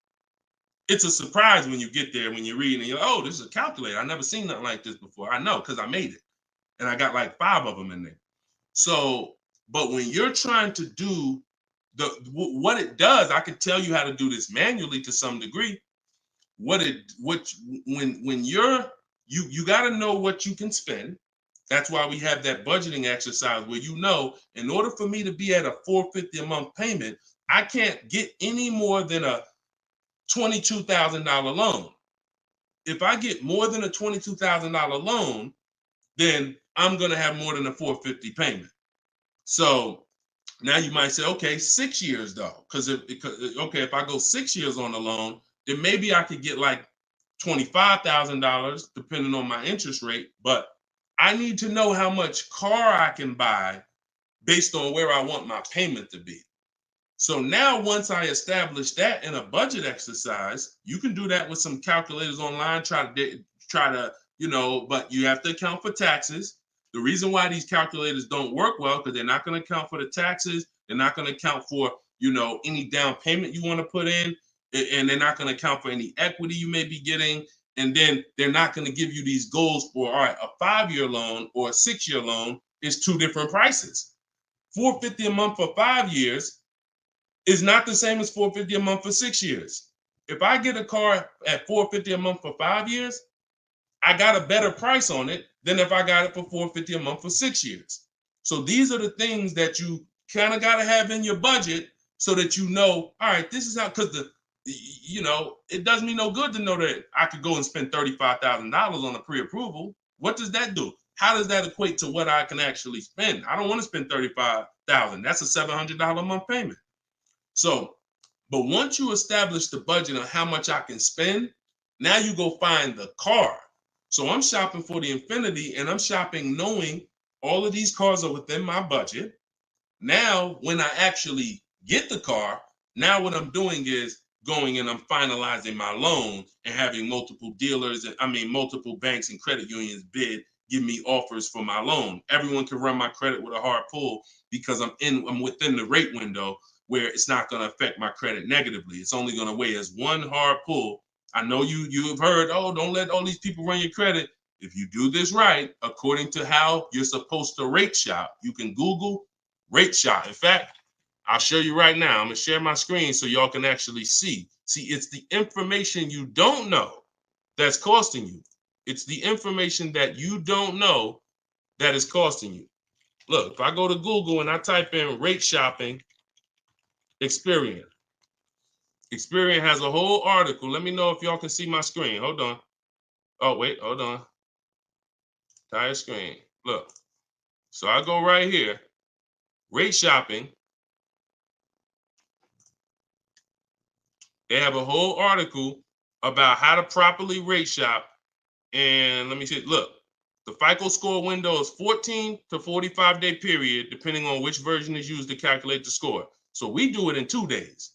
S2: It's a surprise when you get there, when you're reading and you're like, oh, this is a calculator. I've never seen nothing like this before. I know, because I made it. And I got like 5 of them in there. So, but when you're trying to do what it does, I can tell you how to do this manually to some degree. When you got to know what you can spend. That's why we have that budgeting exercise where in order for me to be at a $450 a month payment, I can't get any more than a $22,000 loan. If I get more than a $22,000 loan, then I'm going to have more than a $450 payment. So now you might say, okay, 6 years though, because if I go 6 years on the loan, then maybe I could get like $25,000 depending on my interest rate. But I need to know how much car I can buy based on where I want my payment to be. So now once I establish that in a budget exercise, you can do that with some calculators online, try to, but you have to account for taxes. The reason why these calculators don't work well, because they're not going to account for the taxes. They're not going to account for, any down payment you want to put in, and they're not going to account for any equity you may be getting. And then they're not going to give you these goals for, all right, a 5-year loan or a 6-year loan is 2 different prices. $450 a month for 5 years is not the same as $450 a month for 6 years. If I get a car at $450 a month for 5 years, I got a better price on it than if I got it for $450 a month for 6 years. So these are the things that you kind of got to have in your budget so that all right, this is how, because it does me no good to know that I could go and spend $35,000 on a pre-approval. What does that do? How does that equate to what I can actually spend? I don't want to spend $35,000. That's a $700 a month payment. So, but once you establish the budget on how much I can spend, now you go find the car. So I'm shopping for the Infiniti, and I'm shopping knowing all of these cars are within my budget. Now, when I actually get the car, now what I'm doing is going and I'm finalizing my loan and having multiple dealers, multiple banks and credit unions give me offers for my loan. Everyone can run my credit with a hard pull because I'm within the rate window where it's not going to affect my credit negatively. It's only going to weigh as one hard pull. I know you have heard, oh, don't let all these people run your credit. If you do this right, according to how you're supposed to rate shop, you can Google rate shop. In fact, I'll show you right now. I'm going to share my screen so y'all can actually see. See, it's the information you don't know that's costing you. It's the information that you don't know that is costing you. Look, if I go to Google and I type in rate shopping, Experian. Experian has a whole article. Let me know if y'all can see my screen. Hold on. Oh, wait, hold on. Entire screen. Look. So I go right here. Rate shopping. They have a whole article about how to properly rate shop. And let me see. Look, the FICO score window is 14 to 45-day period, depending on which version is used to calculate the score. So we do it in 2 days.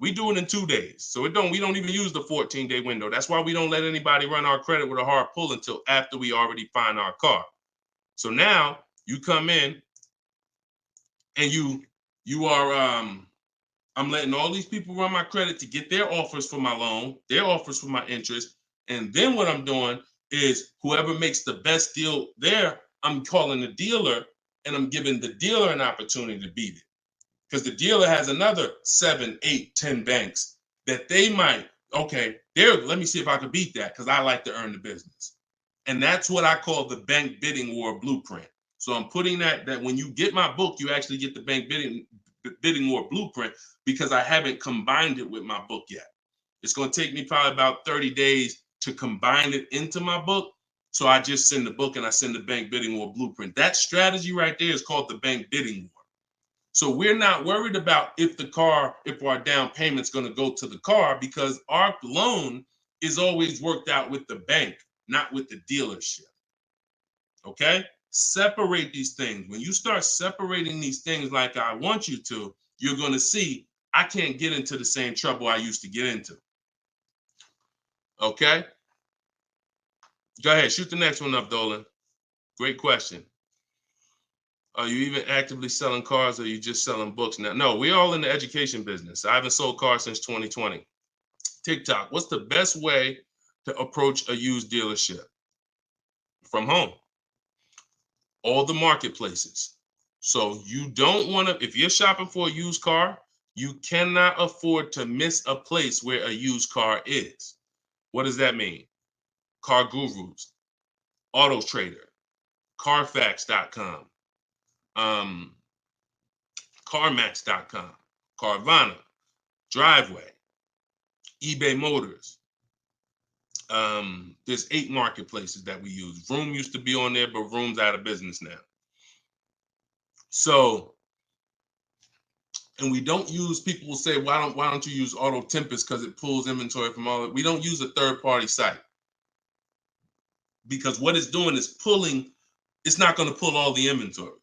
S2: We do it in 2 days. So we don't even use the 14-day window. That's why we don't let anybody run our credit with a hard pull until after we already find our car. So now you come in and you are I'm letting all these people run my credit to get their offers for my loan, their offers for my interest. And then what I'm doing is whoever makes the best deal there, I'm calling the dealer and I'm giving the dealer an opportunity to beat it. Because the dealer has another 7, 8, 10 banks that they might, let me see if I can beat that because I like to earn the business. And that's what I call the bank bidding war blueprint. So I'm putting that when you get my book, you actually get the bank bidding war blueprint because I haven't combined it with my book yet. It's going to take me probably about 30 days to combine it into my book. So I just send the book and I send the bank bidding war blueprint. That strategy right there is called the bank bidding war. So we're not worried about if our down payment's going to go to the car, because our loan is always worked out with the bank, not with the dealership. Okay? Separate these things. When you start separating these things like I want you to, you're going to see I can't get into the same trouble I used to get into. Okay? Go ahead, shoot the next one up, Dolan. Great question. Are you even actively selling cars, or are you just selling books now? No, we're all in the education business. I haven't sold cars since 2020. TikTok, what's the best way to approach a used dealership? From home. All the marketplaces. So you don't want to, if you're shopping for a used car, you cannot afford to miss a place where a used car is. What does that mean? Car Gurus, Auto Trader, Carfax.com, CarMax.com, Carvana, Driveway, eBay Motors. There's 8 marketplaces that we use. Vroom used to be on there, but Vroom's out of business now. So, and we don't use, people will say, why don't you use Auto Tempest because it pulls inventory from all of it. We don't use a third-party site, because what it's doing is pulling, it's not going to pull all the inventory,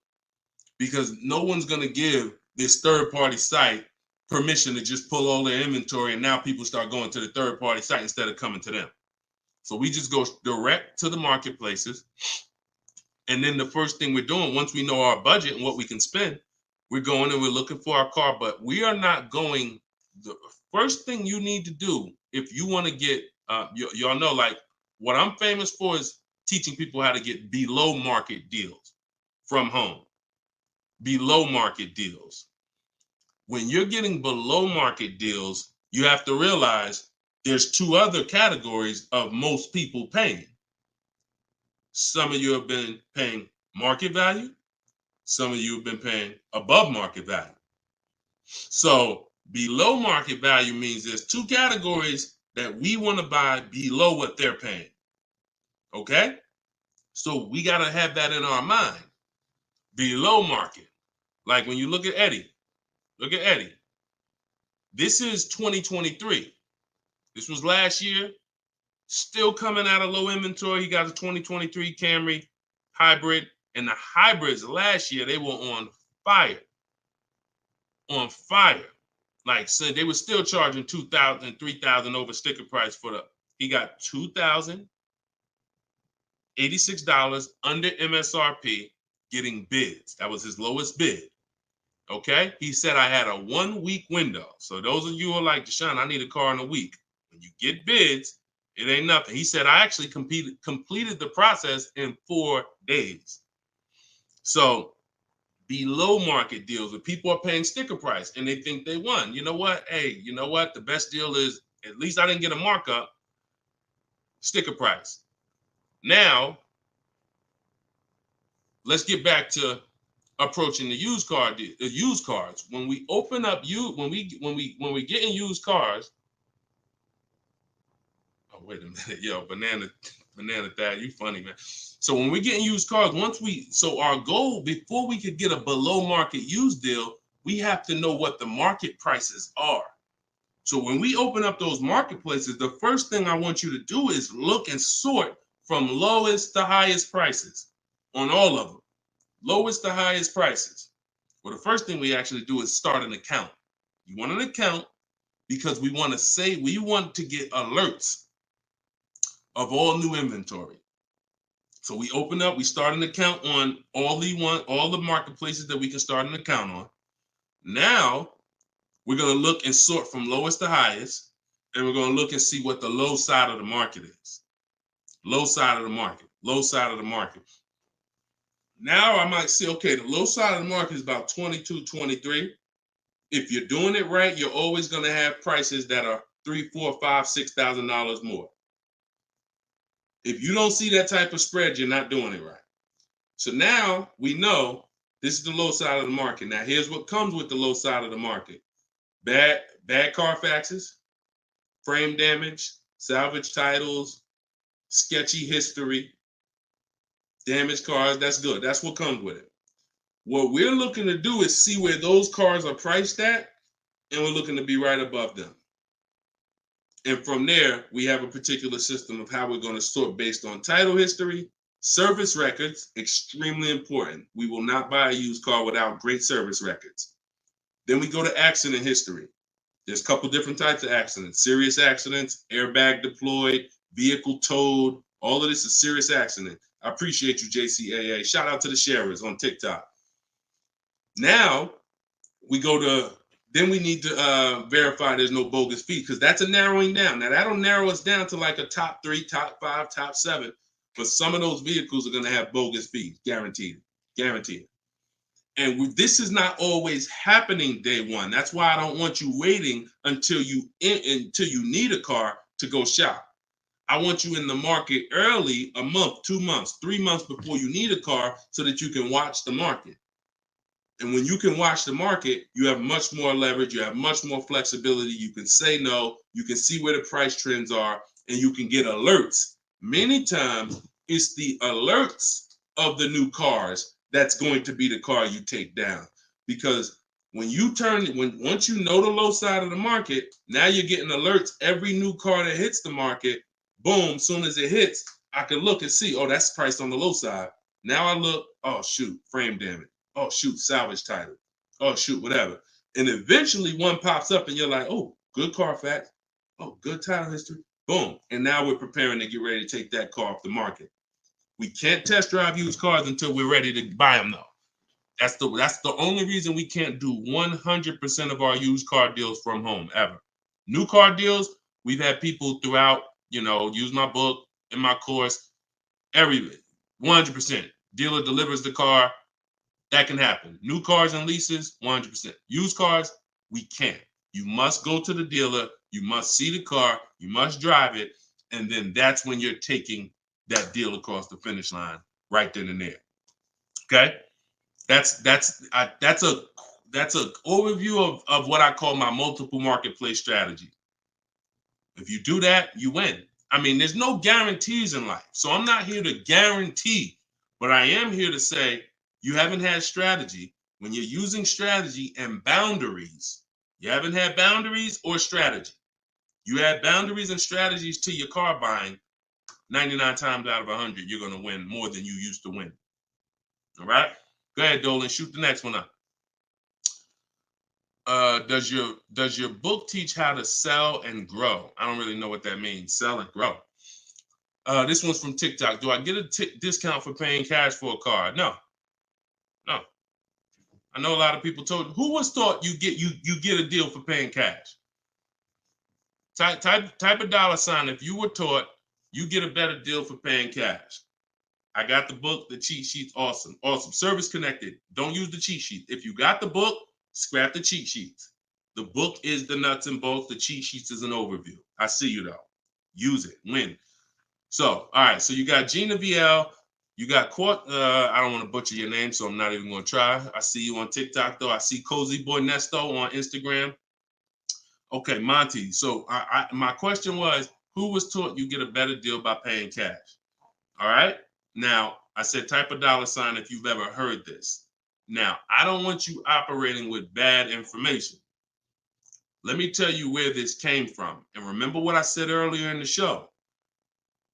S2: because no one's going to give this third-party site permission to just pull all their inventory, and now people start going to the third-party site instead of coming to them. So we just go direct to the marketplaces, and then the first thing we're doing, once we know our budget and what we can spend, we're going and we're looking for our car. But we are not going, the first thing you need to do if you want to get, y'all know, like, what I'm famous for is teaching people how to get below market deals from home. Below market deals. When you're getting below market deals, you have to realize there's 2 other categories of most people paying. Some of you have been paying market value. Some of you have been paying above market value. So below market value means there's 2 categories that we want to buy below what they're paying. Okay? So we got to have that in our mind. Below market. Like when you look at Eddie. Look at Eddie. This is 2023. This was last year. Still coming out of low inventory. He got a 2023 Camry hybrid. And the hybrids last year, they were on fire. On fire. Like, so they were still charging $2,000, $3,000 over sticker price for the, he got $2,086 under MSRP getting bids. That was his lowest bid. Okay? He said, I had a 1-week window. So those of you who are like, Deshone, I need a car in a week. When you get bids, it ain't nothing. He said, I actually completed the process in 4 days. So below market deals where people are paying sticker price and they think they won. You know what? Hey, you know what? The best deal is, at least I didn't get a markup, sticker price. Now, let's get back to approaching the used cars. When we open up when we get in used cars. Oh, wait a minute, yo, banana dad, you funny, man. So when we get in used cars, so our goal before we could get a below market used deal, we have to know what the market prices are. So when we open up those marketplaces, the first thing I want you to do is look and sort from lowest to highest prices on all of them. Lowest to highest prices. Well, the first thing we actually do is start an account. You want an account because we want to get alerts of all new inventory. So we start an account on all the marketplaces that we can start an account on. Now we're going to look and sort from lowest to highest, and we're going to look and see what the low side of the market is. Low side of the market, low side of the market. Now I might say, okay, the low side of the market is about 22, 23. If you're doing it right, you're always going to have prices that are $3,000, $4,000, $5,000, $6,000 more. If you don't see that type of spread, you're not doing it right. So now we know this is the low side of the market. Now here's what comes with the low side of the market. Bad Carfaxes, frame damage, salvage titles, sketchy history, Damaged cars, that's good. That's what comes with it. What we're looking to do is see where those cars are priced at, and we're looking to be right above them. And from there, we have a particular system of how we're going to sort based on title history, service records, extremely important. We will not buy a used car without great service records. Then we go to accident history. There's a couple different types of accidents: serious accidents, airbag deployed, vehicle towed. All of this is serious accident. I appreciate you, JCAA. Shout out to the sharers on TikTok. Now we go to, then we need to verify there's no bogus fees, because that's a narrowing down. Now that'll narrow us down to like a top 3, top 5, top 7. But some of those vehicles are going to have bogus fees, guaranteed, guaranteed. And this is not always happening day one. That's why I don't want you waiting until you need a car to go shop. I want you in the market early, a month, 2 months, 3 months before you need a car, so that you can watch the market. And when you can watch the market, you have much more leverage. You have much more flexibility. You can say no. You can see where the price trends are, and you can get alerts. Many times, it's the alerts of the new cars that's going to be the car you take down. Because when you once you know the low side of the market, now you're getting alerts. Every new car that hits the market, boom, soon as it hits, I can look and see, oh, that's priced on the low side. Now I look, oh, shoot, frame damage. Oh, shoot, salvage title. Oh, shoot, whatever. And eventually one pops up and you're like, oh, good Carfax. Oh, good title history. Boom. And now we're preparing to get ready to take that car off the market. We can't test drive used cars until we're ready to buy them, though. That's the only reason we can't do 100% of our used car deals from home, ever. New car deals, we've had people throughout, use my book, in my course, everything. 100%. Dealer delivers the car. That can happen. New cars and leases, 100%. Used cars, we can't. You must go to the dealer. You must see the car. You must drive it. And then that's when you're taking that deal across the finish line right then and there. Okay? That's a overview of what I call my multiple marketplace strategy. If you do that, you win. I mean, there's no guarantees in life. So I'm not here to guarantee, but I am here to say, you haven't had strategy. When you're using strategy and boundaries, you haven't had boundaries or strategy. You add boundaries and strategies to your car buying, 99 times out of 100, you're going to win more than you used to win. All right? Go ahead, Dolan. Shoot the next one up. Does your book teach how to sell and grow? I don't really know what that means. Sell and grow. This one's from TikTok. Do I get a discount for paying cash for a car? No. I know a lot of people told. Who was taught you get a deal for paying cash? Type a dollar sign if you were taught you get a better deal for paying cash. I got the book, the cheat sheets, awesome. Service connected. Don't use the cheat sheet. If you got the book, scrap the cheat sheets. The book is the nuts and bolts. The cheat sheets is an overview. I see you though. Use it. Win. So, all right. So you got Gina VL. You got Court. I don't want to butcher your name, so I'm not even going to try. I see you on TikTok, though. I see Cozy Boy Nesto on Instagram. Okay, Monty. So my question was, who was taught you get a better deal by paying cash? All right. Now, I said type a dollar sign if you've ever heard this. Now, I don't want you operating with bad information. Let me tell you where this came from. And remember what I said earlier in the show.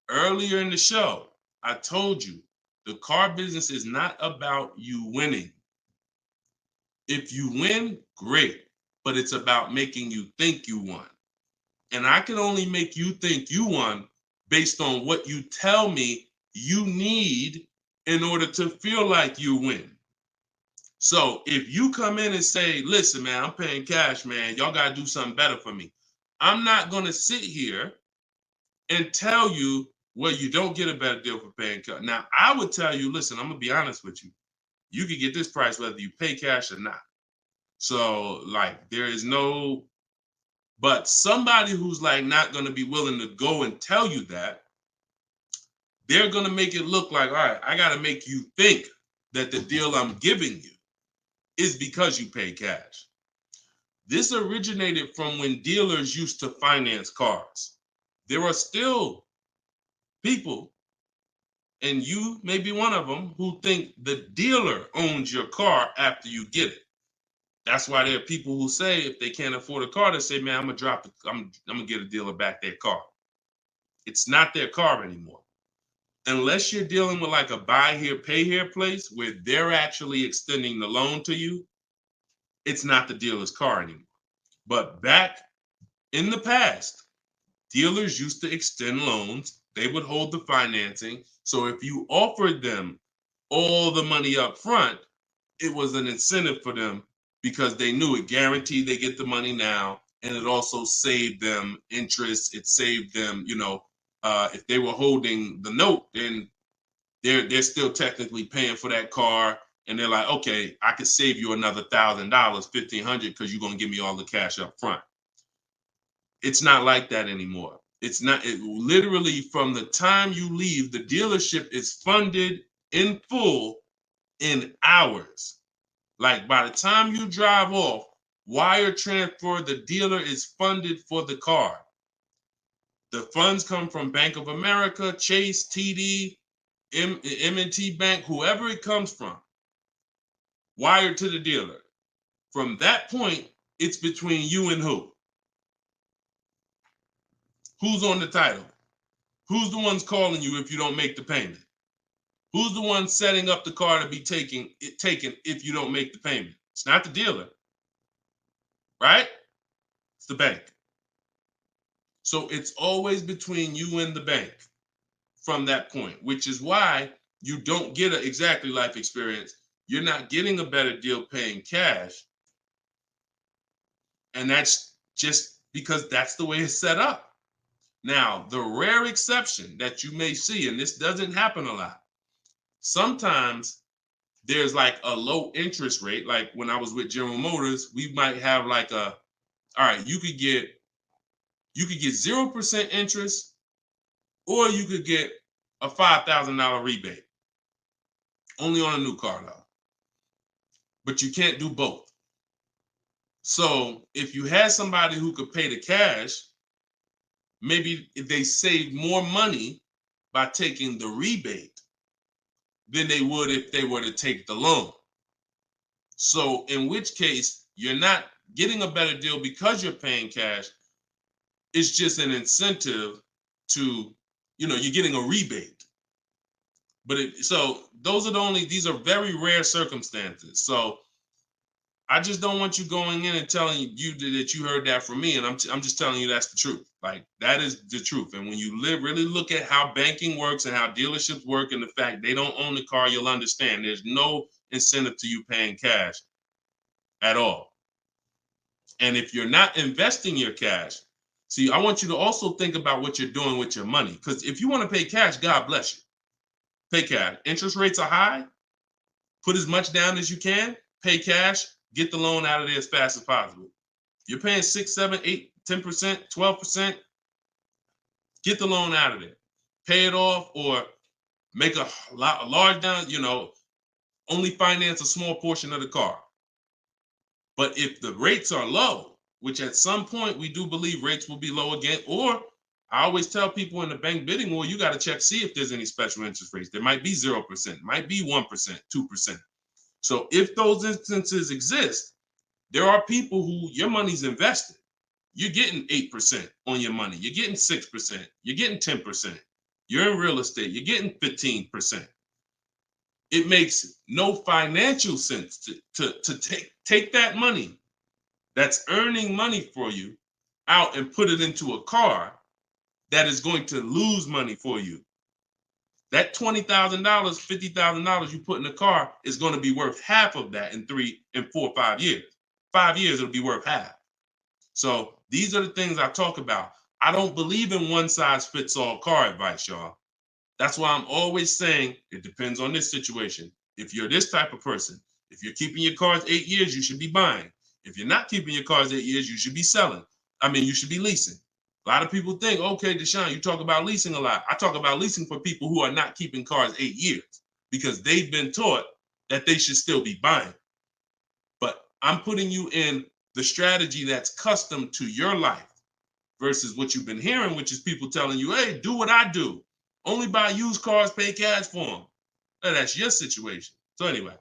S2: Earlier in the show, I told you the car business is not about you winning. If you win, great. But it's about making you think you won. And I can only make you think you won based on what you tell me you need in order to feel like you win. So if you come in and say, listen, man, I'm paying cash, man, y'all got to do something better for me. I'm not going to sit here and tell you, well, you don't get a better deal for paying cash. Now, I would tell you, listen, I'm going to be honest with you. You can get this price whether you pay cash or not. So, like, there is no, but somebody who's like not going to be willing to go and tell you that, they're going to make it look like, all right, I got to make you think that the deal I'm giving you is because you pay cash. This originated from when dealers used to finance cars. There are still people And you may be one of them who think the dealer owns your car after you get it. That's why there are people who say if they can't afford a car, they say, man, I'm gonna get a dealer back their car. It's not their car anymore. Unless you're dealing with like a buy here, pay here place where they're actually extending the loan to you, it's not the dealer's car anymore. But back in the past, dealers used to extend loans. They would hold the financing. So if you offered them all the money up front, it was an incentive for them because they knew it guaranteed they get the money now. And it also saved them interest. It saved them, if they were holding the note, then they're still technically paying for that car. And they're like, okay, I could save you another $1,000, $1,500 because you're going to give me all the cash up front. It's not like that anymore. It's not. It literally from the time you leave, the dealership is funded in full in hours. Like by the time you drive off, wire transfer, the dealer is funded for the car. The funds come from Bank of America, Chase, TD, M&T Bank, whoever it comes from, wired to the dealer. From that point, it's between you and who? Who's on the title? Who's the ones calling you if you don't make the payment? Who's the one setting up the car to be taken if you don't make the payment? It's not the dealer, right? It's the bank. So it's always between you and the bank from that point, which is why you don't get an exactly life experience. You're not getting a better deal paying cash. And that's just because that's the way it's set up. Now, the rare exception that you may see, and this doesn't happen a lot, sometimes there's like a low interest rate. Like when I was with General Motors, we might have like all right, you could get 0% interest, or you could get a $5,000 rebate. Only on a new car though. But you can't do both. So if you had somebody who could pay the cash, maybe if they save more money by taking the rebate than they would if they were to take the loan. So in which case, you're not getting a better deal because you're paying cash. It's just an incentive to, you're getting a rebate. But so those are these are very rare circumstances. So I just don't want you going in and telling you that you heard that from me. And I'm just telling you that's the truth. Like that is the truth. And when you really look at how banking works and how dealerships work and the fact they don't own the car, you'll understand there's no incentive to you paying cash at all. And if you're not investing your cash, see, I want you to also think about what you're doing with your money. Because if you want to pay cash, God bless you. Pay cash. Interest rates are high. Put as much down as you can. Pay cash. Get the loan out of there as fast as possible. You're paying 6, 7, 8, 10%, 12%. Get the loan out of there. Pay it off or make a large down, only finance a small portion of the car. But if the rates are low, which at some point we do believe rates will be low again, or I always tell people in the bank bidding war, you got to check, see if there's any special interest rates. There might be 0%, might be 1%, 2%. So if those instances exist, there are people who your money's invested. You're getting 8% on your money. You're getting 6%. You're getting 10%. You're in real estate. You're getting 15%. It makes no financial sense to take that money that's earning money for you out and put it into a car that is going to lose money for you. That $20,000, $50,000 you put in the car is going to be worth half of that in 3 and 4, 5 years. 5 years, it'll be worth half. So these are the things I talk about. I don't believe in one size fits all car advice, y'all. That's why I'm always saying it depends on this situation. If you're this type of person, if you're keeping your cars 8 years, you should be buying. If you're not keeping your cars 8 years, you should be selling. You should be leasing. A lot of people think, okay, Deshone, you talk about leasing a lot. I talk about leasing for people who are not keeping cars 8 years because they've been taught that they should still be buying. But I'm putting you in the strategy that's custom to your life versus what you've been hearing, which is people telling you, hey, do what I do. Only buy used cars, pay cash for them. Now, that's your situation. So anyway,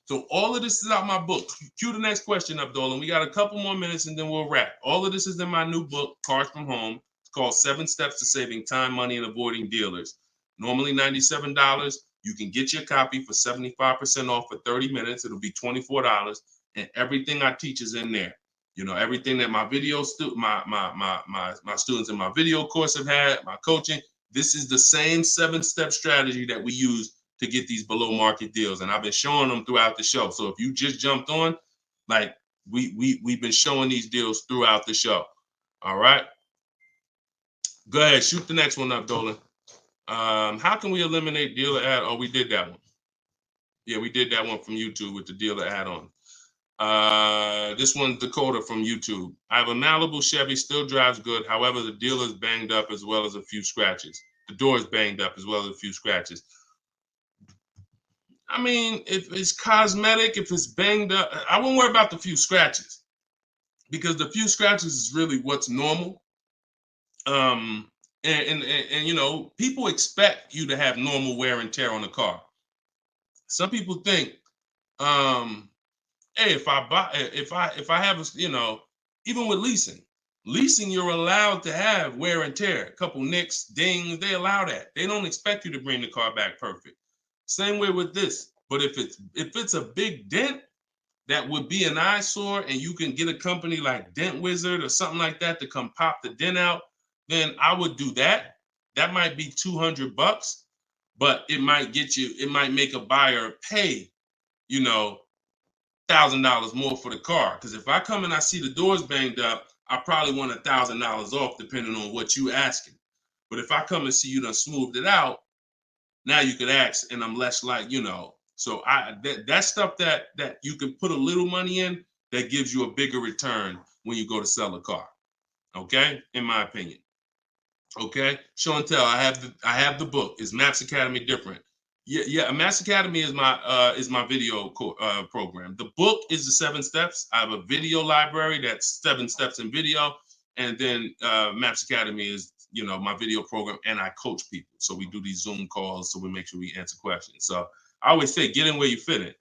S2: so all of this is out my book. Cue the next question up, Dolan. We got a couple more minutes and then we'll wrap. All of this is in my new book, Cars from Home. It's called 7 Steps to Saving Time, Money, and Avoiding Dealers. Normally $97. You can get your copy for 75% off for 30 minutes. It'll be $24. And everything I teach is in there. You know, everything that my video my students in my video course have had, my coaching. This is the same 7-step strategy that we use to get these below market deals. And I've been showing them throughout the show. So if you just jumped on, like we've been showing these deals throughout the show. All right. Go ahead, shoot the next one up, Dolan. How can we eliminate dealer ad? Oh, we did that one. Yeah, we did that one from YouTube with the dealer add-on. This one's Dakota from YouTube. I have a Malibu Chevy, still drives good. However, the dealer is banged up as well as a few scratches. The door is banged up as well as a few scratches. I mean, if it's cosmetic, if it's banged up, I won't worry about the few scratches because the few scratches is really what's normal. And you know, people expect you to have normal wear and tear on the car. Some people think, hey, if I have a, you know, even with leasing, you're allowed to have wear and tear, a couple nicks, dings, they allow that. They don't expect you to bring the car back perfect. Same way with this. But if it's a big dent that would be an eyesore and you can get a company like Dent Wizard or something like that to come pop the dent out, then I would do that. That might be $200, but it might make a buyer pay, you know, $1,000 more for the car. Because if I come and I see the doors banged up, I probably want $1,000 off depending on what you asking. But if I come and see you done smoothed it out, now you could ask, and I'm less like, you know. So that stuff that you can put a little money in that gives you a bigger return when you go to sell a car. Okay, in my opinion. Okay, show and tell. I have the book. Is Maps Academy different? Yeah. Maps Academy is my video program. The book is the 7 steps. I have a video library that's 7 steps in video, and then Maps Academy is, you know, my video program, and I coach people. So we do these Zoom calls, so we make sure we answer questions. So I always say, get in where you fit in.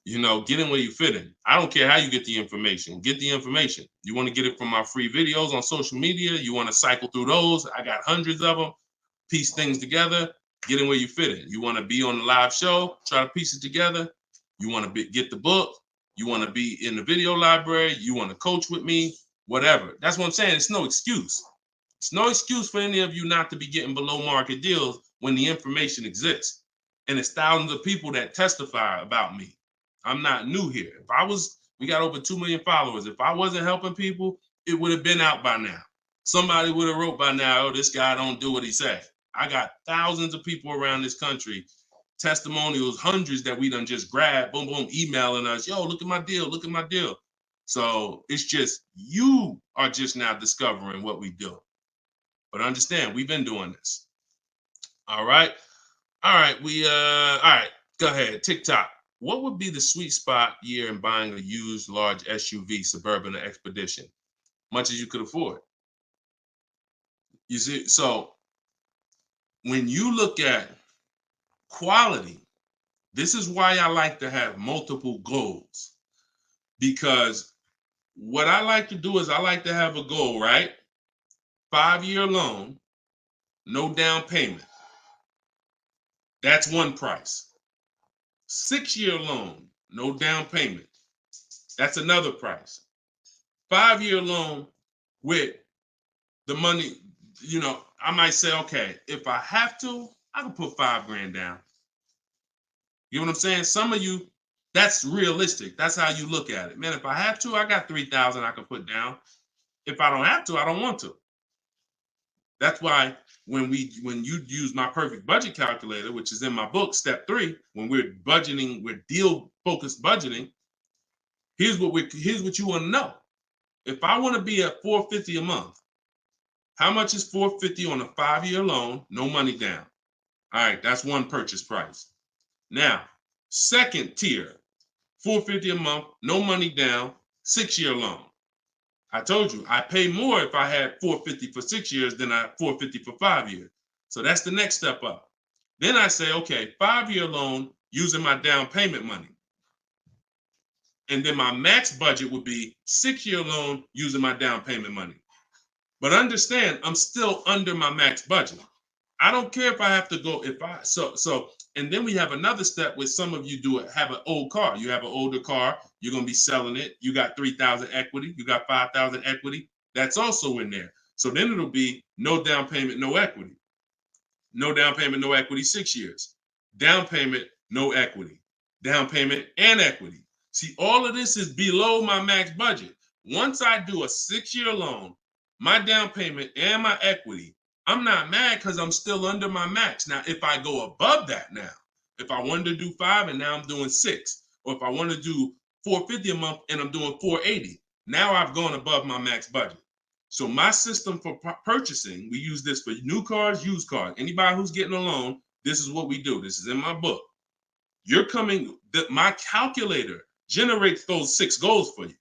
S2: You know, get in where you fit in. I don't care how you get the information. Get the information. You want to get it from my free videos on social media. You want to cycle through those. I got hundreds of them. Piece things together. Get in where you fit in. You want to be on the live show. Try to piece it together. You want to get the book. You want to be in the video library. You want to coach with me. Whatever. That's what I'm saying. It's no excuse. It's no excuse for any of you not to be getting below market deals when the information exists. And it's thousands of people that testify about me. I'm not new here. We got over 2 million followers. If I wasn't helping people, it would have been out by now. Somebody would have wrote by now, oh, this guy don't do what he said. I got thousands of people around this country, testimonials, hundreds that we done just grabbed, boom, boom, emailing us, yo, look at my deal, look at my deal. So it's just, you are just now discovering what we do. But understand, we've been doing this. All right. All right. All right. Go ahead. TikTok. What would be the sweet spot year in buying a used large SUV, Suburban or Expedition? Much as you could afford. You see, so when you look at quality, this is why I like to have multiple goals. Because what I like to do is I like to have a goal, right? 5-year loan, no down payment. That's one price. 6-year loan, no down payment. That's another price. 5-year loan with the money, you know, I might say, okay, if I have to, I can put $5,000 down. You know what I'm saying? Some of you, that's realistic. That's how you look at it. Man, if I have to, I got $3,000 I can put down. If I don't have to, I don't want to. That's why when you use my perfect budget calculator, which is in my book, step 3, when we're budgeting, we're deal focused budgeting. Here's what you want to know. If I want to be at $450 a month, how much is $450 on a 5-year loan, no money down? All right, that's one purchase price. Now, second tier, $450 a month, no money down, 6-year loan. I told you, I pay more if I had $450 for 6 years than I $450 for 5 years. So that's the next step up. Then I say, okay, 5-year loan using my down payment money. And then my max budget would be 6-year loan using my down payment money. But understand, I'm still under my max budget. I don't care if I have to go, and then we have another step where some of you have an old car. You have an older car, you're going to be selling it. You got 3,000 equity, you got 5,000 equity. That's also in there. So then it'll be no down payment, no equity. No down payment, no equity, 6 years. Down payment, no equity. Down payment and equity. See, all of this is below my max budget. Once I do a 6-year loan, my down payment and my equity, I'm not mad because I'm still under my max. Now, if I go above that now, if I wanted to do 5 and now I'm doing 6, or if I want to do $450 a month and I'm doing $480, now I've gone above my max budget. So my system for purchasing, we use this for new cars, used cars. Anybody who's getting a loan, this is what we do. This is in my book. My calculator generates those 6 goals for you.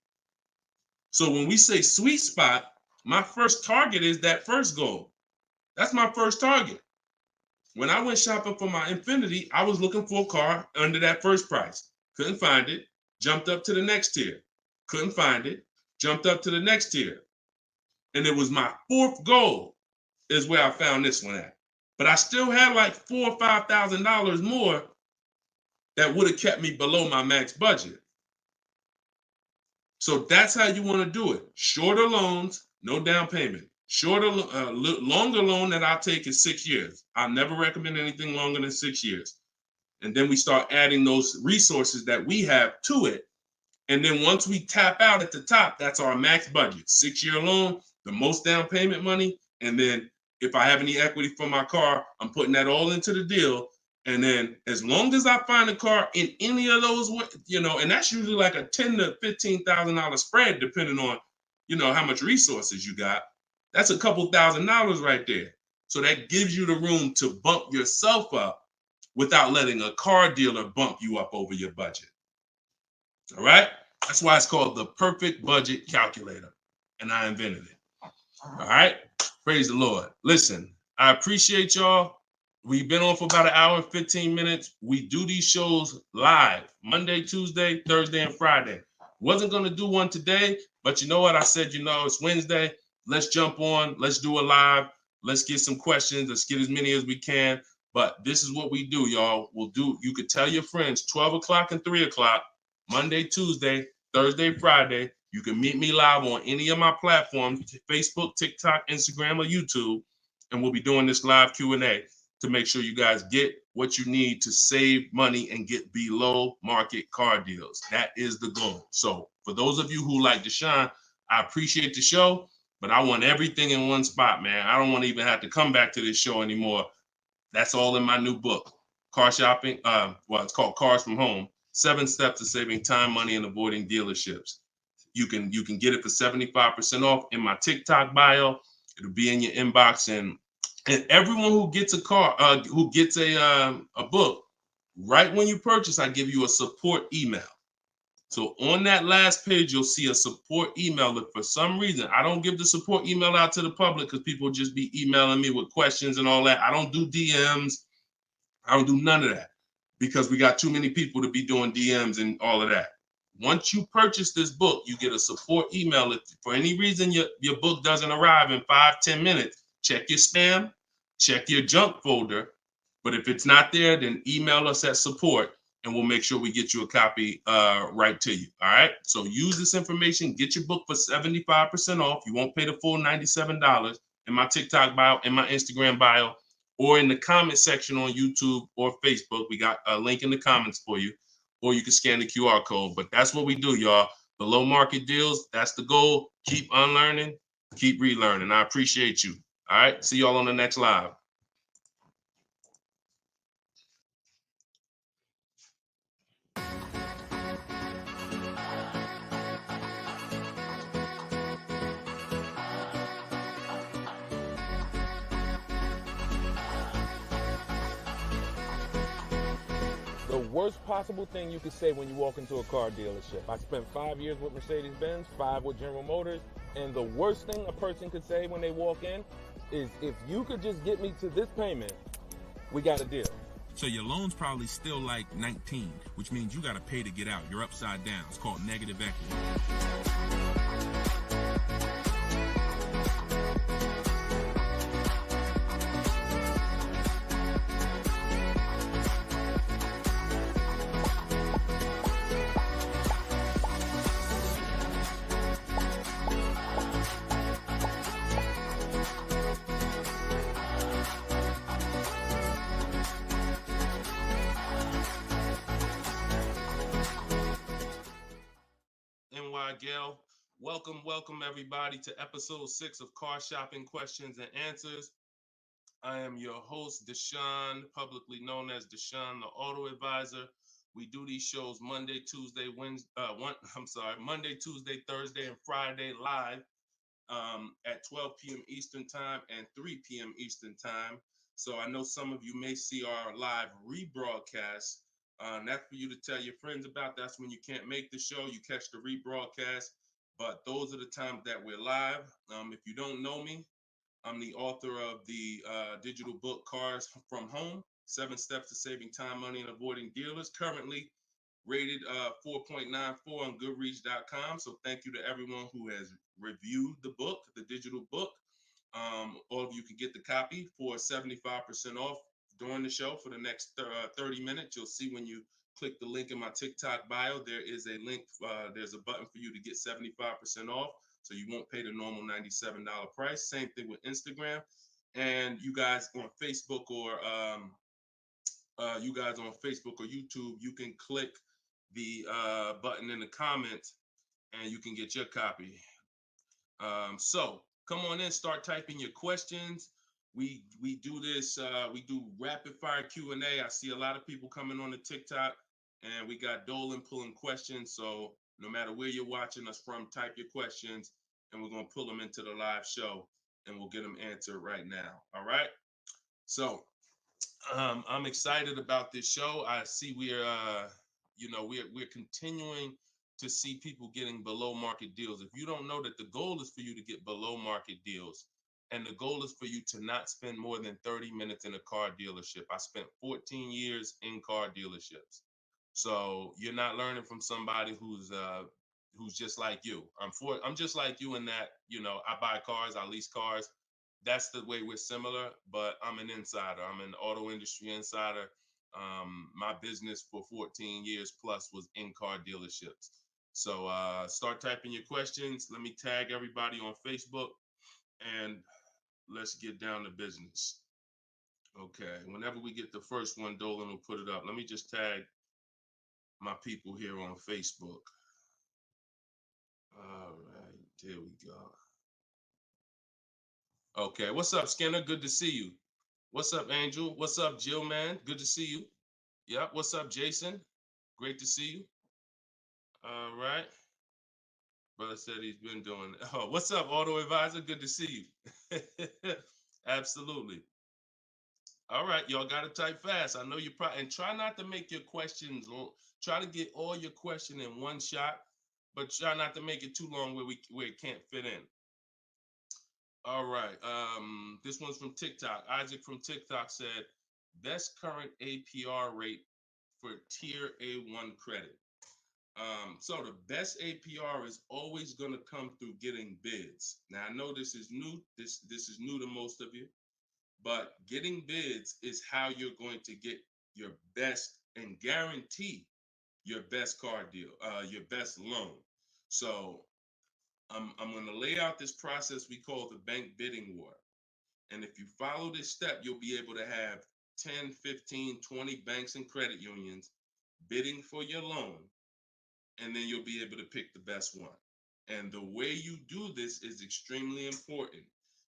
S2: So when we say sweet spot, my first target is that first goal. That's my first target. When I went shopping for my Infiniti, I was looking for a car under that first price. Couldn't find it. Jumped up to the next tier. Couldn't find it. Jumped up to the next tier. And it was my 4th goal is where I found this one at. But I still had like $4,000 or $5,000 more that would have kept me below my max budget. So that's how you want to do it. Shorter loans, no down payment. Longer loan that I'll take is 6 years. I'll never recommend anything longer than 6 years. And then we start adding those resources that we have to it. And then once we tap out at the top, that's our max budget. 6-year loan, the most down payment money. And then if I have any equity for my car, I'm putting that all into the deal. And then as long as I find a car in any of those, and that's usually like a $10,000 to $15,000 spread, depending on, how much resources you got. That's a couple $1,000s right there. So that gives you the room to bump yourself up without letting a car dealer bump you up over your budget. All right? That's why it's called the perfect budget calculator. And I invented it. All right? Praise the Lord. Listen, I appreciate y'all. We've been on for about 1 hour and 15 minutes. We do these shows live Monday, Tuesday, Thursday, and Friday. Wasn't going to do one today, but you know what? I said, it's Wednesday. Let's jump on. Let's do a live. Let's get some questions. Let's get as many as we can. But this is what we do, y'all. You could tell your friends 12 o'clock and 3 o'clock, Monday, Tuesday, Thursday, Friday. You can meet me live on any of my platforms, Facebook, TikTok, Instagram, or YouTube. And we'll be doing this live Q&A to make sure you guys get what you need to save money and get below market car deals. That is the goal. So for those of you who like Deshone, I appreciate the show, but I want everything in one spot, man. I don't want to even have to come back to this show anymore. That's all in my new book, Car Shopping. It's called Cars from Home, 7 Steps to Saving Time, Money, and Avoiding Dealerships. You can get it for 75% off in my TikTok bio. It'll be in your inbox, and everyone who gets a car, who gets a book, right when you purchase, I give you a support email. So on that last page, you'll see a support email. If for some reason I don't give the support email out to the public because people just be emailing me with questions and all that, I don't do DMs. I don't do none of that because we got too many people to be doing DMs and all of that. Once you purchase this book, you get a support email. If for any reason your book doesn't arrive in 5-10 minutes, check your spam, check your junk folder. But if it's not there, then email us at support and we'll make sure we get you a copy right to you. All right. So use this information, get your book for 75% off. You won't pay the full $97 in my TikTok bio, in my Instagram bio, or in the comment section on YouTube or Facebook. We got a link in the comments for you, or you can scan the QR code. But that's what we do, y'all. Below market deals. That's the goal. Keep unlearning, keep relearning. I appreciate you. All right. See y'all on the next live.
S1: The worst possible thing you could say when you walk into a car dealership. I spent 5 years with Mercedes-Benz, 5 with General Motors, and the worst thing a person could say when they walk in is if you could just get me to this payment, we got a deal.
S3: So your loan's probably still like 19, which means you got to pay to get out. You're upside down. It's called negative equity.
S2: NY Gail, welcome everybody to episode 6 of Car Shopping Questions and Answers. I am your host, Deshone, publicly known as Deshone the Auto Advisor. We do these shows Monday, Tuesday, Monday, Tuesday, Thursday, and Friday live at 12 p.m. Eastern Time and 3 p.m. Eastern Time. So I know some of you may see our live rebroadcast. That's for you to tell your friends about. That's when you can't make the show, you catch the rebroadcast. But those are the times that we're live. If you don't know me, I'm the author of the digital book Cars from Home, 7 Steps to Saving Time, Money, and Avoiding Dealers, currently rated 4.94 on Goodreads.com. So thank you to everyone who has reviewed the book, the digital book. All of you can get the copy for 75% off during the show for the next 30 minutes. You'll see when you click the link in my TikTok bio, there is a link, there's a button for you to get 75% off. So you won't pay the normal $97 price. Same thing with Instagram. And you guys on Facebook or YouTube, you can click the button in the comments and you can get your copy. So come on in, start typing your questions. We do this, we do rapid fire Q&A. I see a lot of people coming on the TikTok, and we got Dolan pulling questions. So no matter where you're watching us from, type your questions and we're going to pull them into the live show and we'll get them answered right now. All right. So I'm excited about this show. I see we're continuing to see people getting below market deals. If you don't know that the goal is for you to get below market deals, and the goal is for you to not spend more than 30 minutes in a car dealership. I spent 14 years in car dealerships. So you're not learning from somebody who's just like you. I'm just like you in that, I buy cars, I lease cars. That's the way we're similar, but I'm an insider. I'm an auto industry insider. My business for 14 years plus was in car dealerships. So start typing your questions. Let me tag everybody on Facebook and let's get down to business. Okay, whenever we get the first one, Dolan will put it up. Let me just tag my people here on Facebook. All right, there we go. Okay, what's up, Skinner? Good to see you. What's up, Angel? What's up, Jill, man? Good to see you. Yep, what's up, Jason? Great to see you. All right. Brother said he's been doing it. Oh, what's up, Auto Advisor? Good to see you. Absolutely. All right, y'all got to type fast. I know you probably, and try not to make your questions long. Try to get all your question in one shot, but try not to make it too long where it can't fit in. All right, this one's from TikTok. Isaac from TikTok said, best current APR rate for tier A1 credit. So the best APR is always going to come through getting bids. Now I know this is new. This is new to most of you. But getting bids is how you're going to get your best and guarantee your best car deal, your best loan. So I'm going to lay out this process we call the bank bidding war. And if you follow this step, you'll be able to have 10, 15, 20 banks and credit unions bidding for your loan. And then you'll be able to pick the best one. And the way you do this is extremely important,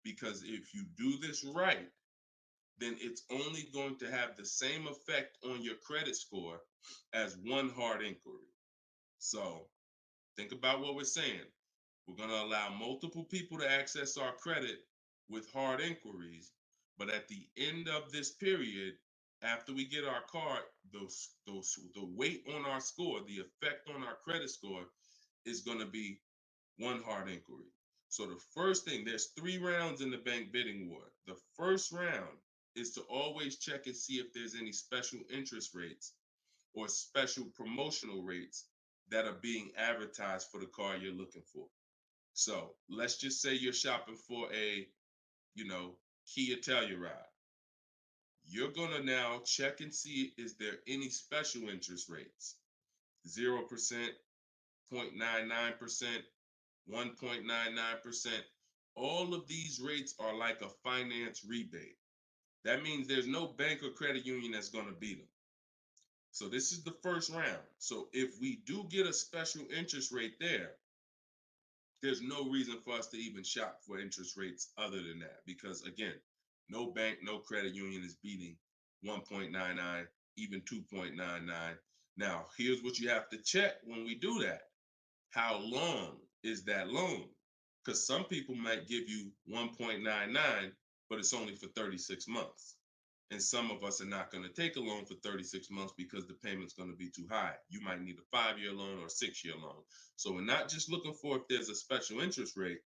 S2: because if you do this right, then it's only going to have the same effect on your credit score as one hard inquiry. So think about what we're saying. We're going to allow multiple people to access our credit with hard inquiries, but at the end of this period, after we get our car, the weight on our score, the effect on our credit score is going to be one hard inquiry. So the first thing, there's 3 rounds in the bank bidding war. The first round is to always check and see if there's any special interest rates or special promotional rates that are being advertised for the car you're looking for. So let's just say you're shopping for a, Kia Telluride. You're gonna now check and see, is there any special interest rates? 0%, 0.99%, 1.99%. All of these rates are like a finance rebate. That means there's no bank or credit union that's gonna beat them. So this is the first round. So if we do get a special interest rate there's no reason for us to even shop for interest rates other than that. Because again, no bank, no credit union is beating 1.99, even 2.99. Now, here's what you have to check when we do that. How long is that loan? Because some people might give you 1.99, but it's only for 36 months. And some of us are not going to take a loan for 36 months because the payment's going to be too high. You might need a 5-year loan or a 6-year loan. So we're not just looking for if there's a special interest rate,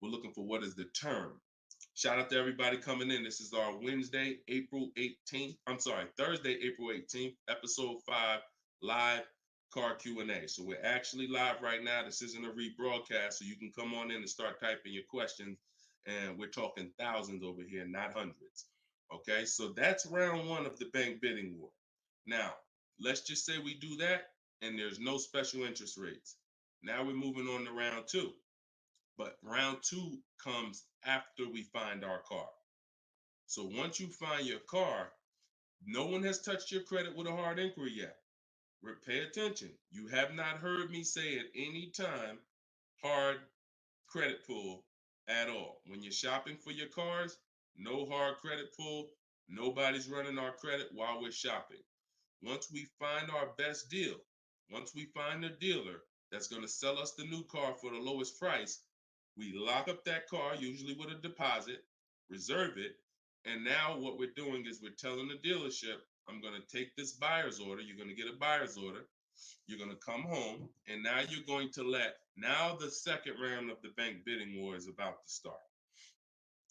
S2: we're looking for what is the term. Shout out to everybody coming in. This is our Thursday, April 18th, episode 5, live car Q&A. So we're actually live right now. This isn't a rebroadcast, so you can come on in and start typing your questions. And we're talking thousands over here, not hundreds. Okay, so that's round 1 of the bank bidding war. Now, let's just say we do that and there's no special interest rates. Now we're moving on to round 2. But round 2 comes after we find our car. So once you find your car, no one has touched your credit with a hard inquiry yet. Pay attention. You have not heard me say at any time hard credit pull at all. When you're shopping for your cars, no hard credit pull. Nobody's running our credit while we're shopping. Once we find our best deal, once we find a dealer that's going to sell us the new car for the lowest price, we lock up that car, usually with a deposit, reserve it. And now what we're doing is we're telling the dealership, I'm going to take this buyer's order. You're going to get a buyer's order. You're going to come home. And now you're going to now the second round of the bank bidding war is about to start.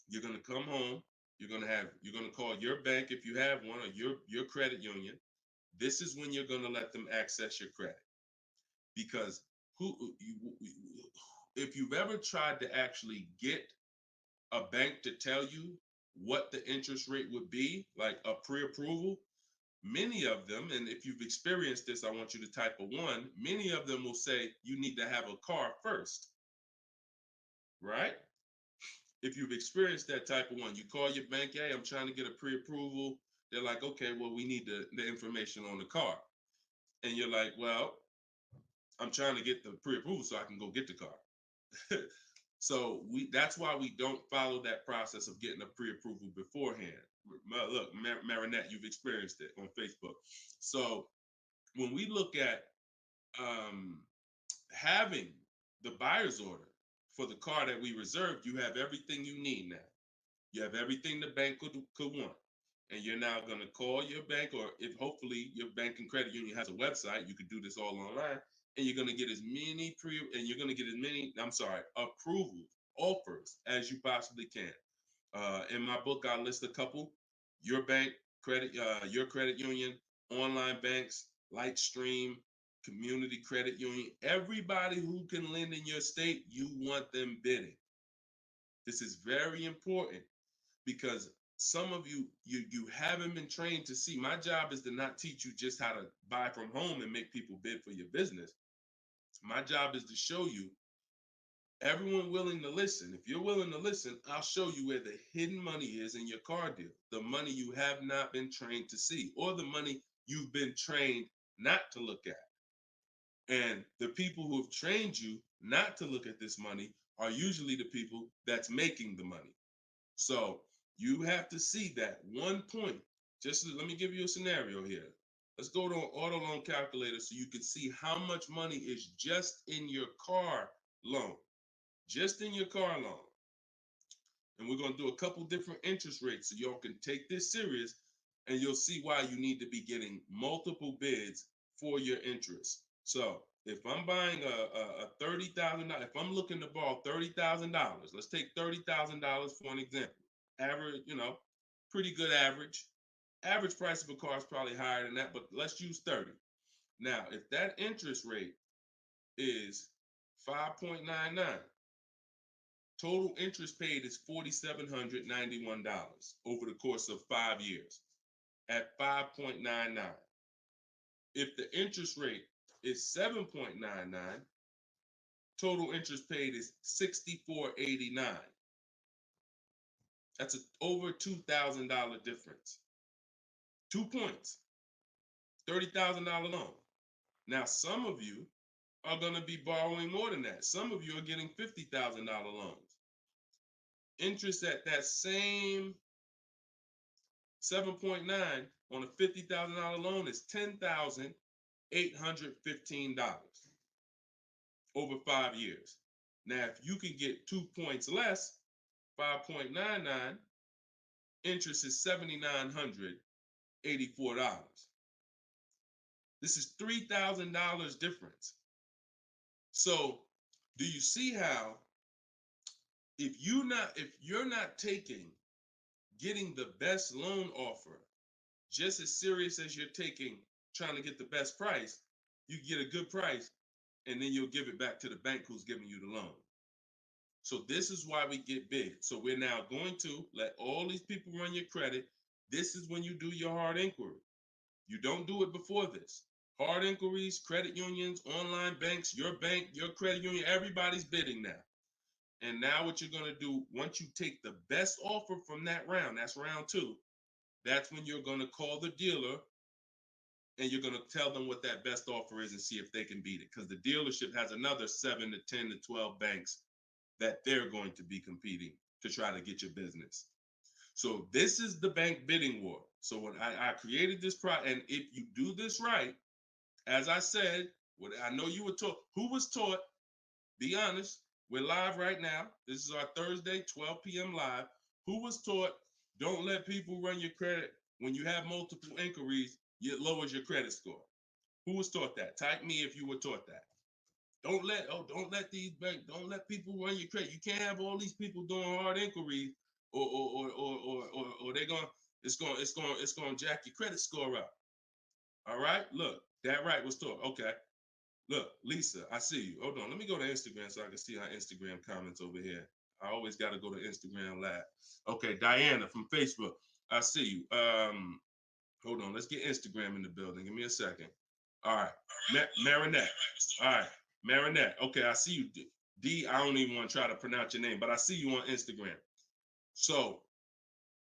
S2: You're going to come home. You're going to call your bank if you have one, or your credit union. This is when you're going to let them access your credit. Because if you've ever tried to actually get a bank to tell you what the interest rate would be, like a pre-approval, many of them, and if you've experienced this, I want you to type a 1, many of them will say you need to have a car first, right? If you've experienced that type of 1, you call your bank, hey, I'm trying to get a pre-approval. They're like, okay, well, we need the information on the car. And you're like, well, I'm trying to get the pre-approval so I can go get the car. So that's why we don't follow that process of getting a pre-approval beforehand. Look, Marinette, you've experienced it on Facebook. So when we look at having the buyer's order for the car that we reserved, you have everything you need now. You have everything the bank could want. And you're now going to call your bank, or if hopefully your bank and credit union has a website, you could do this all online, and you're going to get as many approvals, offers as you possibly can. In my book, I list a couple: your bank, your credit union, online banks, Lightstream, community credit union, everybody who can lend in your state, you want them bidding. This is very important, because some of you haven't been trained to see. My job is to not teach you just how to buy from home and make people bid for your business. My job is to show you everyone willing to listen. If you're willing to listen, I'll show you where the hidden money is in your car deal, the money you have not been trained to see, or the money you've been trained not to look at. And the people who have trained you not to look at this money are usually the people that's making the money. So you have to see that one point. Let me give you a scenario here. Let's go to an auto loan calculator so you can see how much money is just in your car loan. Just in your car loan. And we're going to do a couple different interest rates so y'all can take this serious, and you'll see why you need to be getting multiple bids for your interest. So if I'm buying a $30,000, if I'm looking to borrow $30,000, let's take $30,000 for an example. Average, pretty good average. Average price of a car is probably higher than that, but let's use 30. Now, if that interest rate is 5.99, total interest paid is $4,791 over the course of 5 years at 5.99. If the interest rate is 7.99, total interest paid is $64.89. That's over $2,000 difference. 2 points, $30,000 loan. Now, some of you are going to be borrowing more than that. Some of you are getting $50,000 loans. Interest at that same 7.9 on a $50,000 loan is $10,815 over 5 years. Now, if you can get 2 points less, 5.99, interest is $7,984. This is $3,000 difference. So, do you see how if you're not taking getting the best loan offer just as serious as you're taking trying to get the best price, you get a good price and then you'll give it back to the bank who's giving you the loan. So this is why we get big. So we're now going to let all these people run your credit. This is when you do your hard inquiry. You don't do it before this. Hard inquiries, credit unions, online banks, your bank, your credit union, everybody's bidding now. And now what you're going to do, once you take the best offer from that round, that's round 2, that's when you're going to call the dealer and you're going to tell them what that best offer is and see if they can beat it. Because the dealership has another 7 to 10 to 12 banks that they're going to be competing to try to get your business. So this is the bank bidding war. So when I created this product, and if you do this right, as I said, what I know you were taught, who was taught, be honest, we're live right now. This is our Thursday, 12 p.m. live. Who was taught, don't let people run your credit. When you have multiple inquiries, it lowers your credit score. Who was taught that? Type me if you were taught that. Don't let these banks, don't let people run your credit. You can't have all these people doing hard inquiries or they're going, it's going to jack your credit score up. All right, look, that right was taught. Okay. Look, Lisa, I see you. Hold on. Let me go to Instagram so I can see our Instagram comments over here. I always got to go to Instagram Live. Okay, Diana from Facebook. I see you. Hold on. Let's get Instagram in the building. Give me a second. All right. Marinette. All right. Marinette. Okay, I see you. D, I don't even want to try to pronounce your name, but I see you on Instagram. So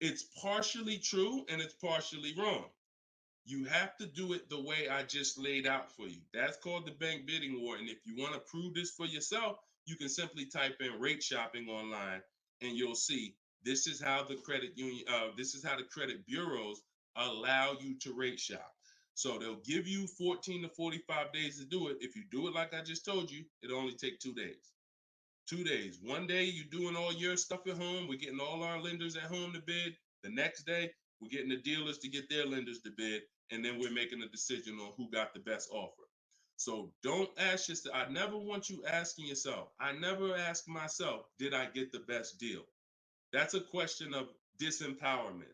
S2: it's partially true and it's partially wrong. You have to do it the way I just laid out for you. That's called the bank bidding war. And if you want to prove this for yourself, you can simply type in rate shopping online and you'll see this is how the credit union, this is how the credit bureaus allow you to rate shop. So they'll give you 14 to 45 days to do it. If you do it like I just told you, it'll only take 2 days. 2 days. One day you're doing all your stuff at home. We're getting all our lenders at home to bid. The next day, we're getting the dealers to get their lenders to bid. And then we're making a decision on who got the best offer. So don't ask yourself. I never want you asking yourself. I never ask myself, did I get the best deal? That's a question of disempowerment.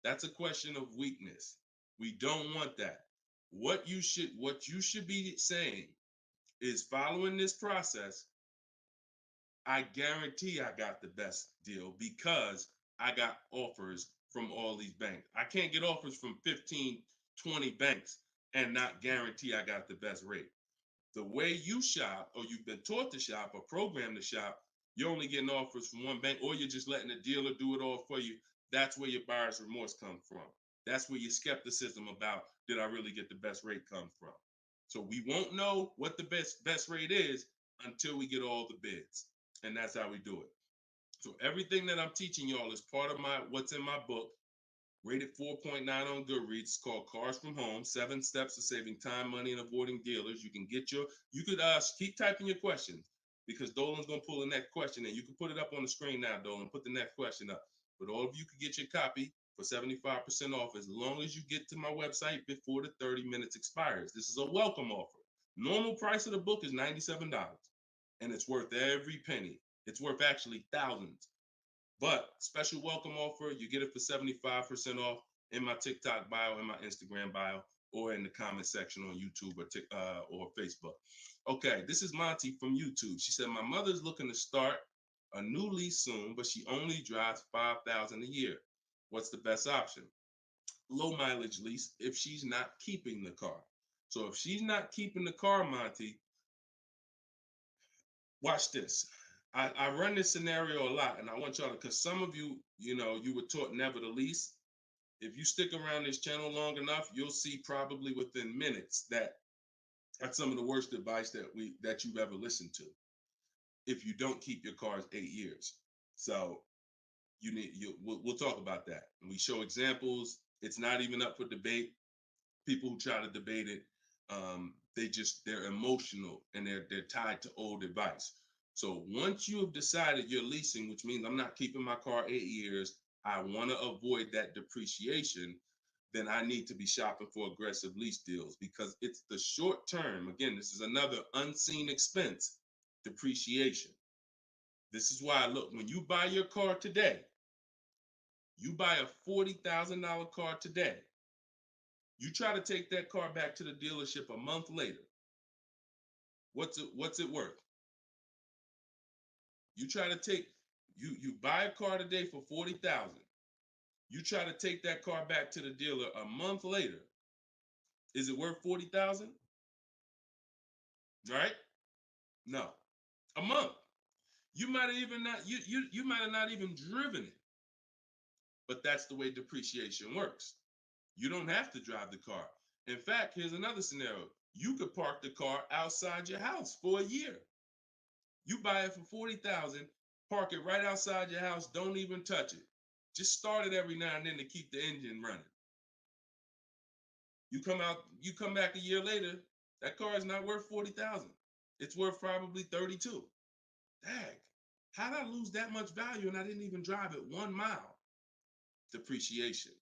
S2: That's a question of weakness. We don't want that. What you should be saying is, following this process, I guarantee I got the best deal because I got offers from all these banks. I can't get offers from 15, 20 banks and not guarantee I got the best rate. The way you shop, or you've been taught to shop or programmed to shop, you're only getting offers from one bank, or you're just letting the dealer do it all for you. That's where your buyer's remorse comes from. That's where your skepticism about, did I really get the best rate, comes from. So we won't know what the best rate is until we get all the bids. And that's how we do it. So everything that I'm teaching y'all is part of what's in my book, rated 4.9 on Goodreads. It's called Cars from Home, 7 Steps to Saving Time, Money, and Avoiding Dealers. You could keep typing your questions because Dolan's going to pull the next question and you can put it up on the screen now, Dolan. Put the next question up. But all of you could get your copy for 75% off as long as you get to my website before the 30 minutes expires. This is a welcome offer. Normal price of the book is $97, and it's worth every penny. It's worth actually thousands. But special welcome offer, you get it for 75% off in my TikTok bio, in my Instagram bio, or in the comment section on YouTube or Facebook. Okay, this is Monty from YouTube. She said, my mother's looking to start a new lease soon, but she only drives 5,000 a year. What's the best option? Low mileage lease if she's not keeping the car. So if she's not keeping the car, Monty, watch this. I run this scenario a lot, and I want y'all to, because some of you, you were taught never to lease. If you stick around this channel long enough, you'll see probably within minutes that that's some of the worst advice that you've ever listened to. If you don't keep your cars 8 years, so we'll talk about that, and we show examples. It's not even up for debate. People who try to debate it, they're emotional and they're tied to old advice. So once you have decided you're leasing, which means I'm not keeping my car 8 years, I want to avoid that depreciation, then I need to be shopping for aggressive lease deals, because it's the short term. Again, this is another unseen expense, depreciation. This is why, look, when you buy your car today, you buy a $40,000 car today, you try to take that car back to the dealership a month later, what's it worth? You buy a car today for $40,000. You try to take that car back to the dealer a month later. Is it worth $40,000? Right? No. A month. You might have not even driven it. But that's the way depreciation works. You don't have to drive the car. In fact, here's another scenario. You could park the car outside your house for a year. You buy it for $40,000, park it right outside your house, don't even touch it. Just start it every now and then to keep the engine running. You come back a year later, that car is not worth $40,000. It's worth probably $32,000. Dang, how did I lose that much value and I didn't even drive it 1 mile? Depreciation.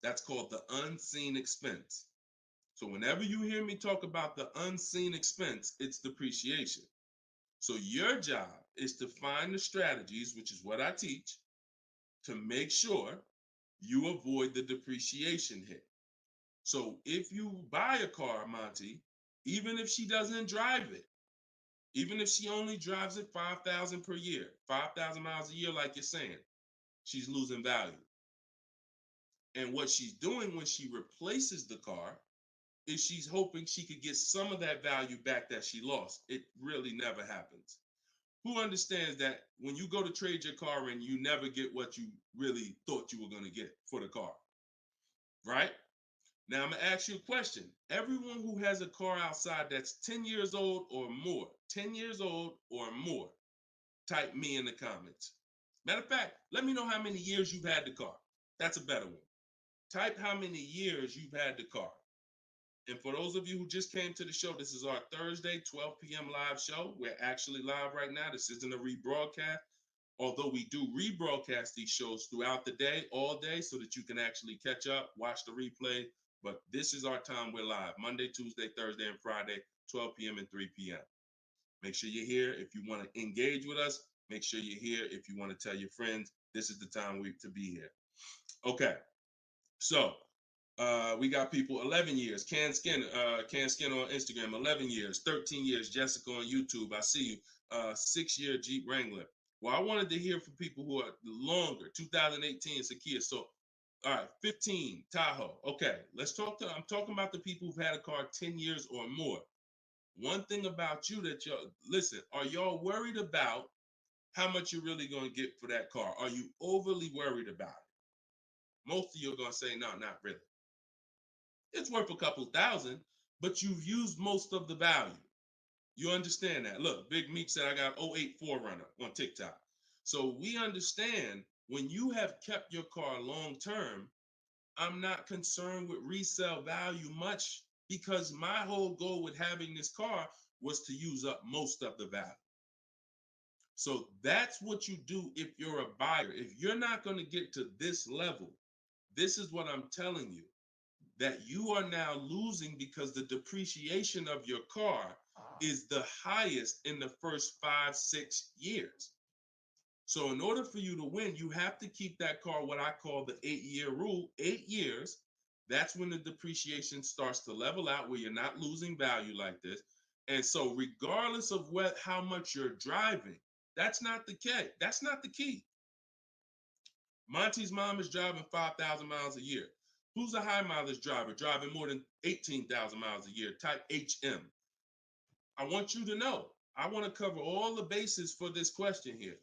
S2: That's called the unseen expense. So whenever you hear me talk about the unseen expense, it's depreciation. So your job is to find the strategies, which is what I teach, to make sure you avoid the depreciation hit. So if you buy a car, Monty, even if she doesn't drive it, even if she only drives it 5,000 per year, 5,000 miles a year, like you're saying, she's losing value. And what she's doing when she replaces the car is she's hoping she could get some of that value back that she lost. It really never happens. Who understands that when you go to trade your car in, you never get what you really thought you were going to get for the car, right? Now I'm going to ask you a question. Everyone who has a car outside that's 10 years old or more, 10 years old or more, type me in the comments. Matter of fact, let me know how many years you've had the car. That's a better one. Type how many years you've had the car. And for those of you who just came to the show, this is our Thursday, 12 p.m. live show. We're actually live right now. This isn't a rebroadcast, although we do rebroadcast these shows throughout the day, all day, so that you can actually catch up, watch the replay. But this is our time. We're live Monday, Tuesday, Thursday, and Friday, 12 p.m. and 3 p.m. Make sure you're here. If you want to engage with us, make sure you're here. If you want to tell your friends, this is the time to be here. Okay. So we got people 11 years. Can Skin on Instagram, 11 years, 13 years. Jessica on YouTube, I see you. 6-year Jeep Wrangler. Well, I wanted to hear from people who are longer. 2018 Sakia. So, all right, 15 Tahoe. Okay, I'm talking about the people who've had a car 10 years or more. One thing about you that listen, are y'all worried about how much you're really going to get for that car? Are you overly worried about it? Most of you are going to say, no, not really. It's worth a couple thousand, but you've used most of the value. You understand that? Look, Big Meek said I got 08 4Runner on TikTok. So we understand when you have kept your car long term, I'm not concerned with resale value much, because my whole goal with having this car was to use up most of the value. So that's what you do if you're a buyer. If you're not going to get to this level, this is what I'm telling you. that you are now losing because the depreciation of your car is the highest in the first 5-6 years. So in order for you to win, you have to keep that car, what I call the 8-year rule. 8 years, that's when the depreciation starts to level out, where you're not losing value like this. And so regardless of how much you're driving, that's not the key. That's not the key. Monty's mom is driving 5,000 miles a year. Who's a high mileage driver driving more than 18,000 miles a year, type HM? I want you to know, I want to cover all the bases for this question here.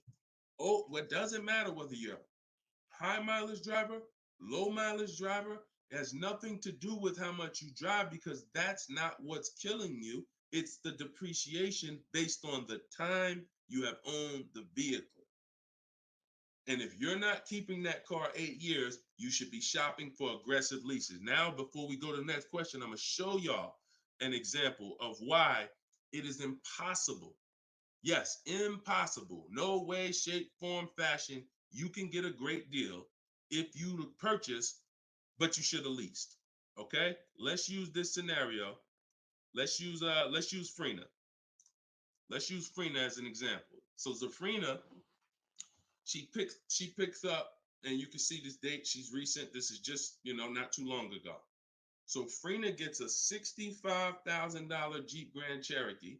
S2: Oh, what doesn't matter whether you're a high mileage driver, low mileage driver, it has nothing to do with how much you drive, because that's not what's killing you. It's the depreciation based on the time you have owned the vehicle. And if you're not keeping that car 8 years, you should be shopping for aggressive leases. Now, before we go to the next question, I'm going to show y'all an example of why it is impossible. Yes, impossible. No way, shape, form, fashion. You can get a great deal if you purchase, but you should have leased. Okay? Let's use this scenario. Let's use Frina. Let's use Frina as an example. So Zafrina, she picks up, and you can see this date. She's recent. This is just, not too long ago. So Frina gets a $65,000 Jeep Grand Cherokee.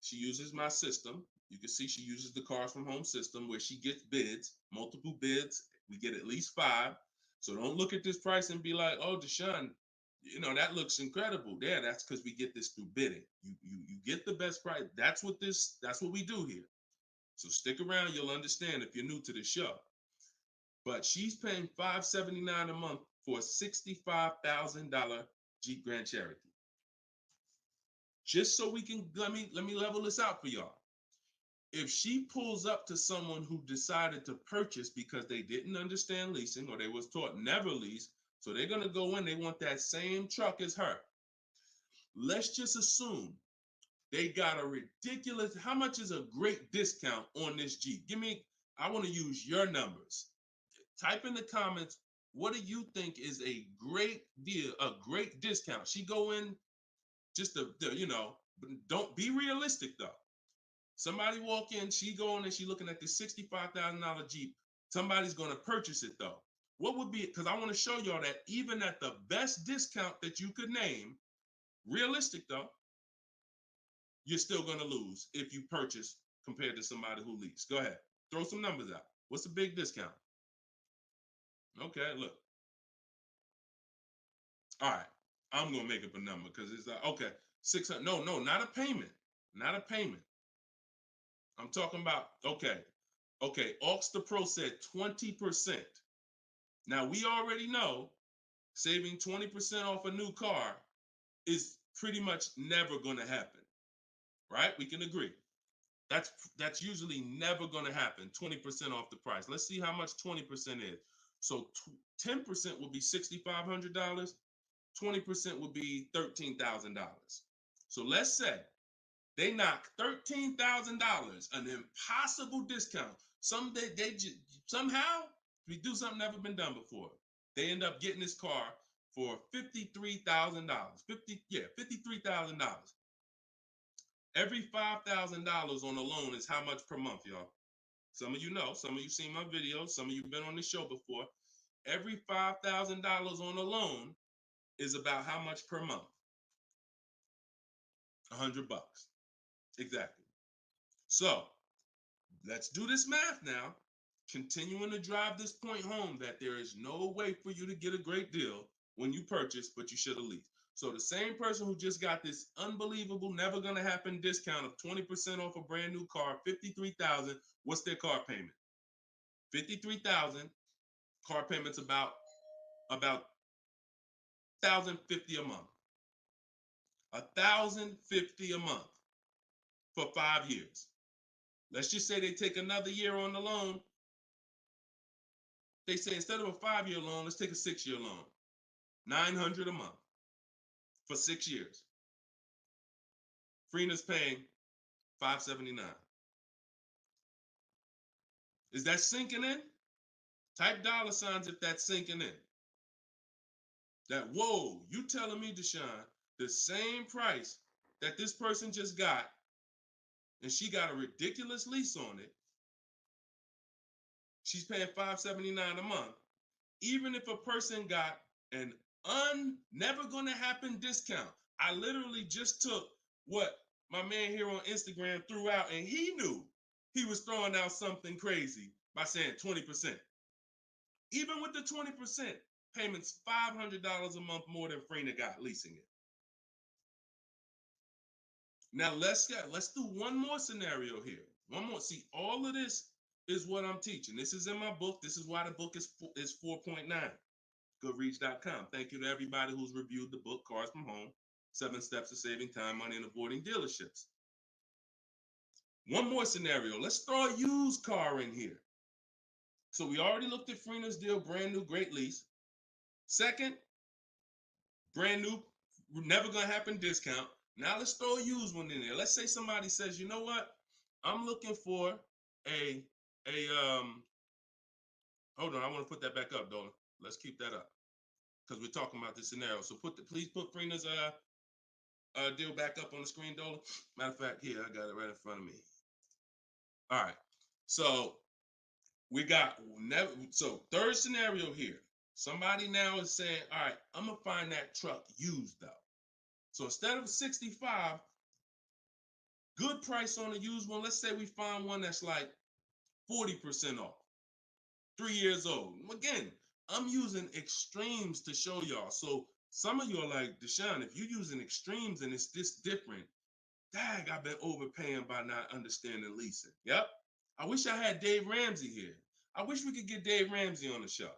S2: She uses my system. You can see she uses the Cars from Home system, where she gets bids, multiple bids. We get at least 5. So don't look at this price and be like, oh, Deshone, that looks incredible. Yeah, that's because we get this through bidding. You get the best price. That's what we do here. So stick around, you'll understand if you're new to the show. But she's paying $579 a month for a $65,000 Jeep Grand Cherokee. Just so we can, let me level this out for y'all. If she pulls up to someone who decided to purchase because they didn't understand leasing, or they was taught never lease, so they're gonna go in, they want that same truck as her. Let's just assume they got a ridiculous, how much is a great discount on this Jeep? I want to use your numbers. Type in the comments, what do you think is a great deal, a great discount? She go in just don't be realistic though. Somebody walk in, she go in and she looking at this $65,000 Jeep. Somebody's going to purchase it though. What would be, because I want to show y'all that even at the best discount that you could name, realistic though, you're still going to lose if you purchase compared to somebody who leased. Go ahead. Throw some numbers out. What's a big discount? Okay, look. All right. I'm going to make up a number because it's like, okay, 600. No, not a payment. Not a payment. I'm talking about, okay. Aux the Pro said 20%. Now, we already know saving 20% off a new car is pretty much never going to happen, right? We can agree. That's usually never going to happen, 20% off the price. Let's see how much 20% is. So 10% would be $6,500. 20% would be $13,000. So let's say they knock $13,000, an impossible discount. Somehow we do something never been done before. They end up getting this car for $53,000. $53,000. Every $5,000 on a loan is how much per month, y'all? Some of you know, some of you seen my videos, some of you been on the show before. Every $5,000 on a loan is about how much per month? $100. Exactly. So let's do this math now. Continuing to drive this point home that there is no way for you to get a great deal when you purchase, but you should have leased. So the same person who just got this unbelievable, never gonna happen discount of 20% off a brand new car, $53,000, what's their car payment? $53,000, car payment's about $1,050 a month. $1,050 a month for 5 years. Let's just say they take another year on the loan. They say instead of a 5-year loan, let's take a 6-year loan. $900 a month for 6 years. Freena's paying $579. Is that sinking in? Type $ if that's sinking in. that, whoa, you telling me, Deshone, the same price that this person just got, and she got a ridiculous lease on it, she's paying $579 a month. Even if a person got an never gonna happen discount. I literally just took what my man here on Instagram threw out, and he knew he was throwing out something crazy by saying 20%. Even with the 20%, payments $500 a month more than Freener got leasing it. Now let's do one more scenario here. One more. See, all of this is what I'm teaching. This is in my book. This is why the book is 4.9. Goodreads.com. Thank you to everybody who's reviewed the book, Cars from Home, 7 Steps to Saving Time, Money, and Avoiding Dealerships. One more scenario. Let's throw a used car in here. So we already looked at Freener's deal, brand new, great lease. Second, brand new, never gonna happen discount. Now let's throw a used one in there. Let's say somebody says, you know what? I'm looking for hold on, I want to put that back up, Dolan. Let's keep that up, because we're talking about this scenario. So please put Freener's deal back up on the screen, Dolan. Matter of fact, here, I got it right in front of me. All right. So we got third scenario here. Somebody now is saying, all right, I'm gonna find that truck used though. So instead of 65, good price on a used one. Let's say we find one that's like 40% off, 3 years old. Again, I'm using extremes to show y'all. So some of you are like, Deshone, if you're using extremes and it's this different, dang, I've been overpaying by not understanding leasing. Yep. I wish I had Dave Ramsey here. I wish we could get Dave Ramsey on the show.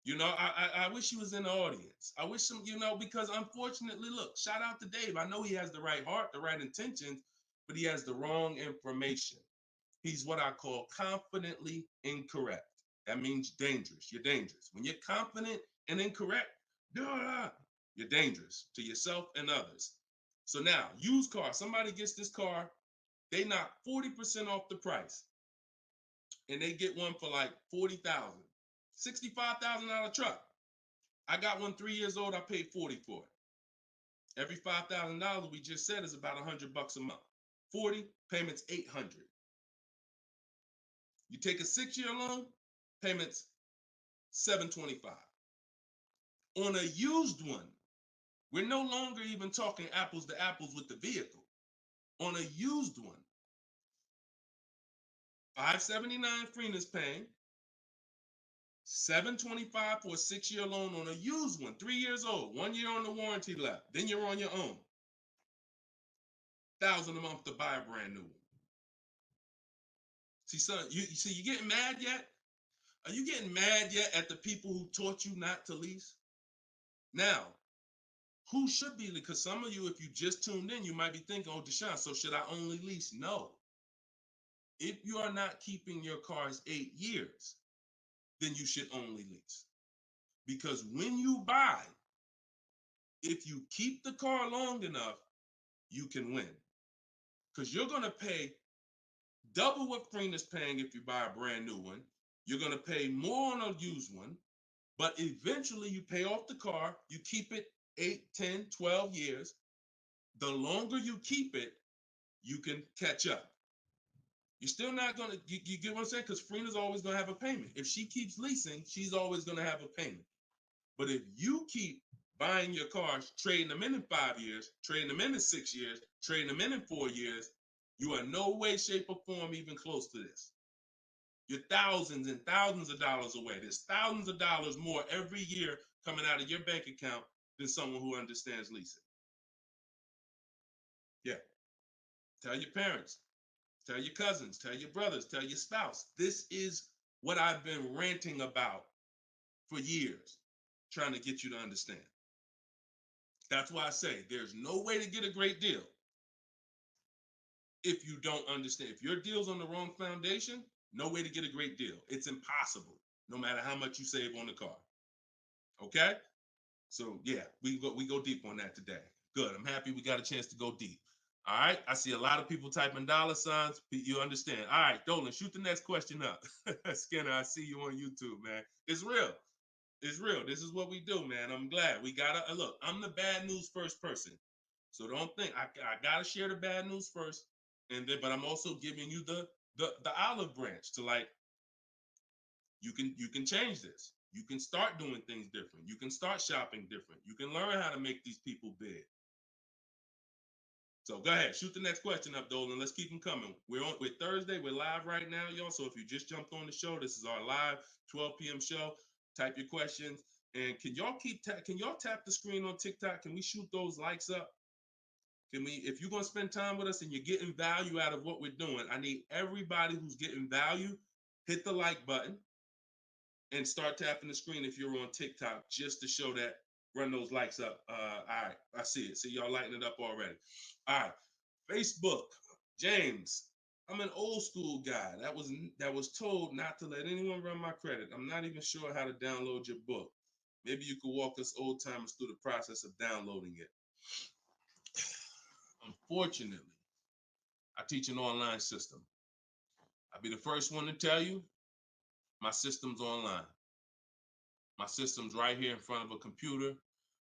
S2: You know, I wish he was in the audience. I wish him, because unfortunately, look, shout out to Dave. I know he has the right heart, the right intentions, but he has the wrong information. He's what I call confidently incorrect. That means dangerous. You're dangerous. When you're confident and incorrect, you're dangerous to yourself and others. So now, used car, somebody gets this car, they knock 40% off the price, and they get one for like $40,000, $65,000 truck. I got one 3 years old, I paid $40 for it. Every $5,000 we just said is about $100 a month. 40, payments $800. You take a 6-year loan, payments $725. On a used one, we're no longer even talking apples to apples with the vehicle. On a used one, $579 Freener's paying, $725 for a 6-year loan on a used one, 3 years old, 1 year on the warranty left. Then you're on your own. $1,000 a month to buy a brand new one. See, son, you getting mad yet? Are you getting mad yet at the people who taught you not to lease? Now, who should be? Because some of you, if you just tuned in, you might be thinking, oh, Deshone, so should I only lease? No. If you are not keeping your cars 8 years, then you should only lease. Because when you buy, if you keep the car long enough, you can win. Because you're going to pay double what Freener's paying if you buy a brand new one. You're going to pay more on a used one, but eventually you pay off the car, you keep it 8, 10, 12 years. The longer you keep it, you can catch up. You're still not going to, you get what I'm saying? Because Freener's always going to have a payment. If she keeps leasing, she's always going to have a payment. But if you keep buying your cars, trading them in 5 years, trading them in 6 years, trading them in 4 years, you are no way, shape, or form even close to this. You're thousands and thousands of dollars away. There's thousands of dollars more every year coming out of your bank account than someone who understands leasing. Yeah. Tell your parents, tell your cousins, tell your brothers, tell your spouse. This is what I've been ranting about for years, trying to get you to understand. That's why I say there's no way to get a great deal if you don't understand. If your deal's on the wrong foundation, no way to get a great deal. It's impossible, no matter how much you save on the car. Okay? So yeah, we go deep on that today. Good. I'm happy we got a chance to go deep. All right. I see a lot of people typing $signs. You understand. All right, Dolan, shoot the next question up. Skinner, I see you on YouTube, man. It's real. It's real. This is what we do, man. I'm glad we gotta look. I'm the bad news first person, so don't think I gotta share the bad news first, and then but I'm also giving you the olive branch to like you can change this. You can start doing things different. You can start shopping different. You can learn how to make these people big. So go ahead, shoot the next question up, Dolan. Let's keep them coming. We're Thursday. We're live right now, y'all. So if you just jumped on the show, this is our live 12 p.m. show. Type your questions, and can y'all tap the screen on TikTok? Can we shoot those likes up? Can we? If you're gonna spend time with us and you're getting value out of what we're doing, I need everybody who's getting value hit the like button and start tapping the screen if you're on TikTok just to show that. Run those likes up. All right, I see it. See y'all lighting it up already. All right, Facebook, James. I'm an old school guy that was told not to let anyone run my credit. I'm not even sure how to download your book. Maybe you could walk us old timers through the process of downloading it. Unfortunately, I teach an online system. I'll be the first one to tell you my system's online. My system's right here in front of a computer.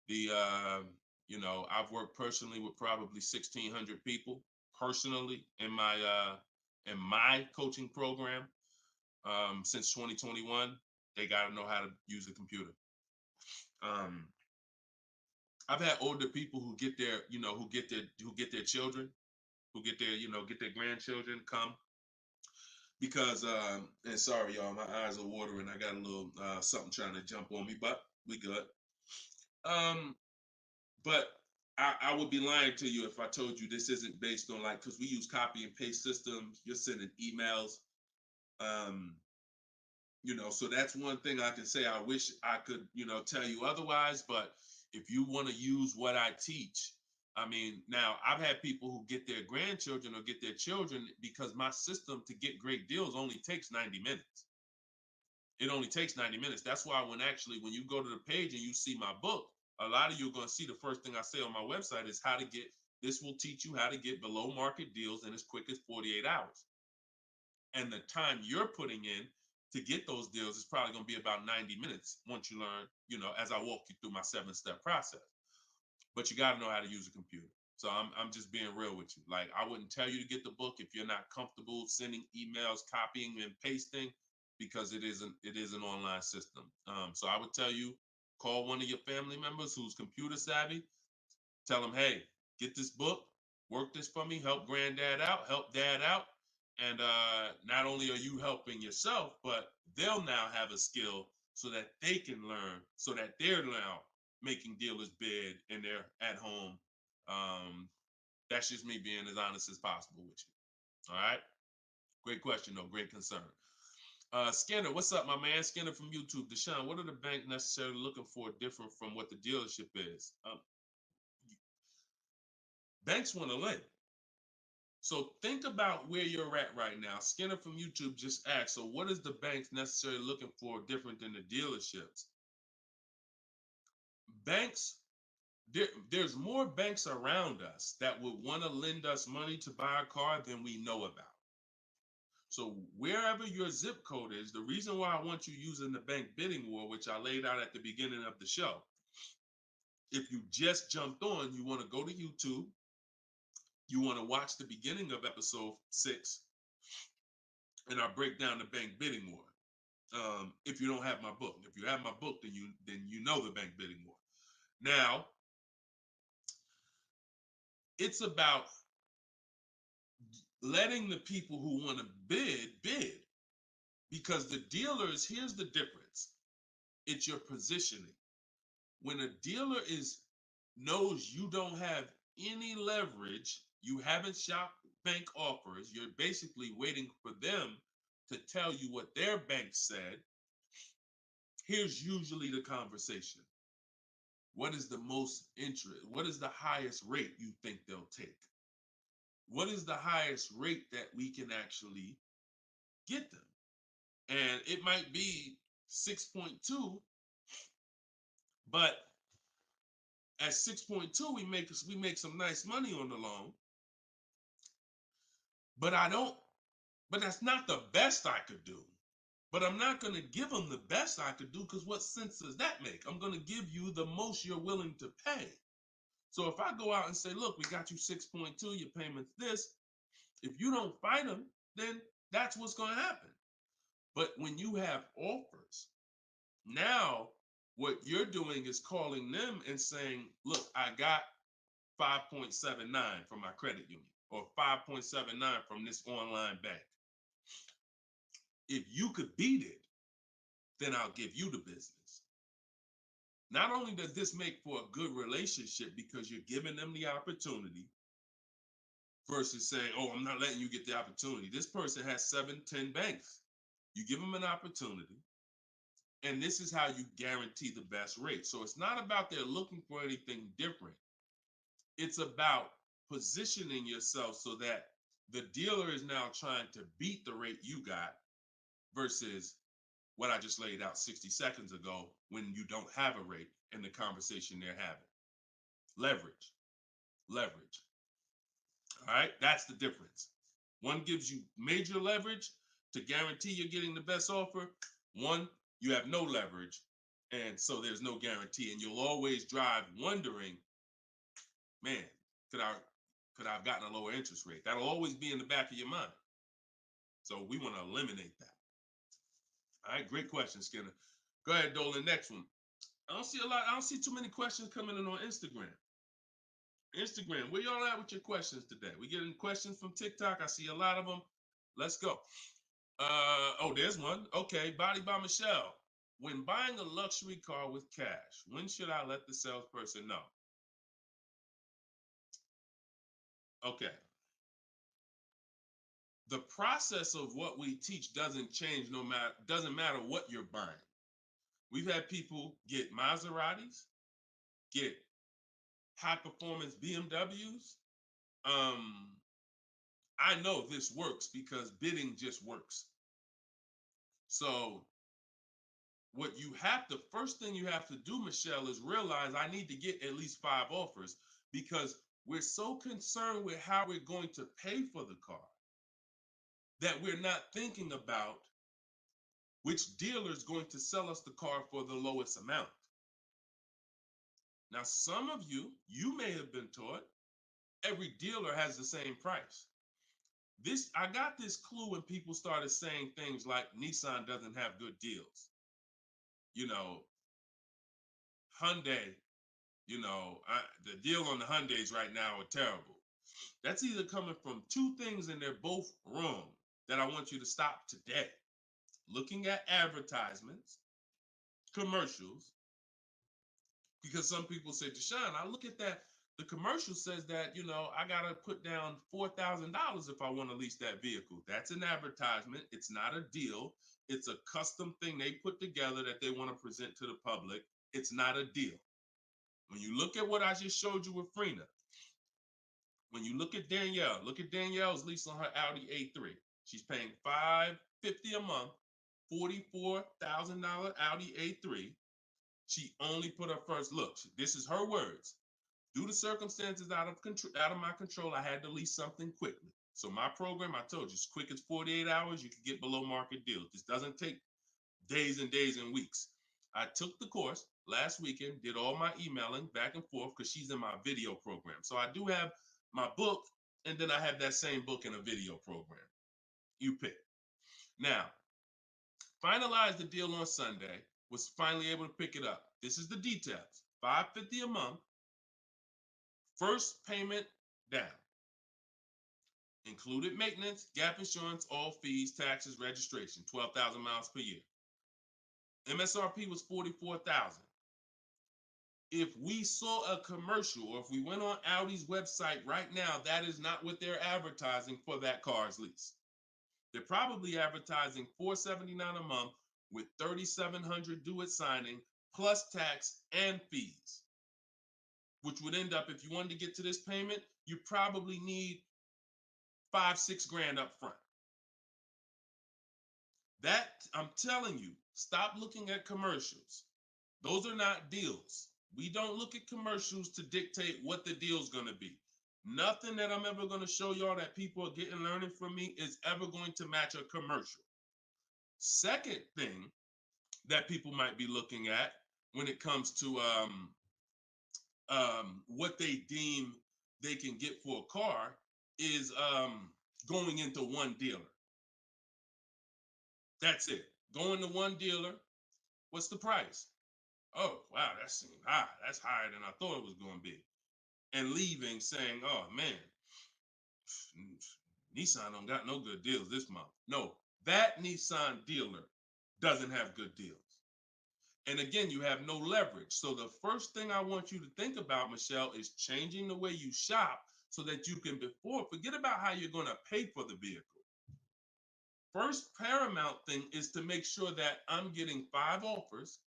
S2: I've worked personally with probably 1,600 people personally in my coaching program since 2021. They got to know how to use a computer. I've had older people who get their children, who get their grandchildren come because and sorry y'all, my eyes are watering. I got a little something trying to jump on me, but we good. But I would be lying to you if I told you this isn't based on because we use copy and paste systems. You're sending emails, so that's one thing I can say. I wish I could, tell you otherwise. But if you want to use what I teach, I mean, now I've had people who get their grandchildren or get their children because my system to get great deals only takes 90 minutes. It only takes 90 minutes. That's why when you go to the page and you see my book, a lot of you are going to see the first thing I say on my website is this will teach you how to get below market deals in as quick as 48 hours. And the time you're putting in to get those deals is probably going to be about 90 minutes once you learn, as I walk you through my 7-step process. But you got to know how to use a computer. So I'm just being real with you. Like, I wouldn't tell you to get the book if you're not comfortable sending emails, copying and pasting, because it is an online system. So I would tell you, call one of your family members who's computer savvy. Tell them, hey, get this book, work this for me, help granddad out, help dad out. And not only are you helping yourself, but they'll now have a skill so that they can learn, so that they're now making dealers bid and they're at home. That's just me being as honest as possible with you. All right. Great question, though. Great concern. Skinner, what's up, my man? Skinner from YouTube. Deshone, what are the bank necessarily looking for different from what the dealership is? Banks want to lend. So think about where you're at right now. Skinner from YouTube just asked, so what is the banks necessarily looking for different than the dealerships? Banks, there's more banks around us that would want to lend us money to buy a car than we know about. So wherever your zip code is, the reason why I want you using the bank bidding war, which I laid out at the beginning of the show, if you just jumped on, you want to go to YouTube, you want to watch the beginning of episode 6, and I break down the bank bidding war. If you don't have my book, if you have my book, then you know the bank bidding war. Now, it's about letting the people who want to bid, because the dealers, here's the difference. It's your positioning. When a dealer knows you don't have any leverage, you haven't shopped bank offers, you're basically waiting for them to tell you what their bank said. Here's usually the conversation. What is the most interest? What is the highest rate you think they'll take? What is the highest rate that we can actually get them? And it might be 6.2, but at 6.2, we make some nice money on the loan. But that's not the best I could do. But I'm not going to give them the best I could do, because what sense does that make? I'm going to give you the most you're willing to pay. So if I go out and say, look, we got you 6.2, your payment's this. If you don't fight them, then that's what's going to happen. But when you have offers, now what you're doing is calling them and saying, look, I got 5.79 from my credit union, or 5.79 from this online bank. If you could beat it, then I'll give you the business. Not only does this make for a good relationship because you're giving them the opportunity versus saying, oh, I'm not letting you get the opportunity. This person has 7, 10 banks. You give them an opportunity, and this is how you guarantee the best rate. So it's not about they're looking for anything different. It's about positioning yourself so that the dealer is now trying to beat the rate you got versus what I just laid out 60 seconds ago when you don't have a rate in the conversation they're having. Leverage. Leverage. All right, that's the difference. One gives you major leverage to guarantee you're getting the best offer. One, you have no leverage, and so there's no guarantee. And you'll always drive wondering, man, could I have gotten a lower interest rate? That'll always be in the back of your mind. So we want to eliminate that. All right, great question, Skinner. Go ahead, Dolan. Next one. I don't see too many questions coming in on Instagram. Instagram, where y'all at with your questions today? We getting questions from TikTok. I see a lot of them. Let's go. Oh, there's one. Okay, Body by Michelle. When buying a luxury car with cash, when should I let the salesperson know? Okay. The process of what we teach doesn't change doesn't matter what you're buying. We've had people get Maseratis, get high performance BMWs. I know this works because bidding just works. So what you have to, first thing you have to do, Michelle, is realize I need to get at least 5 offers, because we're so concerned with how we're going to pay for the car that we're not thinking about which dealer is going to sell us the car for the lowest amount. Now, some of you may have been taught every dealer has the same price. I got this clue when people started saying things like Nissan doesn't have good deals. You know, Hyundai, the deal on the Hyundais right now are terrible. That's either coming from 2 things and they're both wrong that I want you to stop today. Looking at advertisements, commercials, because some people say, Deshone, I look at that. The commercial says that, I got to put down $4,000 if I want to lease that vehicle. That's an advertisement. It's not a deal. It's a custom thing they put together that they want to present to the public. It's not a deal. When you look at what I just showed you with Frina, when you look at Danielle's lease on her Audi A3. She's paying $550 a month, $44,000 Audi A3. She only put her first look. This is her words. Due to circumstances out of my control, I had to lease something quickly. So my program, I told you, as quick as 48 hours, you can get below market deals. This doesn't take days and days and weeks. I took the course last weekend, did all my emailing back and forth because she's in my video program. So I do have my book, and then I have that same book in a video program. You pick. Now, finalized the deal on Sunday, was finally able to pick it up. This is the details. $550 a month. First payment down. Included maintenance, gap insurance, all fees, taxes, registration, 12,000 miles per year. MSRP was $44,000. If we saw a commercial, or if we went on Audi's website right now, that is not what they're advertising for that car's lease. They're probably advertising $479 a month with $3,700 due at signing, plus tax and fees, which would end up, if you wanted to get to this payment, you probably need $5-6 grand up front. That, I'm telling you, stop looking at commercials. Those are not deals. We don't look at commercials to dictate what the deal's going to be. Nothing that I'm ever going to show y'all that people are getting learning from me is ever going to match a commercial. Second thing that people might be looking at when it comes to what they deem they can get for a car is going into one dealer. That's it. Going to one dealer. What's the price? Oh, wow, that seems high. That's higher than I thought it was going to be. And leaving saying, oh, man, Nissan don't got no good deals this month. No, that Nissan dealer doesn't have good deals. And again, you have no leverage. So the first thing I want you to think about, Michelle, is changing the way you shop so that you can forget about how you're going to pay for the vehicle. First paramount thing is to make sure that I'm getting 5 offers,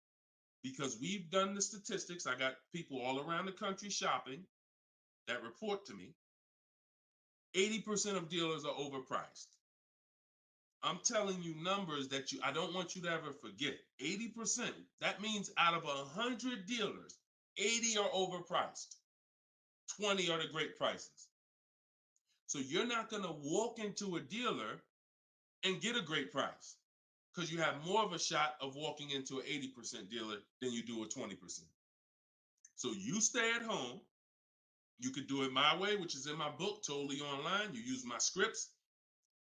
S2: because we've done the statistics. I got people all around the country shopping that report to me. 80% of dealers are overpriced. I'm telling you numbers that I don't want you to ever forget. 80%. That means out of 100 dealers, 80 are overpriced. 20 are the great prices. So you're not going to walk into a dealer and get a great price, because you have more of a shot of walking into an 80% dealer than you do a 20%. So you stay at home. You could do it my way, which is in my book, totally online. You use my scripts,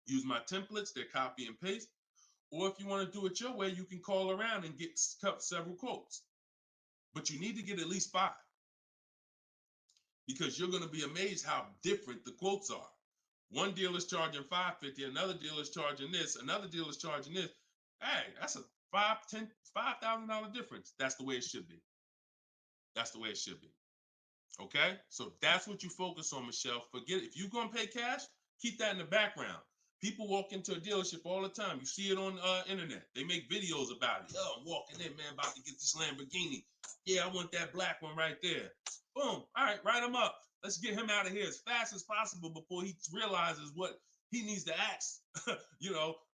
S2: use my templates, they're copy and paste. Or if you want to do it your way, you can call around and get several quotes. But you need to get at least 5, because you're going to be amazed how different the quotes are. One dealer's charging $550, another dealer's charging this, another dealer's charging this. Hey, that's a $5,000 difference. That's the way it should be. That's the way it should be. Okay? So that's what you focus on, Michelle. Forget, if you're going to pay cash, keep that in the background. People walk into a dealership all the time. You see it on internet. They make videos about it. Oh, I'm walking in, man, about to get this Lamborghini. Yeah, I want that black one right there. Boom. All right, write him up. Let's get him out of here as fast as possible before he realizes what he needs to ask.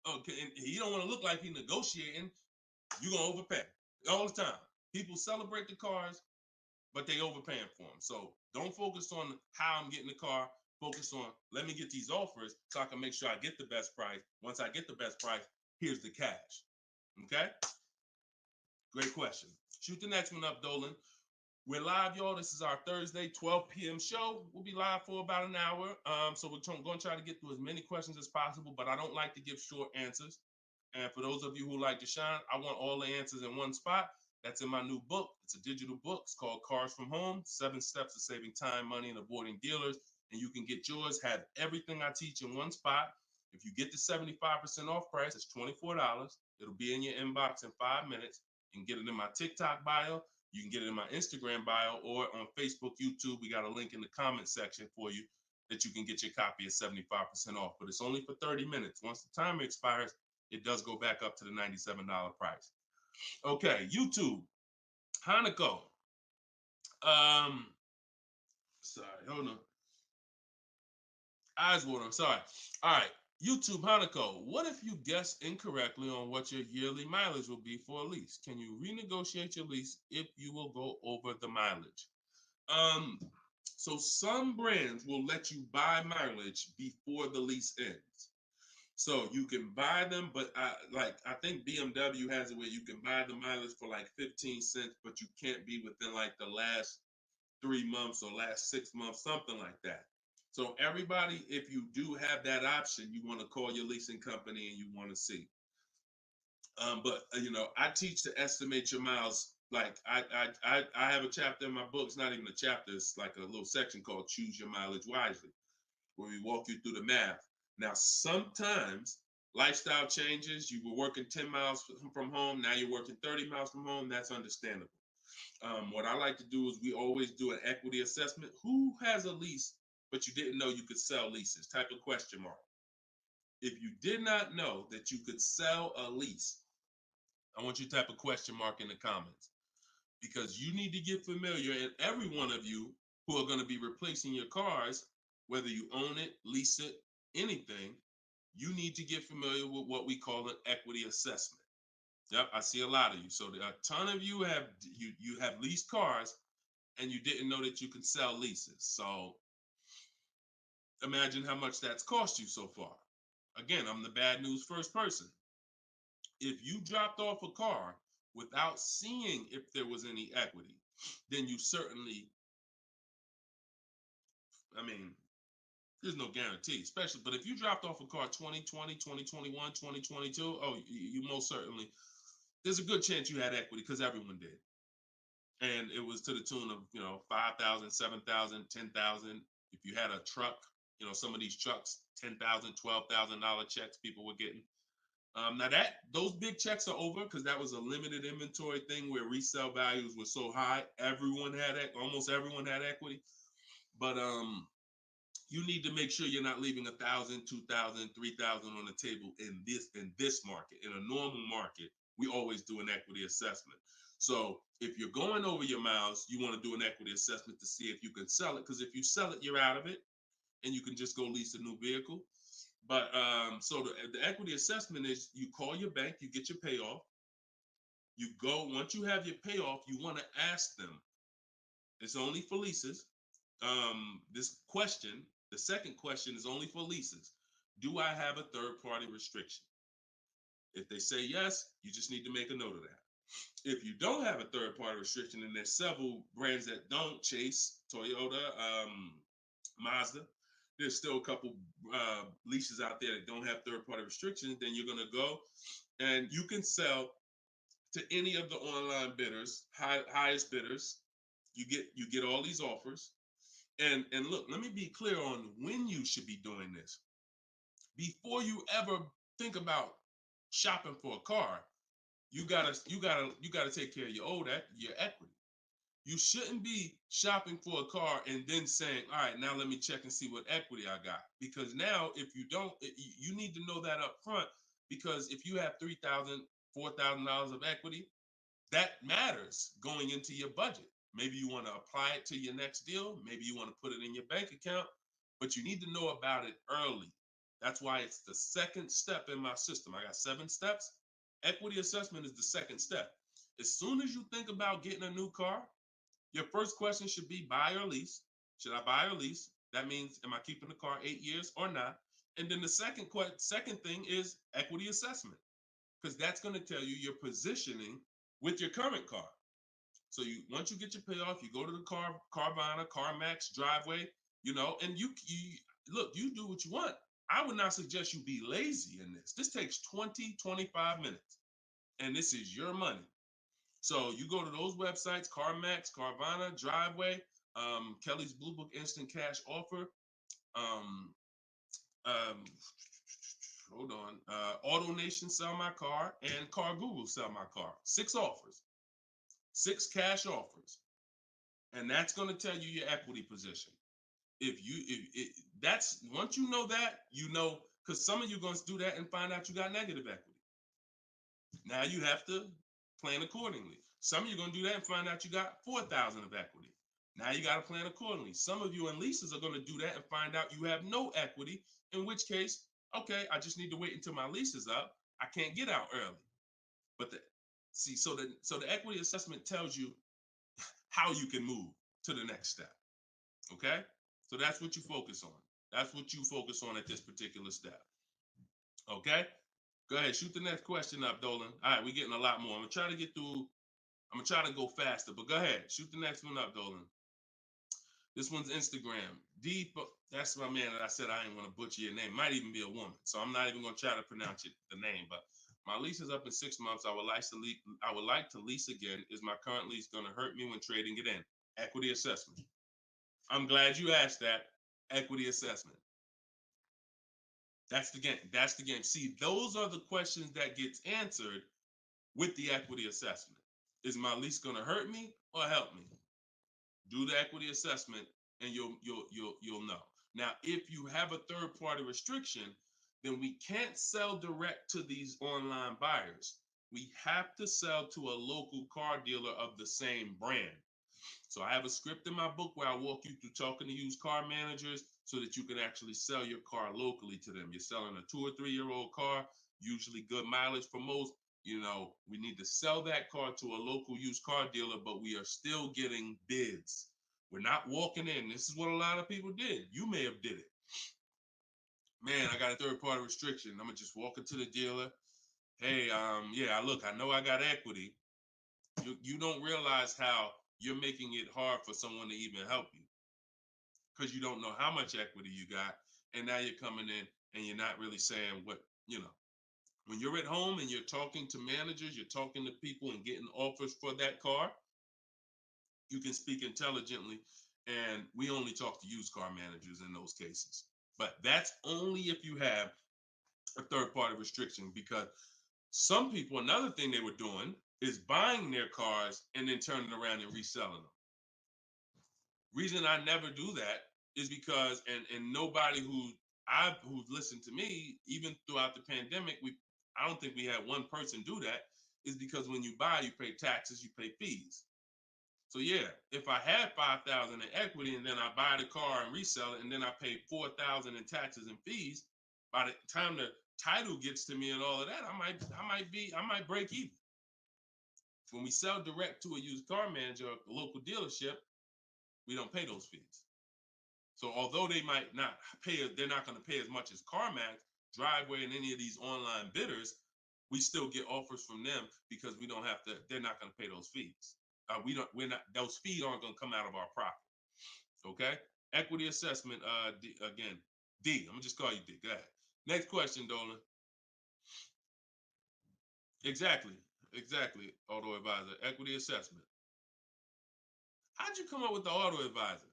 S2: Okay, and he don't want to look like he's negotiating. You're going to overpay all the time. People celebrate the cars, but they overpaying for them. So don't focus on how I'm getting the car. Focus on, let me get these offers so I can make sure I get the best price. Once I get the best price, here's the cash. Okay? Great question. Shoot the next one up, Dolan. We're live, y'all. This is our Thursday, 12 p.m. show. We'll be live for about an hour. So we're going to try to get through as many questions as possible, but I don't like to give short answers. And for those of you who like to shine, I want all the answers in one spot. That's in my new book. It's a digital book. It's called Cars from Home, 7 Steps to Saving Time, Money, and Avoiding Dealers. And you can get yours, have everything I teach in one spot. If you get the 75% off price, it's $24. It'll be in your inbox in 5 minutes. You can get it in my TikTok bio. You can get it in my Instagram bio, or on Facebook, YouTube. We got a link in the comment section for you that you can get your copy at 75% off. But it's only for 30 minutes. Once the timer expires, it does go back up to the $97 price. Okay, YouTube, Hanako. Sorry, hold on. Eyes water, I'm sorry. All right, YouTube, Hanako. What if you guess incorrectly on what your yearly mileage will be for a lease? Can you renegotiate your lease if you will go over the mileage? So some brands will let you buy mileage before the lease ends. So you can buy them, but I think BMW has it where you can buy the mileage for like 15 cents, but you can't be within like the last 3 months or last 6 months, something like that. So everybody, if you do have that option, you want to call your leasing company and you want to see. But I teach to estimate your miles. Like I have a chapter in my book. It's not even a chapter. It's like a little section called Choose Your Mileage Wisely, where we walk you through the math. Now, sometimes lifestyle changes. You were working 10 miles from home. Now you're working 30 miles from home. That's understandable. What I like to do is we always do an equity assessment. Who has a lease, but you didn't know you could sell leases? Type of question mark. If you did not know that you could sell a lease, I want you to type a question mark in the comments, because you need to get familiar, and every one of you who are going to be replacing your cars, whether you own it, lease it, anything, you need to get familiar with what we call an equity assessment. Yep, I see a lot of you. So a ton of you have leased cars and you didn't know that you can sell leases. So imagine how much that's cost you so far. Again, I'm the bad news first person. If you dropped off a car without seeing if there was any equity, then you certainly, I mean, there's no guarantee, especially, but if you dropped off a car 2020, 2021, 2022, oh, you most certainly, there's a good chance you had equity because everyone did. And it was to the tune of, 5,000, 7,000, 10,000. If you had a truck, some of these trucks, $10,000, $12,000 checks people were getting. Now those big checks are over because that was a limited inventory thing where resale values were so high. Almost everyone had equity. But you need to make sure you're not leaving 1,000, 2,000, 3,000 on the table in this market. In a normal market, we always do an equity assessment. So if you're going over your miles, you want to do an equity assessment to see if you can sell it. Because if you sell it, you're out of it, and you can just go lease a new vehicle. But so the equity assessment is you call your bank, you get your payoff. You go, once you have your payoff, you want to ask them. It's only for leases. The second question is only for leases. Do I have a third party restriction? If they say yes, you just need to make a note of that. If you don't have a third party restriction, and there's several brands that don't, Chase, Toyota, Mazda, there's still a couple leases out there that don't have third party restrictions, then you're going to go and you can sell to any of the online bidders, highest bidders. You get all these offers. And look, let me be clear on when you should be doing this. Before you ever think about shopping for a car, you gotta take care of your equity. You shouldn't be shopping for a car and then saying, all right, now let me check and see what equity I got. Because now if you don't, you need to know that up front, because if you have $3,000, $4,000 of equity, that matters going into your budget. Maybe you want to apply it to your next deal. Maybe you want to put it in your bank account, but you need to know about it early. That's why it's the second step in my system. I got 7 steps. Equity assessment is the second step. As soon as you think about getting a new car, your first question should be buy or lease. Should I buy or lease? That means, am I keeping the car 8 years or not? And then the second thing is equity assessment, because that's going to tell you your positioning with your current car. So once you get your payoff, you go to the Carvana, CarMax, Driveway, and you look, you do what you want. I would not suggest you be lazy in this. This takes 20, 25 minutes, and this is your money. So you go to those websites, CarMax, Carvana, Driveway, Kelly's Blue Book Instant Cash Offer, hold on, AutoNation Sell My Car, and Car Google Sell My Car. 6 offers. 6 cash offers, and that's going to tell you your equity position. That's once you know that, because some of you are going to do that and find out you got negative equity. Now you have to plan accordingly. Some of you are going to do that and find out you got 4,000 of equity. Now you got to plan accordingly. Some of you in leases are going to do that and find out you have no equity, in which case, okay, I just need to wait until my lease is up. I can't get out early. But so the equity assessment tells you how you can move to the next step. Okay? So that's what you focus on. That's what you focus on at this particular step. Okay? Go ahead, shoot the next question up, Dolan. All right, we're getting a lot more. I'm gonna try to go faster, but go ahead, shoot the next one up, Dolan. This one's Instagram. That's my man that I said I didn't want to butcher your name. Might even be a woman, so I'm not even gonna try to pronounce the name, but my lease is up in 6 months. I would like to lease again. Is my current lease going to hurt me when trading it in? Equity assessment. I'm glad you asked that. Equity assessment. That's the game. That's the game. See, those are the questions that gets answered with the equity assessment. Is my lease going to hurt me or help me? Do the equity assessment, and you'll know. Now, if you have a third party restriction, then we can't sell direct to these online buyers. We have to sell to a local car dealer of the same brand. So I have a script in my book where I walk you through talking to used car managers so that you can actually sell your car locally to them. You're selling a 2 or 3 year old car, usually good mileage for most. We need to sell that car to a local used car dealer, but we are still getting bids. We're not walking in. This is what a lot of people did. You may have did it. Man, I got a third party restriction. I'm gonna just walk into the dealer. hey, yeah, look, I know I got equity. You don't realize how you're making it hard for someone to even help you because you don't know how much equity you got, and now you're coming in and you're not really saying what you know. When you're at home and you're talking to managers, you're talking to people and getting offers for that car, you can speak intelligently. And we only talk to used car managers in those cases. But that's only if you have a third party restriction, because some people, another thing they were doing is buying their cars and then turning around and reselling them. Reason I never do that is because, and nobody who's listened to me, even throughout the pandemic, I don't think we had one person do that, is because when you buy, you pay taxes, you pay fees. So yeah, if I had 5,000 in equity and then I buy the car and resell it and then I pay 4,000 in taxes and fees, by the time the title gets to me and all of that, I might break even. When we sell direct to a used car manager, a local dealership, we don't pay those fees. So although they might not pay, they're not going to pay as much as CarMax, Driveway, and any of these online bidders, we still get offers from them because we don't have to. They're not going to pay those fees. We're not. Those fees aren't going to come out of our profit. Okay. Equity assessment. Again, D. I'm gonna just call you D. Go ahead. Next question, Dolan. Exactly. Exactly. Auto advisor. Equity assessment. How'd you come up with the auto advisor?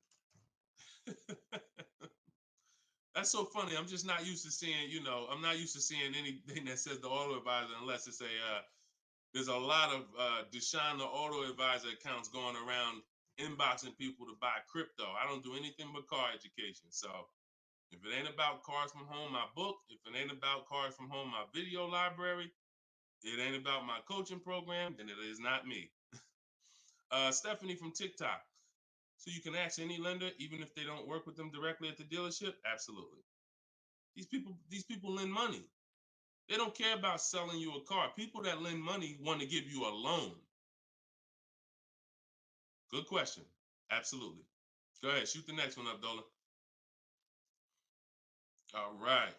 S2: That's so funny. I'm just not used to seeing, I'm not used to seeing anything that says the auto advisor unless it's there's a lot of Deshone the Auto Advisor accounts going around inboxing people to buy crypto. I don't do anything but car education. So if it ain't about Cars from Home, my book, if it ain't about Cars from Home, my video library, it ain't about my coaching program, then it is not me. Stephanie from TikTok. So you can ask any lender, even if they don't work with them directly at the dealership? Absolutely. These people lend money. They don't care about selling you a car. People that lend money want to give you a loan. Good question. Absolutely. Go ahead. Shoot the next one up, Dolan. All right.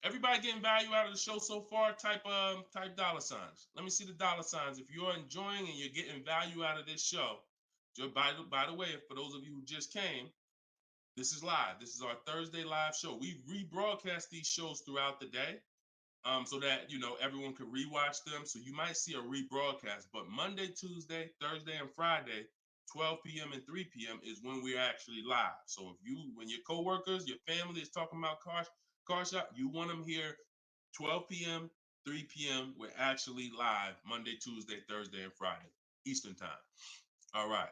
S2: Everybody getting value out of the show so far? Type dollar signs. Let me see the dollar signs. If you're enjoying and you're getting value out of this show, by the way, for those of you who just came, this is live. This is our Thursday live show. We rebroadcast these shows throughout the day, so that everyone can rewatch them. So you might see a rebroadcast, but Monday, Tuesday, Thursday, and Friday, 12 p.m. and 3 p.m. is when we're actually live. So when your coworkers, your family is talking about car shop, you want them here 12 p.m., 3 p.m. We're actually live Monday, Tuesday, Thursday, and Friday, Eastern time. All right.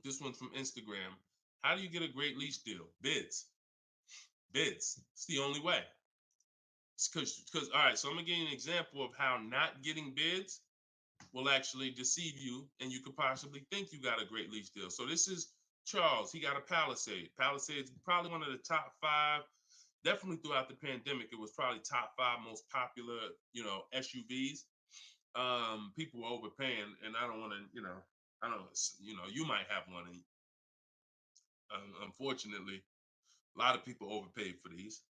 S2: This one's from Instagram. How do you get a great lease deal? Bids. It's the only way. Because all right, so I'm gonna give you an example of how not getting bids will actually deceive you, and you could possibly think you got a great lease deal. So this is Charles. He got a Palisade. Palisade's probably one of the top 5. Definitely throughout the pandemic, it was probably top 5 most popular, SUVs. People were overpaying, and I don't want to, I don't, you might have one, and unfortunately, a lot of people overpaid for these,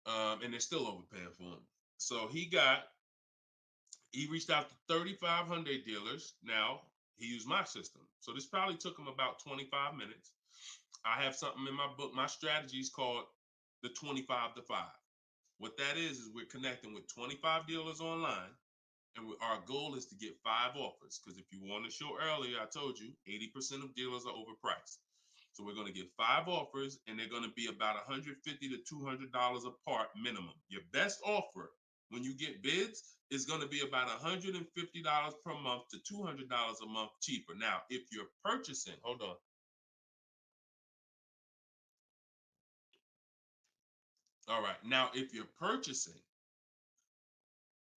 S2: and they're still overpaying for them. So he reached out to 3,500 dealers. Now he used my system. So this probably took him about 25 minutes. I have something in my book. My strategy is called the 25 to 5. What that is we're connecting with 25 dealers online. And our goal is to get 5 offers. Because if you want to show earlier, I told you 80% of dealers are overpriced. So we're going to get 5 offers, and they're going to be about $150 to $200 apart minimum. Your best offer when you get bids is going to be about $150 per month to $200 a month cheaper. Now, if you're purchasing, hold on. All right. Now, if you're purchasing,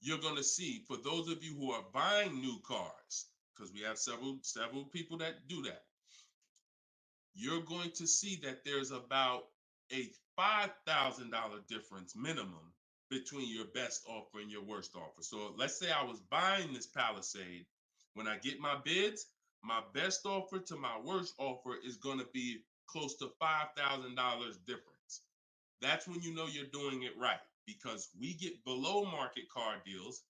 S2: you're going to see, for those of you who are buying new cars, because we have several people that do that, you're going to see that there's about a $5,000 difference minimum between your best offer and your worst offer. So let's say I was buying this Palisade. When I get my bids, my best offer to my worst offer is going to be close to $5,000 difference. That's when you know you're doing it right. because we get below market car deals.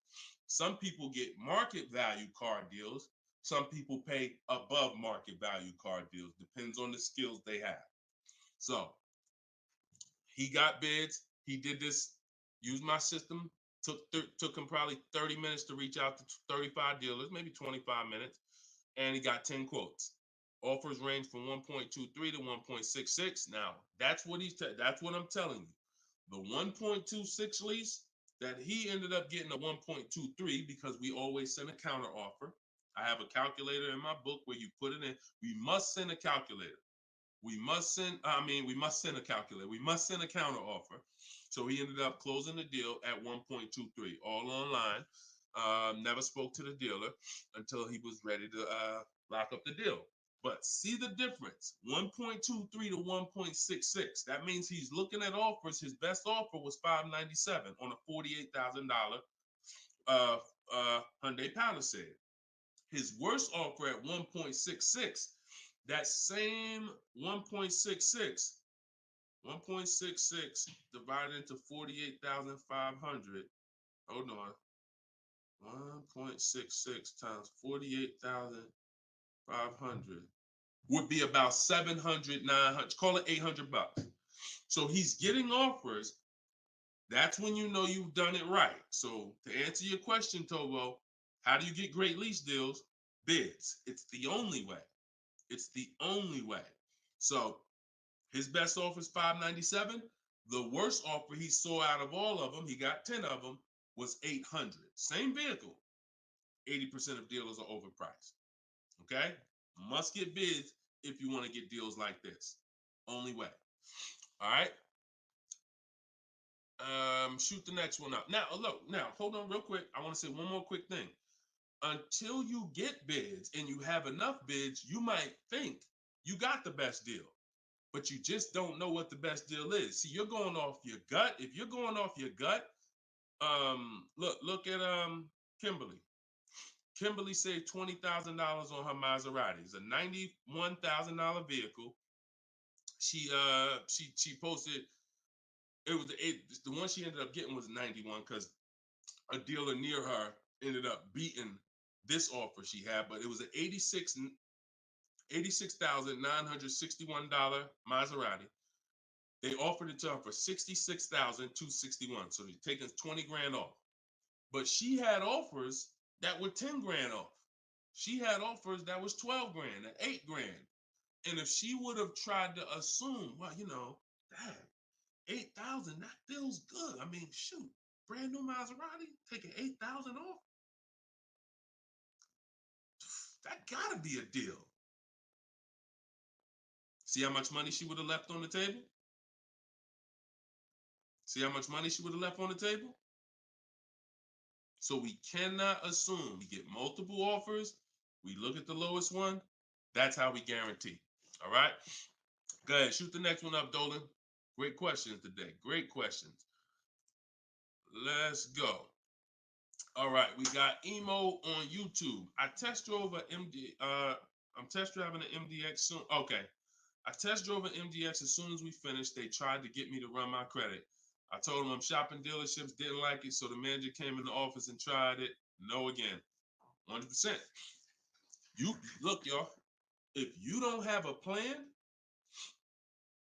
S2: Some people get market value car deals. Some people pay above market value car deals. Depends on the skills they have. So he got bids. He did this, used my system. Took him probably 30 minutes to reach out to 35 dealers, maybe 25 minutes, and he got 10 quotes. Offers range from 1.23 to 1.66. Now, that's what that's what I'm telling you. The 1.26 lease that he ended up getting a 1.23 because we always send a counter offer. I have a calculator in my book where you put it in. We must send a calculator. We must send a calculator. We must send a counter offer. So he ended up closing the deal at 1.23, all online. Never spoke to the dealer until he was ready to lock up the deal. But see the difference, 1.23 to 1.66. That means he's looking at offers. His best offer was $597 on a $48,000 Hyundai Palisade. His worst offer at 1.66, that same 1.66 divided into 48,500. Hold on. 1.66 times 48,500 would be about 700, 900, call it $800. So he's getting offers. That's when you know you've done it right. So to answer your question, Tobo, how do you get great lease deals? Bids. It's the only way. It's the only way. So his best offer is $597. The worst offer he saw out of all of them, he got 10 of them, was $800. Same vehicle. 80% of dealers are overpriced. Okay? Must get bids if you want to get deals like this. Only way. All right? Shoot the next one up. Now, look, hold on real quick. I want to say one more quick thing. Until you get bids and you have enough bids, you might think you got the best deal, but you just don't know what the best deal is. See, you're going off your gut. If you're going off your gut, look at Kimberly. Kimberly saved $20,000 on her Maserati. It's a $91,000 vehicle. She posted, the one she ended up getting was 91 because a dealer near her ended up beating this offer she had, but it was an $86,961 Maserati. They offered it to her for $66,261. So they're taking 20 grand off. But she had offers that were 10 grand off. She had offers that was 12 grand and 8 grand. And if she would have tried to assume, well, damn, 8,000, that feels good. I mean, shoot, brand new Maserati, taking 8,000 off. That gotta be a deal. See how much money she would have left on the table? See how much money she would have left on the table? So we cannot assume. We get multiple offers. We look at the lowest one. That's how we guarantee. All right? Go ahead. Shoot the next one up, Dolan. Great questions today. Great questions. Let's go. All right. We got Emo on YouTube. I test drove an MD. I'm test driving an MDX soon. Okay. I test drove an MDX as soon as we finished. They tried to get me to run my credit. I told them I'm shopping dealerships, didn't like it, so the manager came in the office and tried it. No again. 100%. You look, y'all. If you don't have a plan,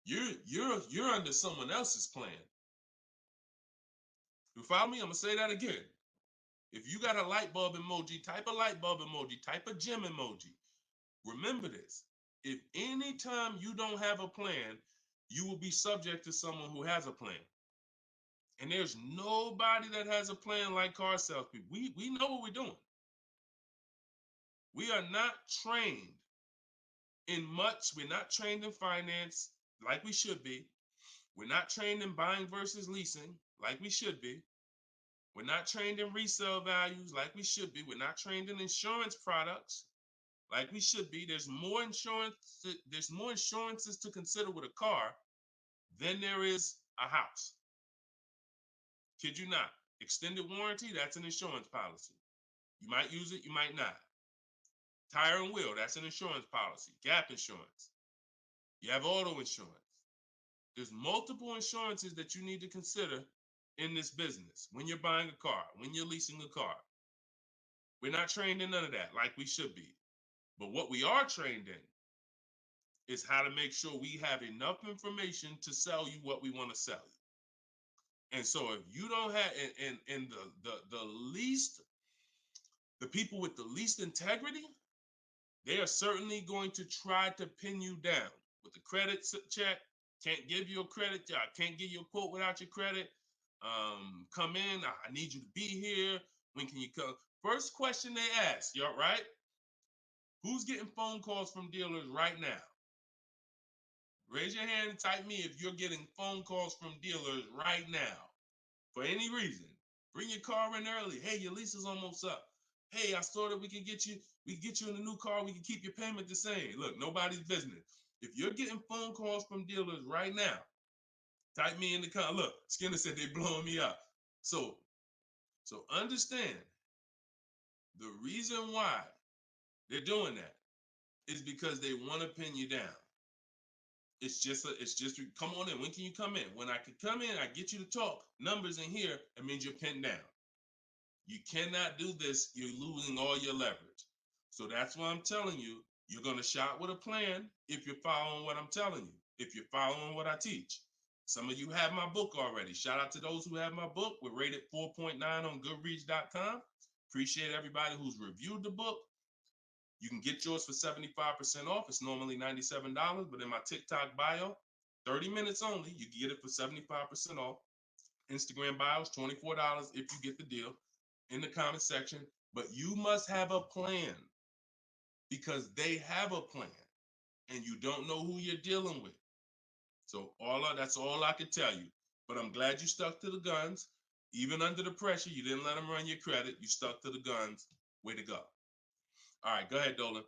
S2: you're under someone else's plan. You follow me? I'm gonna say that again. If you got a light bulb emoji, type a light bulb emoji, type a gem emoji. Remember this. If anytime you don't have a plan, you will be subject to someone who has a plan. And there's nobody that has a plan like car salespeople. We know what we're doing. We are not trained in much. We're not trained in finance like we should be. We're not trained in buying versus leasing like we should be. We're not trained in resale values like we should be. We're not trained in insurance products like we should be. There's more insurances to consider with a car than there is a house. Kid you not. Extended warranty, that's an insurance policy. You might use it, you might not. Tire and wheel, that's an insurance policy. Gap insurance. You have auto insurance. There's multiple insurances that you need to consider in this business, when you're buying a car, when you're leasing a car. We're not trained in none of that like we should be. But what we are trained in is how to make sure we have enough information to sell you what we want to sell you. And so if you don't have, and the least, the people with the least integrity, they are certainly going to try to pin you down with the credit check. Can't give you a credit. I can't give you a quote without your credit. Come in. I need you to be here. When can you come? First question they ask, y'all, right? Who's getting phone calls from dealers right now? Raise your hand and type me if you're getting phone calls from dealers right now for any reason. Bring your car in early. Hey, your lease is almost up. Hey, I saw that we can get you in a new car. We can keep your payment the same. Look, nobody's business. If you're getting phone calls from dealers right now, type me in the comment. Look, Skinner said they blowing me up. So understand the reason why they're doing that is because they want to pin you down. It's just come on in. When can you come in? When I can come in, I get you to talk. Numbers in here, it means you're pinned down. You cannot do this. You're losing all your leverage. So that's why I'm telling you, you're going to shop with a plan if you're following what I'm telling you, if you're following what I teach. Some of you have my book already. Shout out to those who have my book. We're rated 4.9 on Goodreads.com. Appreciate everybody who's reviewed the book. You can get yours for 75% off. It's normally $97, but in my TikTok bio, 30 minutes only, you can get it for 75% off. Instagram bio is $24 if you get the deal in the comment section. But you must have a plan because they have a plan and you don't know who you're dealing with. So that's all I can tell you. But I'm glad you stuck to the guns. Even under the pressure, you didn't let them run your credit. You stuck to the guns. Way to go. All right, go ahead, Dolan.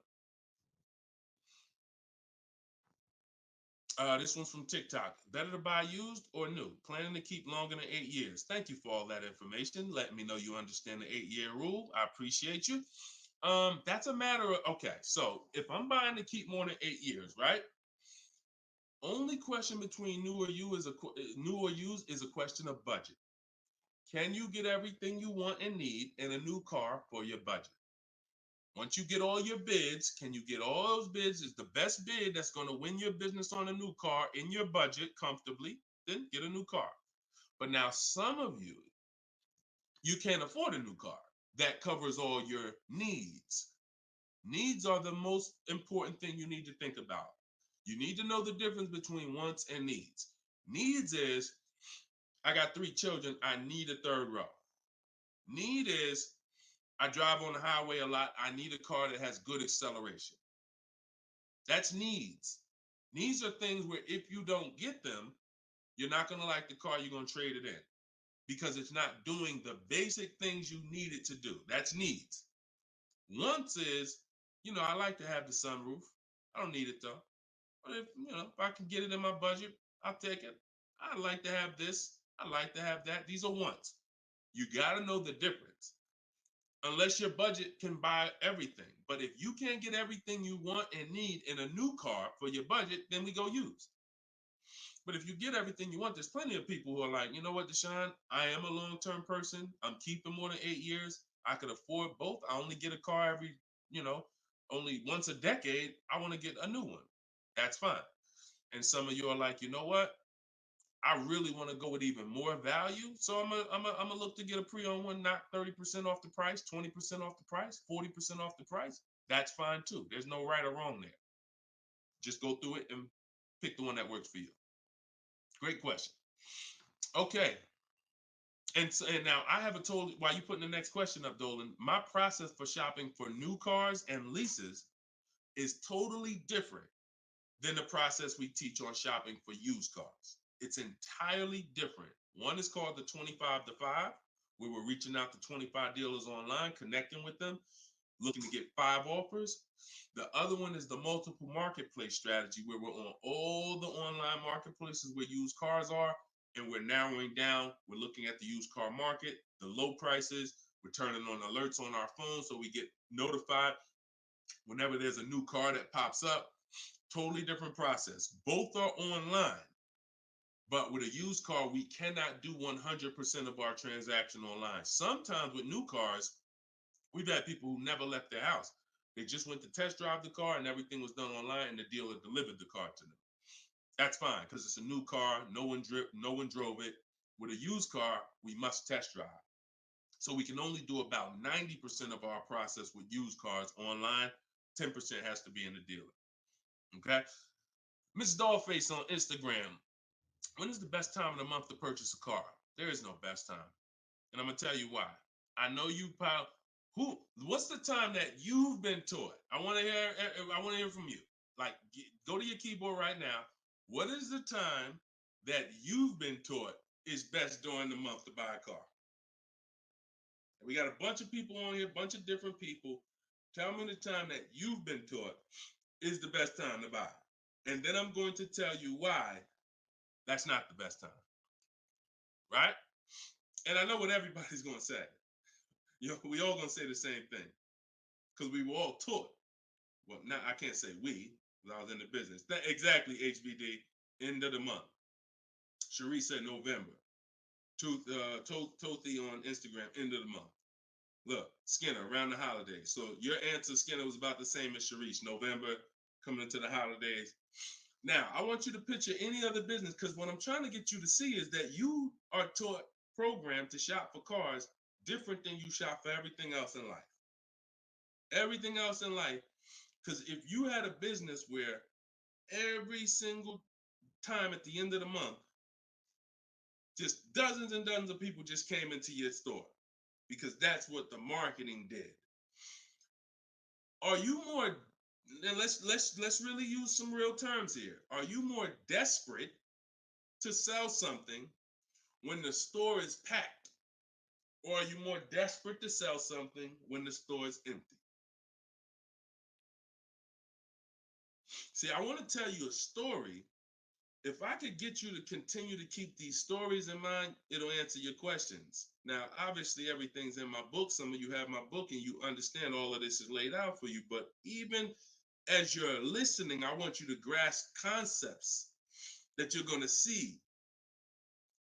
S2: This one's from TikTok. Better to buy used or new? Planning to keep longer than 8 years. Thank you for all that information. Letting me know you understand the 8-year rule. I appreciate you. That's a matter of, okay, so if I'm buying to keep more than 8 years, right? Only question between new or used is a question of budget. Can you get everything you want and need in a new car for your budget? Once you get all your bids, can you get all those bids? Is the best bid that's going to win your business on a new car in your budget comfortably, then get a new car. But now some of you can't afford a new car that covers all your needs. Needs are the most important thing you need to think about. You need to know the difference between wants and needs. Needs is, I got 3 children, I need a third row. Need is, I drive on the highway a lot. I need a car that has good acceleration. That's needs. Needs are things where if you don't get them, you're not going to like the car, you're going to trade it in because it's not doing the basic things you need it to do. That's needs. Wants is, I like to have the sunroof. I don't need it though. But if I can get it in my budget, I'll take it. I like to have this. I like to have that. These are wants. You got to know the difference. Unless your budget can buy everything. But if you can't get everything you want and need in a new car for your budget, then we go used. But if you get everything you want, there's plenty of people who are like, you know what, Deshone, I am a long-term person. I'm keeping more than 8 years. I could afford both. I only get a car every, only once a decade. I want to get a new one. That's fine. And some of you are like, you know what? I really want to go with even more value. So I'm gonna look to get a pre-owned one, not 30% off the price, 20% off the price, 40% off the price. That's fine too. There's no right or wrong there. Just go through it and pick the one that works for you. Great question. Okay. And now I have while you putting the next question up, Dolan, my process for shopping for new cars and leases is totally different than the process we teach on shopping for used cars. It's entirely different. One is called the 25 to 5, where we're reaching out to 25 dealers online, connecting with them, looking to get 5 offers. The other one is the multiple marketplace strategy, where we're on all the online marketplaces where used cars are, and we're narrowing down. We're looking at the used car market, the low prices. We're turning on alerts on our phone so we get notified whenever there's a new car that pops up. Totally different process. Both are online, But with a used car, we cannot do 100% of our transaction online. Sometimes with new cars, we've had people who never left their house. They just went to test drive the car and everything was done online and the dealer delivered the car to them. That's fine because it's a new car. No one drove it. With a used car, we must test drive. So we can only do about 90% of our process with used cars online. 10% has to be in the dealer. Okay. Miss Dollface on Instagram. When is the best time of the month to purchase a car? There is no best time. And I'm gonna tell you why. I know you pal. What's the time that you've been taught? I want to hear from you. Like, go to your keyboard right now. What is the time that you've been taught is best during the month to buy a car? And we got a bunch of people on here, a bunch of different people. Tell me the time that you've been taught is the best time to buy. And then I'm going to tell you why that's not the best time. Right? And I know what everybody's going to say. We all going to say the same thing because we were all taught. Well, now I can't say we, because I was in the business. Exactly, HBD, end of the month. Cherie said November. Tothy on Instagram, end of the month. Look, Skinner, around the holidays. So your answer, Skinner, was about the same as Sharice. November, coming into the holidays. Now, I want you to picture any other business because what I'm trying to get you to see is that you are taught, programmed to shop for cars different than you shop for everything else in life. Everything else in life. Because if you had a business where every single time at the end of the month, just dozens and dozens of people just came into your store because that's what the marketing did. Are you more, and let's really use some real terms here. Are you more desperate to sell something when the store is packed? Or are you more desperate to sell something when the store is empty? See, I want to tell you a story. If I could get you to continue to keep these stories in mind, it'll answer your questions. Now, obviously, everything's in my book. Some of you have my book and you understand all of this is laid out for you. But even as you're listening, I want you to grasp concepts that you're going to see.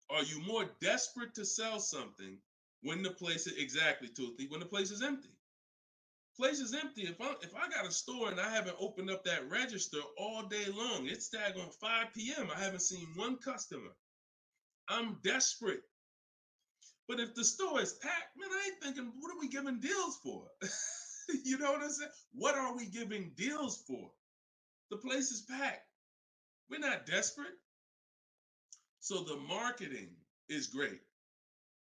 S2: Are you more desperate to sell something when the place is, exactly, Toothy, when the place is empty? Place is empty. If I got a store and I haven't opened up that register all day long, it's daggone 5 p.m. I haven't seen one customer. I'm desperate. But if the store is packed, man, I ain't thinking, what are we giving deals for? You know what I'm saying? What are we giving deals for? The place is packed. We're not desperate. So the marketing is great.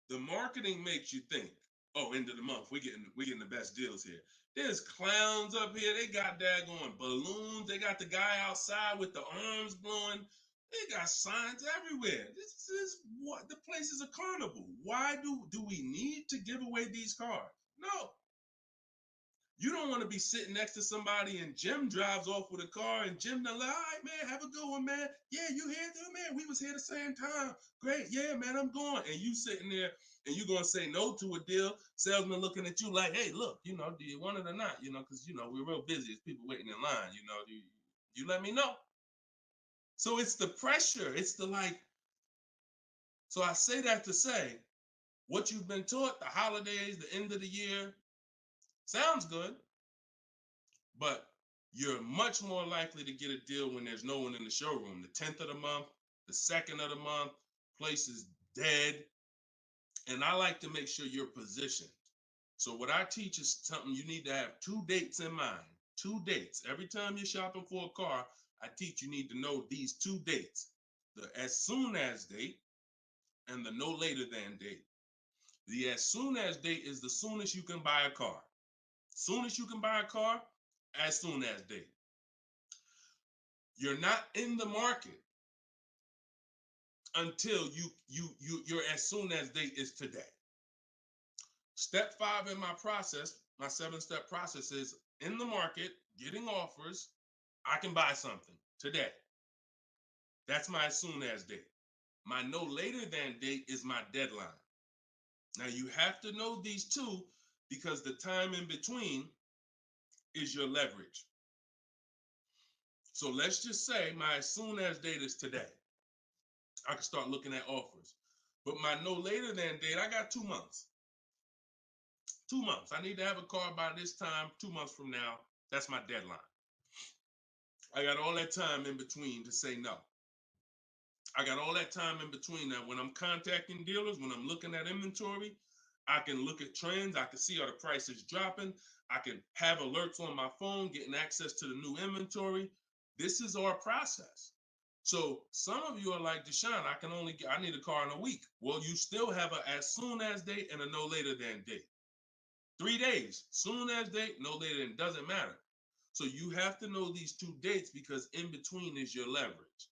S2: The marketing makes you think, oh, end of the month, we're getting the best deals here. There's clowns up here. They got daggone balloons. They got the guy outside with the arms blowing. They got signs everywhere. This is what the place is, a carnival. Why do we need to give away these cars? No. You don't want to be sitting next to somebody and Jim drives off with a car and Jim done like, all right, man, have a good one, man. Yeah, you here too, man? We was here the same time. Great. Yeah, man, I'm going. And you sitting there and you going to say no to a deal. Salesman looking at you like, hey, look, do you want it or not? Because, we're real busy. It's people waiting in line. Do you let me know? So it's the pressure. It's the like. So I say that to say what you've been taught, the holidays, the end of the year, sounds good. But you're much more likely to get a deal when there's no one in the showroom. The 10th of the month, the 2nd of the month, place is dead. And I like to make sure you're positioned. So what I teach is something you need to have 2 dates in mind. 2 dates. Every time you're shopping for a car, I teach you need to know these 2 dates. The as soon as date and the no later than date. The as soon as date is the soonest you can buy a car. Soon as you can buy a car, as soon as date. You're not in the market until your as soon as date is today. Step 5 in my process, my 7-step process is in the market, getting offers. I can buy something today. That's my as soon as date. My no later than date is my deadline. Now you have to know these 2 because the time in between is your leverage. So let's just say my as soon as date is today. I can start looking at offers. But my no later than date, I got 2 months. 2 months. I need to have a car by this time, 2 months from now. That's my deadline. I got all that time in between to say no. I got all that time in between. Now, when I'm contacting dealers, when I'm looking at inventory, I can look at trends. I can see are the prices dropping. I can have alerts on my phone, getting access to the new inventory. This is our process. So some of you are like, Deshone, I need a car in a week. Well, you still have a as soon as date and a no later than date. 3 days, soon as date, no later than, doesn't matter. So you have to know these 2 dates because in between is your leverage,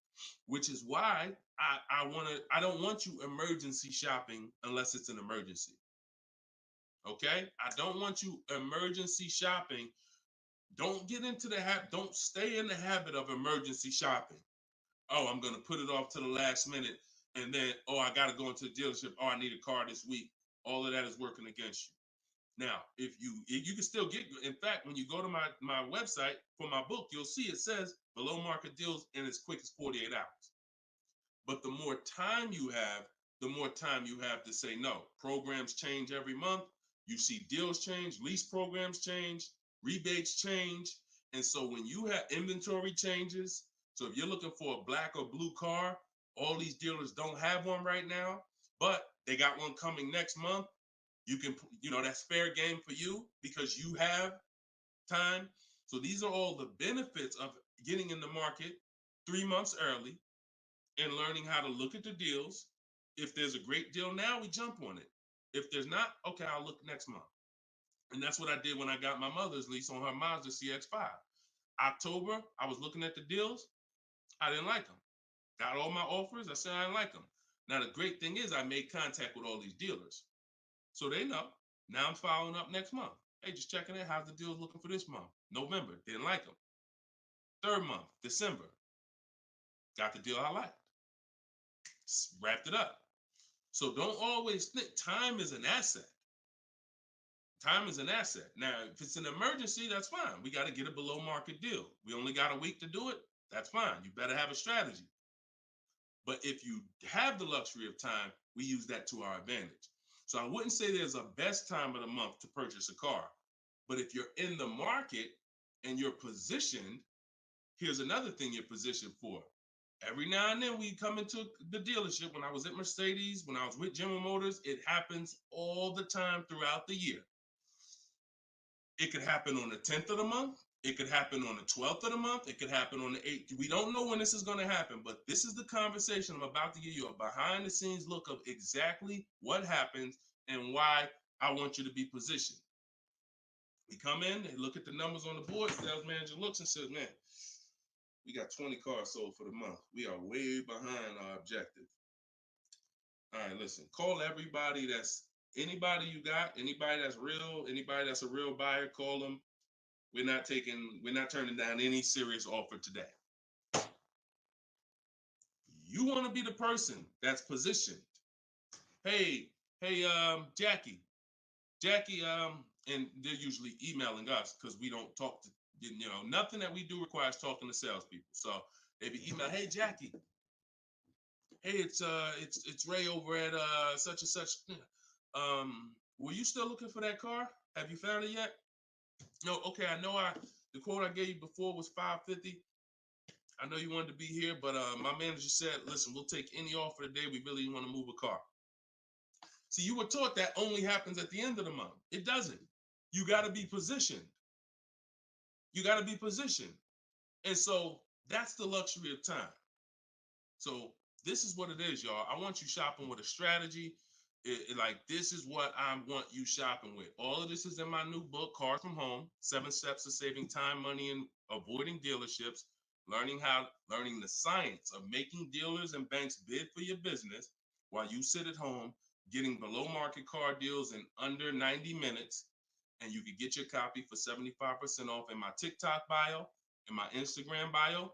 S2: which is why I don't want you emergency shopping unless it's an emergency. Okay? I don't want you emergency shopping. Don't get into the habit, don't stay in the habit of emergency shopping. Oh, I'm going to put it off to the last minute. And then, oh, I got to go into the dealership. Oh, I need a car this week. All of that is working against you. Now, if you can still get, in fact, when you go to my website for my book, you'll see it says below market deals in as quick as 48 hours. But the more time you have, the more time you have to say no. Programs change every month. You see deals change, lease programs change, rebates change. And so when you have inventory changes, so if you're looking for a black or blue car, all these dealers don't have one right now, but they got one coming next month. You can, that's fair game for you because you have time. So these are all the benefits of getting in the market 3 months early and learning how to look at the deals. If there's a great deal now, we jump on it. If there's not, okay, I'll look next month. And that's what I did when I got my mother's lease on her Mazda CX-5. October, I was looking at the deals. I didn't like them. Got all my offers. I said I didn't like them. Now, the great thing is I made contact with all these dealers. So they know. Now I'm following up next month. Hey, just checking in. How's the deals looking for this month? November, didn't like them. 3rd month, December, got the deal I liked. Wrapped it up. So don't always think time is an asset. Time is an asset. Now, if it's an emergency, that's fine. We got to get a below market deal. We only got a week to do it. That's fine. You better have a strategy. But if you have the luxury of time, we use that to our advantage. So I wouldn't say there's a best time of the month to purchase a car. But if you're in the market and you're positioned, here's another thing you're positioned for. Every now and then we come into the dealership. When I was at Mercedes, when I was with General Motors, it happens all the time throughout the year. It could happen on the 10th of the month. It could happen on the 12th of the month. It could happen on the 8th. We don't know when this is going to happen, but this is the conversation I'm about to give you a behind the scenes look of exactly what happens and why I want you to be positioned. We come in, they look at the numbers on the board. Sales manager looks and says, man, we got 20 cars sold for the month. We are way behind our objective. All right, listen, call everybody anybody you got, anybody that's real, anybody that's a real buyer, call them. We're not turning down any serious offer today. You want to be the person that's positioned. Hey, Jackie, and they're usually emailing us because we don't talk to, nothing that we do requires talking to salespeople. So they be email, hey Jackie, hey, it's Ray over at such and such. Were you still looking for that car? Have you found it yet? No, okay, I know the quote I gave you before was $550. I know you wanted to be here, but my manager said, listen, we'll take any offer today. We really want to move a car. See, you were taught that only happens at the end of the month. It doesn't. You got to be positioned. You got to be positioned. And so that's the luxury of time. So this is what it is, y'all. I want you shopping with a strategy. Like, this is what I want you shopping with. All of this is in my new book, Cars from Home, 7 Steps to Saving Time, Money, and Avoiding Dealerships, learning the science of making dealers and banks bid for your business while you sit at home, getting below market car deals in under 90 minutes. And you can get your copy for 75% off in my TikTok bio, in my Instagram bio.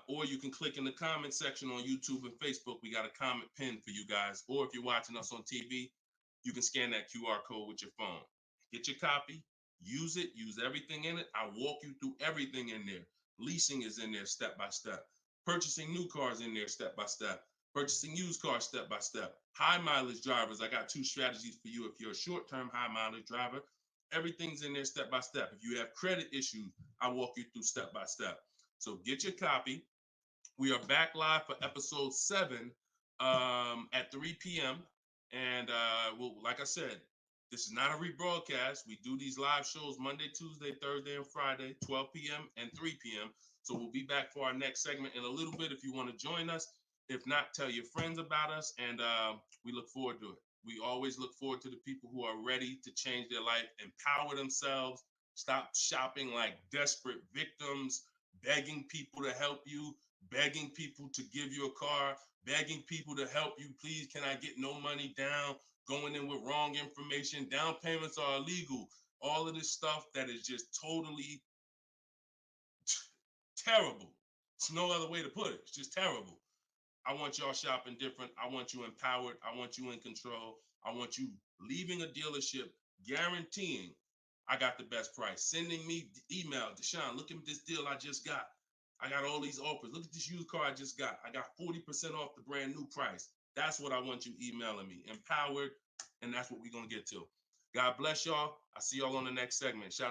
S2: Or you can click in the comment section on YouTube and Facebook. We got a comment pinned for you guys. Or if you're watching us on TV, you can scan that QR code with your phone. Get your copy, use it, use everything in it. I walk you through everything in there. Leasing is in there step by step. Purchasing new cars in there step by step. Purchasing used cars step by step. High mileage drivers, I got 2 strategies for you. If you're a short-term high mileage driver, everything's in there step by step. If you have credit issues, I walk you through step by step. So get your copy. We are back live for episode 7 at 3 p.m. And well, like I said, this is not a rebroadcast. We do these live shows Monday, Tuesday, Thursday, and Friday, 12 p.m. and 3 p.m. So we'll be back for our next segment in a little bit if you want to join us. If not, tell your friends about us, and we look forward to it. We always look forward to the people who are ready to change their life, empower themselves, stop shopping like desperate victims, begging people to help you, begging people to give you a car, begging people to help you. Please, can I get no money down? Going in with wrong information. Down payments are illegal. All of this stuff that is just totally terrible. It's no other way to put it. It's just terrible. I want y'all shopping different. I want you empowered. I want you in control. I want you leaving a dealership guaranteeing I got the best price. Sending me email, Deshone, look at this deal I just got. I got all these offers. Look at this used car I just got. I got 40% off the brand new price. That's what I want you emailing me. Empowered, and that's what we're going to get to. God bless y'all. I see y'all on the next segment. Shout